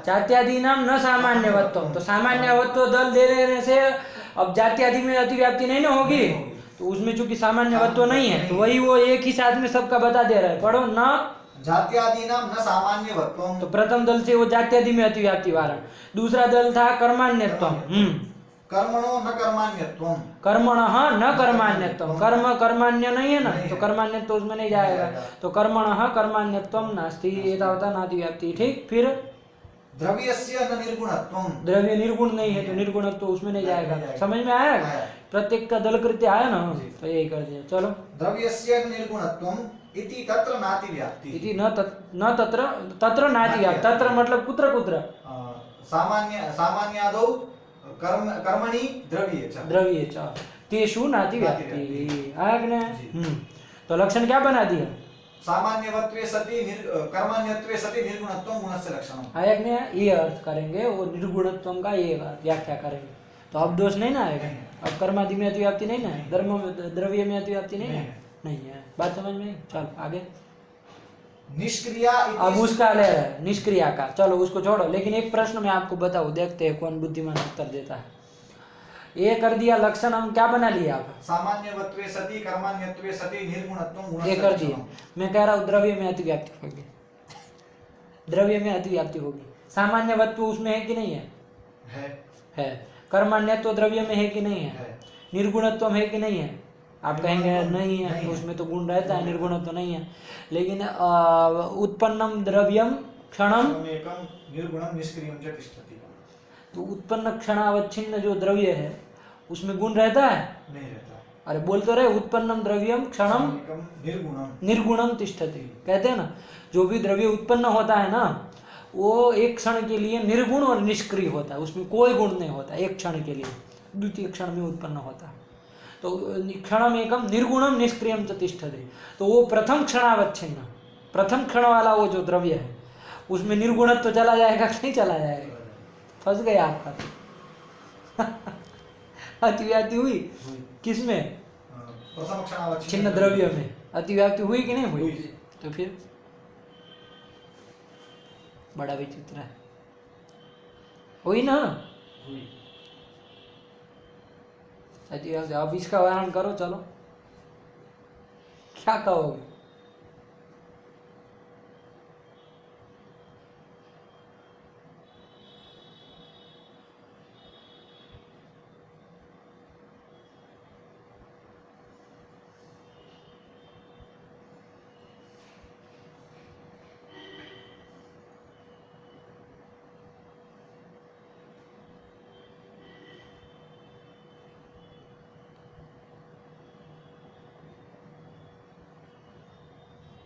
जात्यादीनां न सामान्यवत्वं। तो सामान्यवत्व दल दे देने से अब जात्यादि में अतिव्याप्ति नहीं ना होगी, तो उसमें चूंकि सामान्यवत्व नहीं है तो वही वो एक ही साथ में सबका बता दे रहा है। पढ़ो न जात्यादीनां न सामान्यवत्वम्। तो प्रथम दल से वो जात्यादि में अतिव्याप्ति वाला, दूसरा दल था कर्मान्यत्वम। कर्मणो न कर्मान्यत्वम्। कर्मणः न कर्मान्यत्वम, कर्म कर्मान्य नहीं है ना, तो कर्मान्यत्व उसमें नहीं जाएगा। तो कर्मणः कर्मान्यत्वम नास्ति, एतावता नातिव्याप्ति। ठीक, फिर द्रव्यस्य न निर्गुणत्वम्। द्रव्य निर्गुण नहीं है तो निर्गुणत्व उसमें नहीं जाएगा। समझ में आया? प्रत्येक का दल कृत्य आया ना, तो यही कर दिया। चलो, द्रव्यस्य निर्गुणत्वम् इति तत्र नातिव्याप्ति। इति न तत्र तत्र नातिव्याप्ति। तत्र मतलब कुत्र कुत्र सामान्यादौ कर्मणि द्रव्ये च तेषु नातिव्याप्ति। आया कि नहीं? तो लक्षण क्या बना दिया? सामान्यवत्वे सति कर्मण्यत्वे सति निर्गुणत्वं गुणस्य लक्षणम्। आया कि नहीं? ये अर्थ करेंगे और निर्गुणत्व का ये व्याख्या करेंगे, तो अब दोष नहीं ना आएगा। अब कर्मादि में अतिव्याप्ति नहीं ना है, द्रव्य में अतिव्याप्ति नहीं है। नहीं है, बात समझ में? चल आगे। निष्क्रिया अब उसका ले रहा है निष्क्रिया का, चलो उसको छोड़ो। लेकिन एक प्रश्न मैं आपको बताऊं, देखते हैं कौन बुद्धिमान उत्तर देता है। ये कर दिया लक्षण, हम क्या बना लिया? आप सामान्यवत्वे सति कर्माण्यत्वे सति निर्गुणत्वं गुणस्य ये कर दिया। मैं कह रहा हूँ द्रव्य में अतिव्याप्ति होगी, द्रव्य में अतिव्याप्ति होगी। सामान्यवत्व उसमें है कि नहीं है? है। कर्मान्यत्व द्रव्य में है कि नहीं है? निर्गुणत्व है कि नहीं है? आप कहेंगे नहीं है, उसमें तो गुण रहता है, निर्गुणत्व नहीं है। लेकिन उत्पन्नम द्रव्यम क्षणम निर्गुणम निष्क्रियम च तिष्ठति। तो उत्पन्न क्षणावच्छिन्न जो द्रव्य है उसमें गुण रहता है? नहीं रहता। अरे बोल तो रहे, उत्पन्नम द्रव्यम क्षणम निर्गुणम तिष्ठति। कहते हैं ना, जो भी द्रव्य उत्पन्न होता है ना, वो एक क्षण के लिए निर्गुण और निष्क्रिय होता है, उसमें कोई गुण नहीं होता। एक क्षण के लिए, द्वितीय क्षण में उत्पन्न होता है। तो क्षणम एकम निर्गुणम निष्क्रियम च तिष्ठति। तो वो प्रथम क्षणावच्छिन्न, प्रथम क्षण वाला वो जो द्रव्य है उसमें निर्गुणत्व तो चला जाएगा कि नहीं चला जाएगा? फंस गया आपका। अतिव्याप्ति हुई किसमें? प्रथम क्षणावच्छिन्न छिन्न द्रव्य में अतिव्याप्ति हुई कि नहीं हुई? तो फिर बड़ा विचित्र है। हुई ना? अतिव्याप्ति। अब इसका वर्णन करो, चलो क्या कहोगे?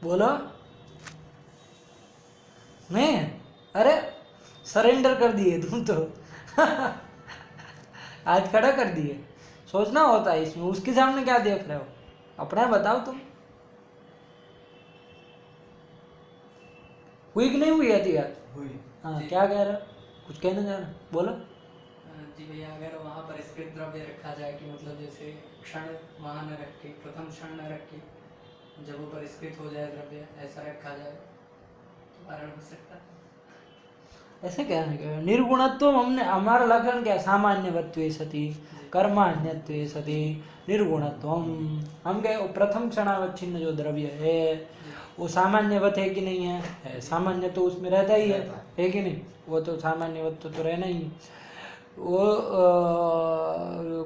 बोलो। नहीं? अरे सरेंडर कर दिए तुम तो। आज खड़ा कर दिए। सोचना होता है इसमें, उसके सामने क्या देख रहे हो? अपना बताओ तुम। हुई कि नहीं हुई? हुई। हाँ, क्या कह रहे हो? कुछ कहना चाह रहे? बोलो। जी भैया, अगर वहाँ पर स्थित द्रव्य रखा जाए कि मतलब जैसे क्षण वहाँ न रख के, प्रथम क्षण न रख के जब वो परिष्कृत हो जाए द्रव्य, ऐसा रखा जाए तो कारण हो सकता है। ऐसे कहने के निर्गुणत्व हमने, हमारा लक्षण क्या? सामान्यवत्वे सति कर्माण्यत्वे सति निर्गुणत्व। हम कहे प्रथम क्षणावच्छिन्न जो द्रव्य है वो सामान्यवत है कि नहीं है? है। सामान्य तो उसमें रहता ही है कि नहीं? वो तो सामान्यवत्व तो रहना ही। वो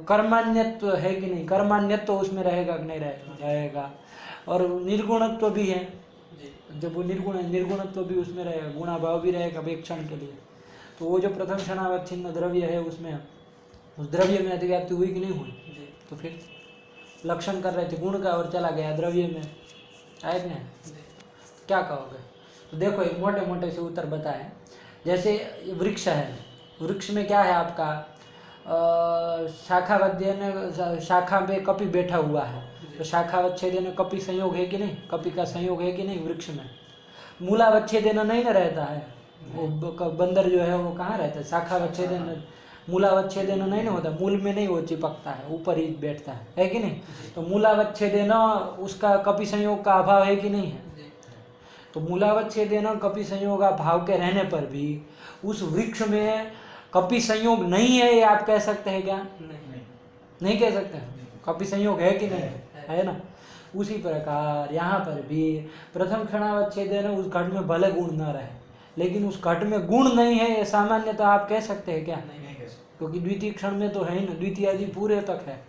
कर्मान्यत्व है कि नहीं? कर्मान्यत्व उसमें रहेगा कि नहीं रहेगा? और निर्गुणत्व भी है, जब वो निर्गुण है, निर्गुणत्व भी उसमें रहेगा, गुणाभाव भी रहेगा एक क्षण के लिए। तो वो जो प्रथम क्षणावच्छिन्न द्रव्य है उसमें, उस द्रव्य में अतिव्याप्ति हुई कि नहीं हुई? तो फिर लक्षण कर रहे थे गुण का और चला गया द्रव्य में, आए कि नहीं? क्या कहोगे? तो देखो, एक मोटे मोटे से उत्तर बताएं। जैसे वृक्ष है, वृक्ष में क्या है आपका? शाखा पे कपि बैठा हुआ है, तो शाखावच्छेदन कपि संयोग है कि नहीं? कपि का संयोग है कि नहीं वृक्ष में? मूलावच्छेदन नहीं ना रहता है, वो बंदर जो है वो कहाँ रहता है? शाखावच्छेदन, मूलावच्छेदन नहीं ना होता, मूल में नहीं वो चिपकता है, ऊपर ही बैठता है कि नहीं? तो मूलावच्छेदन उसका कपि संयोग का अभाव है कि नहीं है? तो मूलावच्छेदन कपि संयोग भाव के रहने पर भी उस वृक्ष में कपि संयोग नहीं है, ये आप कह सकते हैं क्या? नहीं कह सकते हैं। कपि संयोग है कि नहीं, है ना। उसी प्रकार यहाँ पर भी प्रथम क्षणावच्छेदेन उस घट में भले गुण न रहे, लेकिन उस घट में गुण नहीं है, ये सामान्यतः आप कह सकते हैं क्या? नहीं कह सकते। क्योंकि द्वितीय क्षण में तो है ही ना, द्वितीय आदि पूरे तक है,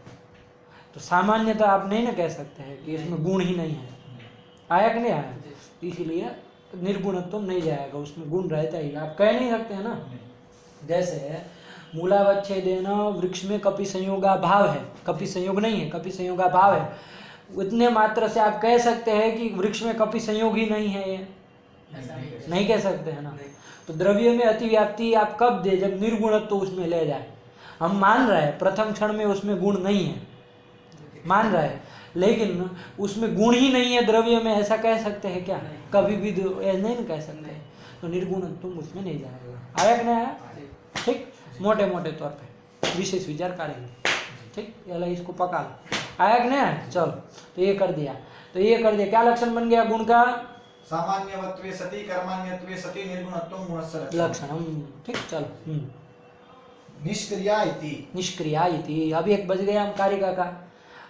तो सामान्यतः आप नहीं ना कह सकते हैं कि इसमें गुण ही नहीं है। आया कि नहीं आया? इसीलिए निर्गुणत्व नहीं जाएगा, उसमें गुण रहता ही, आप कह नहीं सकते हैं ना। जैसे मूलावच्छेदेन वृक्ष में कपि संयोगा भाव है, कपि संयोग नहीं है, कपि संयोगा भाव है, उतने मात्र से आप कह सकते हैं कि वृक्ष में कपि संयोग ही नहीं है, ये नहीं कह सकते हैं ना। तो द्रव्य में अतिव्याप्ति आप कब दे? जब निर्गुणत्व उसमें ले जाए। हम मान रहे हैं प्रथम क्षण में उसमें गुण नहीं है, मान रहे हैं, लेकिन उसमें गुण ही नहीं है द्रव्य में, ऐसा कह सकते हैं क्या? कभी भी नहीं कह सकते। तो निर्गुणत्व उसमें नहीं जाएगा। आया कि नहीं आया? ठीक, मोटे मोटे तौर पे विशेष विचार करेंगे। ठीक, ये इसको पका लो। आया कि नहीं आया? चलो, तो ये कर दिया, तो ये कर दिया। क्या लक्षण बन गया गुण का? सामान्यवत्वे सति कर्मण्यत्वे सति निर्गुणत्वं गुणस्य लक्षणम। ठीक, चलो। निष्क्रिया इति। निष्क्रिया इति। अब एक बज गया हम कारिका का।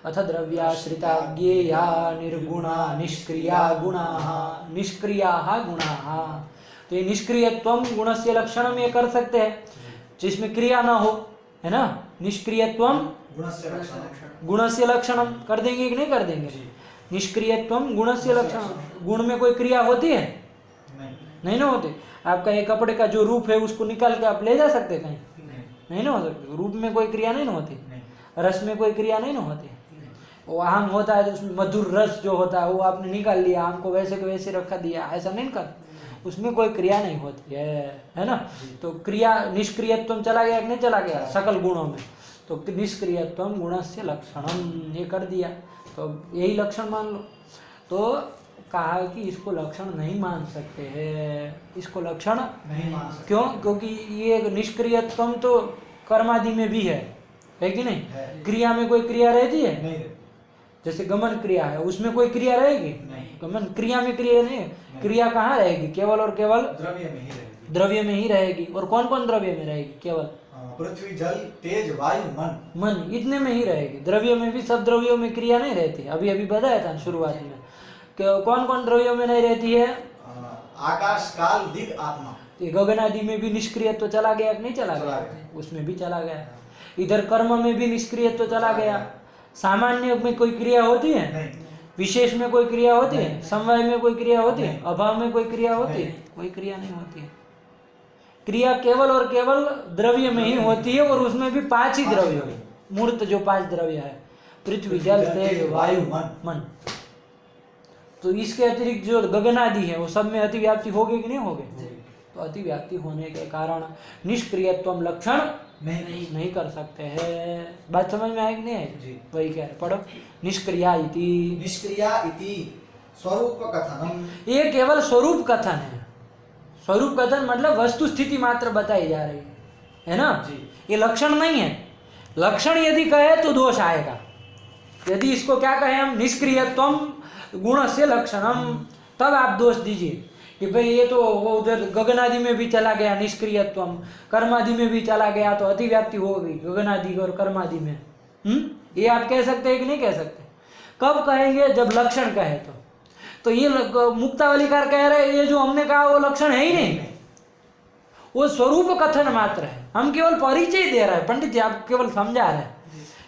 अथ द्रव्याश्रिता ज्ञेया निर्गुणा निष्क्रिया गुणाः निष्क्रियाः गुणाः। तो ये निष्क्रियत्वम गुणस्य लक्षणम ये कर सकते हैं, जिसमें क्रिया ना हो, है ना। निष्क्रियत्वम गुणस्य लक्षणम कर देंगे कि नहीं कर देंगे? निष्क्रियत्वम गुणस्य लक्षणम। गुण में कोई क्रिया होती है? नहीं ना होती। आपका ये कपड़े का जो रूप है उसको निकाल के आप ले जा सकते कहीं? नहीं ना हो सकते। रूप में कोई क्रिया नहीं ना होती, रस में कोई क्रिया नहीं ना होती। वो आम होता है तो उसमें मधुर रस जो होता है वो आपने निकाल लिया, आम को वैसे के वैसे रखा दिया, ऐसा नहीं कर, उसमें कोई क्रिया नहीं होती है ना। तो क्रिया निष्क्रियत्व चला गया कि नहीं चला गया सकल गुणों में? तो निष्क्रियत्व गुणस्य लक्षणम ये कर दिया, तो यही लक्षण मान लो। तो कहा कि इसको लक्षण नहीं मान सकते हैं, इसको लक्षण नहीं मान सकते। क्यों? क्योंकि ये निष्क्रियत्व तो कर्मादि में भी है कि नहीं? क्रिया में कोई क्रिया रहती है? नहीं। जैसे गमन क्रिया है, उसमें कोई क्रिया रहेगी? नहीं। गमन क्रिया में क्रिया नहीं है। क्रिया कहाँ रहेगी? केवल और केवल द्रव्य में ही रहेगी। द्रव्य में ही रहेगी। और कौन कौन द्रव्य में रहेगी? केवल पृथ्वी जल तेज वायु मन, मन इतने में ही रहेगी। द्रव्यों में भी सब द्रव्यों में क्रिया नहीं रहती। अभी अभी बताया था शुरुआत में, कौन कौन द्रव्यों में नहीं रहती है? आकाश काल दिग आत्मा। गगन आदि में भी निष्क्रियत्व चला गया कि नहीं चला गया? उसमें भी चला गया। इधर कर्म में भी निष्क्रियत्व चला गया। सामान्य में कोई क्रिया होती है? नहीं। विशेष में कोई क्रिया होती है? समवाय में कोई क्रिया होती है? अभाव में कोई क्रिया होती है? कोई क्रिया नहीं होती है। क्रिया केवल और केवल द्रव्य में ही होती है, और उसमें भी 5 ही द्रव्य है। मूर्त जो 5 द्रव्य है, पृथ्वी जल तेज वायु मन। तो इसके अतिरिक्त जो गगन आदि है वो सब में अतिव्याप्ति होगी कि नहीं होगी? तो अतिव्याप्ति होने के कारण निष्क्रियत्व लक्षण नहीं कर सकते हैं। बात समझ में आएगी नहीं आएगी? वही कह रहे, पढ़ो। निष्क्रिया इति स्वरूप कथनम। ये केवल स्वरूप कथन है। स्वरूप कथन मतलब वस्तु स्थिति मात्र बताई जा रही है ना। ये लक्षण नहीं है। लक्षण यदि कहे तो दोष आएगा। यदि इसको क्या कहे हम? निष्क्रियत्वम गुणस्य लक्षणम, तब आप दोष दीजिए कि भाई ये तो वो उधर गगन आदि में भी चला गया निष्क्रियत्वम, कर्म आदि में भी चला गया, तो अतिव्याप्ति हो गई गगन आदि और कर्म आदि में। ये आप कह सकते हैं कि नहीं कह सकते? कब कहेंगे? जब लक्षण कहे तो ये मुक्तावलीकार कह रहे हैं ये जो हमने कहा वो लक्षण है ही नहीं, वो स्वरूप कथन मात्र है। हम केवल परिचय दे रहे हैं। पंडित जी आप केवल समझा रहे हैं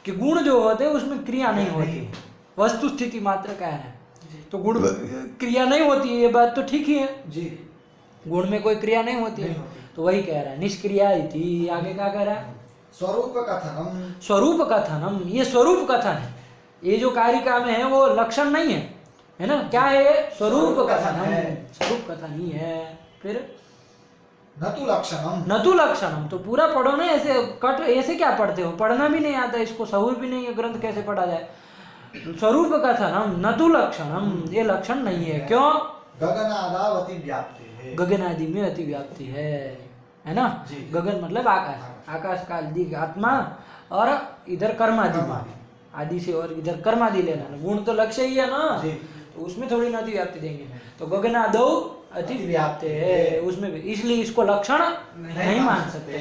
कि गुण जो होते हैं उसमें क्रिया नहीं होती, वस्तु स्थिति मात्र कह रहे हैं। तो गुण क्रिया नहीं होती है, ये बात तो ठीक ही है जी। गुण में कोई क्रिया नहीं होती है, तो वही कह रहा है निष्क्रिया इति। आगे क्या कह रहा है? स्वरूप कथनम। स्वरूप कथनम, ये स्वरूप कथन है। ये जो कारिका में है वो लक्षण नहीं है ना। क्या है? स्वरूप कथन है, स्वरूप कथन ही है। फिर नतु लक्षणम। नतु लक्षणम तो पूरा पढ़ो ना, ऐसे कट ऐसे क्या पढ़ते हो? पढ़ना भी नहीं आता, इसको सहूर भी नहीं है, ग्रंथ कैसे पढ़ा जाए? स्वरूप कथनम नतु लक्षणम, ये लक्षण नहीं है। क्यों? गगनादावति व्याप्ति है। गगन आदि में अति व्याप्ति है ना। गगन मतलब आकाश, आकाश काल दिग आत्मा, और इधर कर्मादि आदि से, और इधर कर्मादि लेना। गुण तो लक्ष्य ही है ना, तो उसमें थोड़ी ना अति व्याप्ति देंगे। तो गगनादौ अति व्याप्त है उसमें भी, इसलिए इसको लक्षण नहीं मान सकते।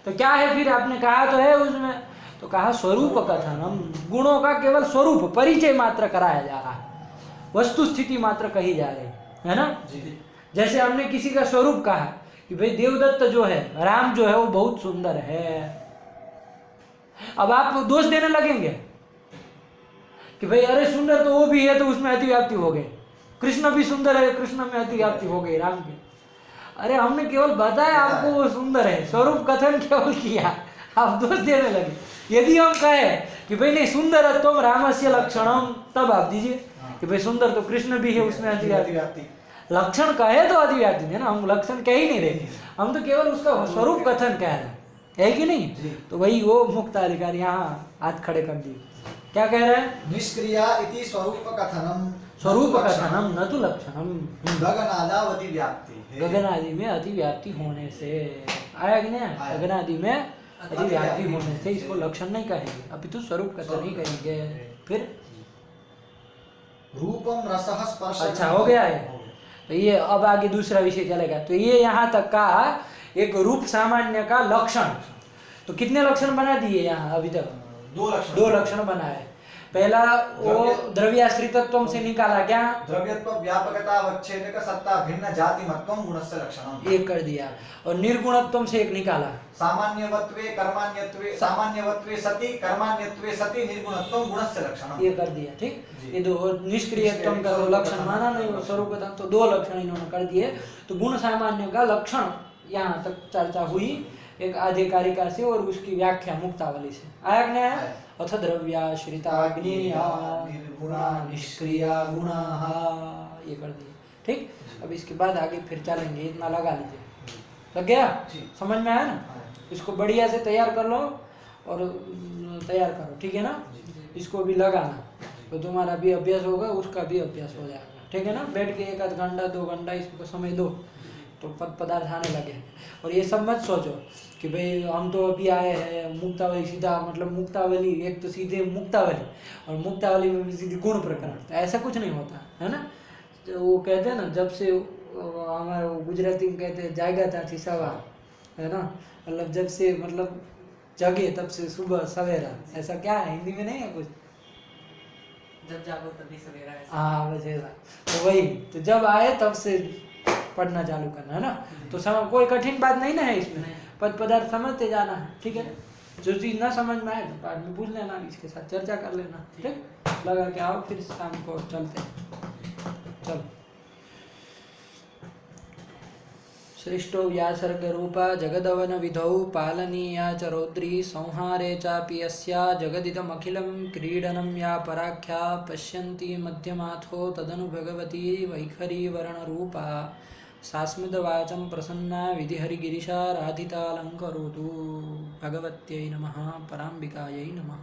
तो क्या है फिर? आपने कहा तो है उसमें तो कहा स्वरूप कथनम, गुणों का केवल स्वरूप परिचय मात्र कराया जा रहा है, वस्तु स्थिति मात्र कही जा रही है ना। जी जैसे हमने किसी का स्वरूप कहा कि भाई देवदत्त जो है, राम जो है वो बहुत सुंदर है, अब आप दोष देने लगेंगे कि भाई अरे सुंदर तो वो भी है, तो उसमें अतिव्याप्ति हो गई, कृष्ण भी सुंदर है, कृष्ण में अतिव्याप्ति हो गई राम की। अरे हमने केवल बताया आपको वो सुंदर है, स्वरूप कथन केवल किया, आप दोष देने लगे। यदि हम कहे कि भाई नहीं सुंदरत्वम रामस्य लक्षणम, तब आप दीजिए कि भाई सुंदर तो कृष्ण भी है, उसमें अतिव्याप्ति। लक्षण कहे तो अतिव्याप्ति है ना, हम लक्षण कह ही नहीं रहे, हम तो केवल उसका स्वरूप कथन कह रहे हैं, है कि नहीं। तो वही वो मुक्त अधिकारी यहाँ हाथ खड़े कर दिए, क्या कह रहे हैं, निष्क्रिया इति स्वरूप कथनम, स्वरूप कथनम न तो लक्षणम, गगनादावति व्याप्ति, गगन आदि में अतिव्याप्ति होने से, आया कि नहीं, गगन आदि में अतिव्याप्ति होने से इसको लक्षण नहीं कहेंगे, अपितु स्वरूप कथन ही कहेंगे। फिर रूपम रसः स्पर्श, अच्छा हो गया है। तो ये अब आगे दूसरा विषय चलेगा। तो ये यहाँ तक का एक रूप सामान्य का लक्षण। तो कितने लक्षण बना दिए यहाँ अभी तक, दो लक्षण बनाए। पहला वो द्रव्याश्रितत्व से निकाला क्या, द्रव्यत्व व्यापकता अवच्छेदक सत्ता भिन्न जातिमत्वम गुणस्य लक्षणम, एक कर दिया। और निर्गुणत्व से एक निकाला, सामान्यवत्वे कर्माण्यत्वे, सामान्यवत्वे सति कर्माण्यत्वे सति निर्गुणत्वम गुणस्य लक्षणम, ये कर दिया। ठीक, ये दो निष्क्रियत्व का दो लक्षण माना नहीं, वो स्वरूप का तो दो लक्षण इन्होंने कर दिए। तो गुण सामान्य का लक्षण यहाँ तक चर्चा हुई एक आधिकारिका से और उसकी व्याख्या मुक्तावली से। आया नहीं आया, अथ द्रव्याश्रिताग्नेया निर्गुणा निष्क्रिया गुणाः, ये कर दिए। ठीक, अब इसके बाद आगे फिर चलेंगे, इतना लगा लीजिए। लग गया, समझ में आया ना। इसको बढ़िया से तैयार कर लो और तैयार करो, ठीक है ना। इसको भी लगाना तो तुम्हारा भी अभ्यास होगा, उसका भी अभ्यास हो जाएगा, ठीक है ना। बैठ के एक आध घंटा 2 घंटा इसको समय दो तो पदार्थ आने लगे। और ये सब मत सोचो कि भाई हम तो अभी आए हैं मुक्तावली सीधा, मतलब मुक्तावली एक तो सीधे मुक्तावली और मुक्तावली में भी सीधी गुण प्रकरण, तो ऐसा कुछ नहीं होता है ना। तो वो कहते हैं ना, जब से हमारे गुजराती में कहते हैं जागा था सवा, है ना, मतलब जब से मतलब जगे तब से सुबह सवेरा, ऐसा क्या है हिंदी में नहीं है कुछ, जब जागो तभी सवेरा है। हाँ बस ऐसा। तो वही, तो जब आए तब से पढ़ना चालू करना है ना। तो कोई कठिन बात नहीं ना है इसमें, पद पदार्थ समझते जाना है, ठीक है। जो चीज ना समझ में आए तो बाद में पूछ लेना, इसके साथ चर्चा कर लेना, ठीक। लगा के आओ, फिर शाम को चलते हैं। चलो। सृष्टो व्यासर्ग रूपा जगदवन विधौ पालनीया च रौद्री संहारे चापि यस्या जगदिदमखिलं क्रीडनं या पराख्या पश्यन्ति मध्यमाथो तदनु भगवती वैखरी वर्णरूपा सास्मितवाचं प्रसन्ना विधिहरिगिरिशा राधितालङ्करोतु। भगवत्यै नमः, पराम्बिकायै नमः।